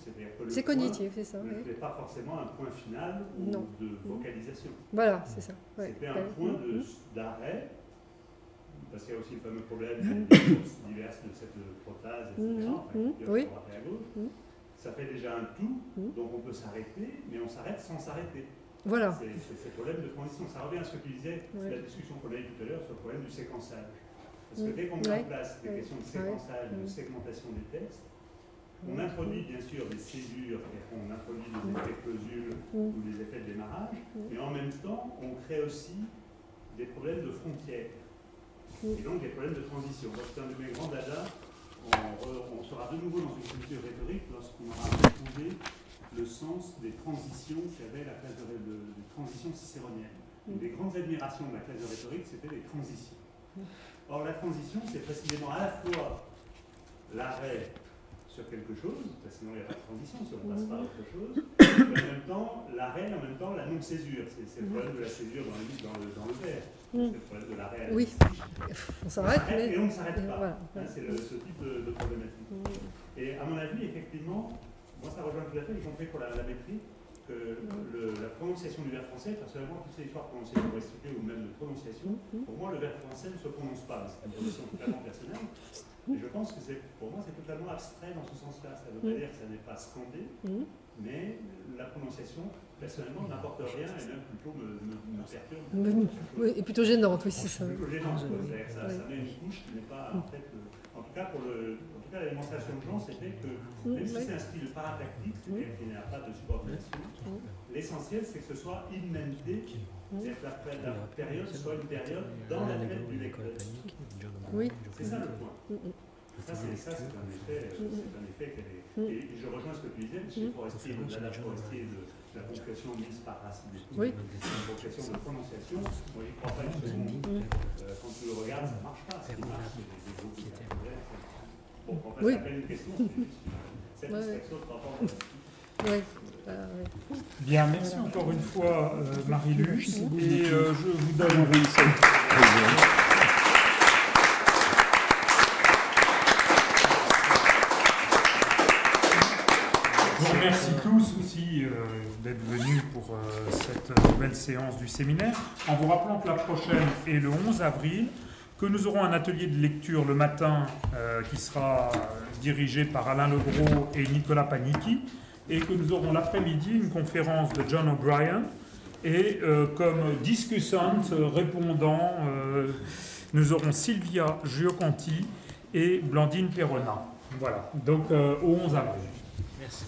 Speaker 1: C'est cognitif, c'est ça.
Speaker 7: N'était pas forcément un point final ou de vocalisation.
Speaker 1: Voilà, c'est ça.
Speaker 7: C'était un point d'arrêt. Parce qu'il y a aussi le fameux problème des sources diverses de cette protase, etc.
Speaker 1: Oui.
Speaker 7: À gauche. Ça fait déjà un tout, donc on peut s'arrêter, mais on s'arrête sans s'arrêter.
Speaker 1: Voilà.
Speaker 7: C'est ce problème de transition. Ça revient à ce que tu disais, la discussion qu'on a eue tout à l'heure sur le problème du séquençage. Parce que dès qu'on met en place des questions de séquençage, de segmentation des textes, on introduit bien sûr des césures, on introduit des effets clausules ou des effets de démarrage, mais en même temps, on crée aussi des problèmes de frontières. Et donc des problèmes de transition. C'est un de mes grands dadas. On sera de nouveau dans une culture rhétorique lorsqu'on aura retrouvé le sens des transitions qu'avait la classe de transition cicéronienne. Une des grandes admirations de la classe de rhétorique, c'était les transitions. Or, la transition, c'est précisément à la fois l'arrêt sur quelque chose, parce que sinon il n'y a pas de transition si on ne passe pas à autre chose, et en même temps l'arrêt, en même temps la non-césure. C'est le problème de la césure dans le vers. C'est le problème de l'arrêt.
Speaker 1: Oui, on s'arrête, mais...
Speaker 7: Et on ne s'arrête pas. Voilà. C'est ce type de problématique. Et à mon avis, effectivement, moi ça rejoint tout à fait, y compris pour la métrique, que la prononciation du vers français, personnellement, toutes ces histoires de prononciation restituée ou même de prononciation, pour moi le vers français ne se prononce pas. C'est une position totalement personnelle. Et je pense que pour moi c'est totalement abstrait dans ce sens-là. Ça ne veut pas dire que ça n'est pas scandé, mais la prononciation, personnellement, n'apporte rien et même plutôt me perturbe.
Speaker 1: Oui, et plutôt gênante, oui, c'est ça.
Speaker 7: Plutôt gênante, ça met une couche qui n'est pas, en fait, en tout cas la démonstration de Jean, c'était que même si c'est un style paratactique, c'est-à-dire qu'il n'y a pas de subordination, l'essentiel c'est que ce soit inventé, c'est-à-dire que la période soit une période dans la tête du lecteur.
Speaker 1: Oui.
Speaker 7: C'est ça le point. Ça, c'est un effet et je rejoins ce que tu disais, chez Forestier, de la ponctuation mise par Racine et tout, la ponctuation de prononciation, moi j'y crois pas une seconde. Quand tu le regardes, ça ne marche pas. Ce qui marche, c'est des groupes qui bon, en fait, ça fait une question, c'est juste satisfaction de rapport.
Speaker 1: Ouais.
Speaker 2: Bien, merci encore une fois, Marie-Luce. Et je vous donne... Je vous remercie tous aussi d'être venus pour cette nouvelle séance du séminaire, en vous rappelant que la prochaine est le 11 avril, que nous aurons un atelier de lecture le matin qui sera dirigé par Alain Legros et Nicolas Panicchi, et que nous aurons l'après-midi une conférence de John O'Brien, et comme discussante répondant, nous aurons Sylvia Giocanti et Blandine Perrona. Voilà, donc au 11 avril.
Speaker 4: Merci.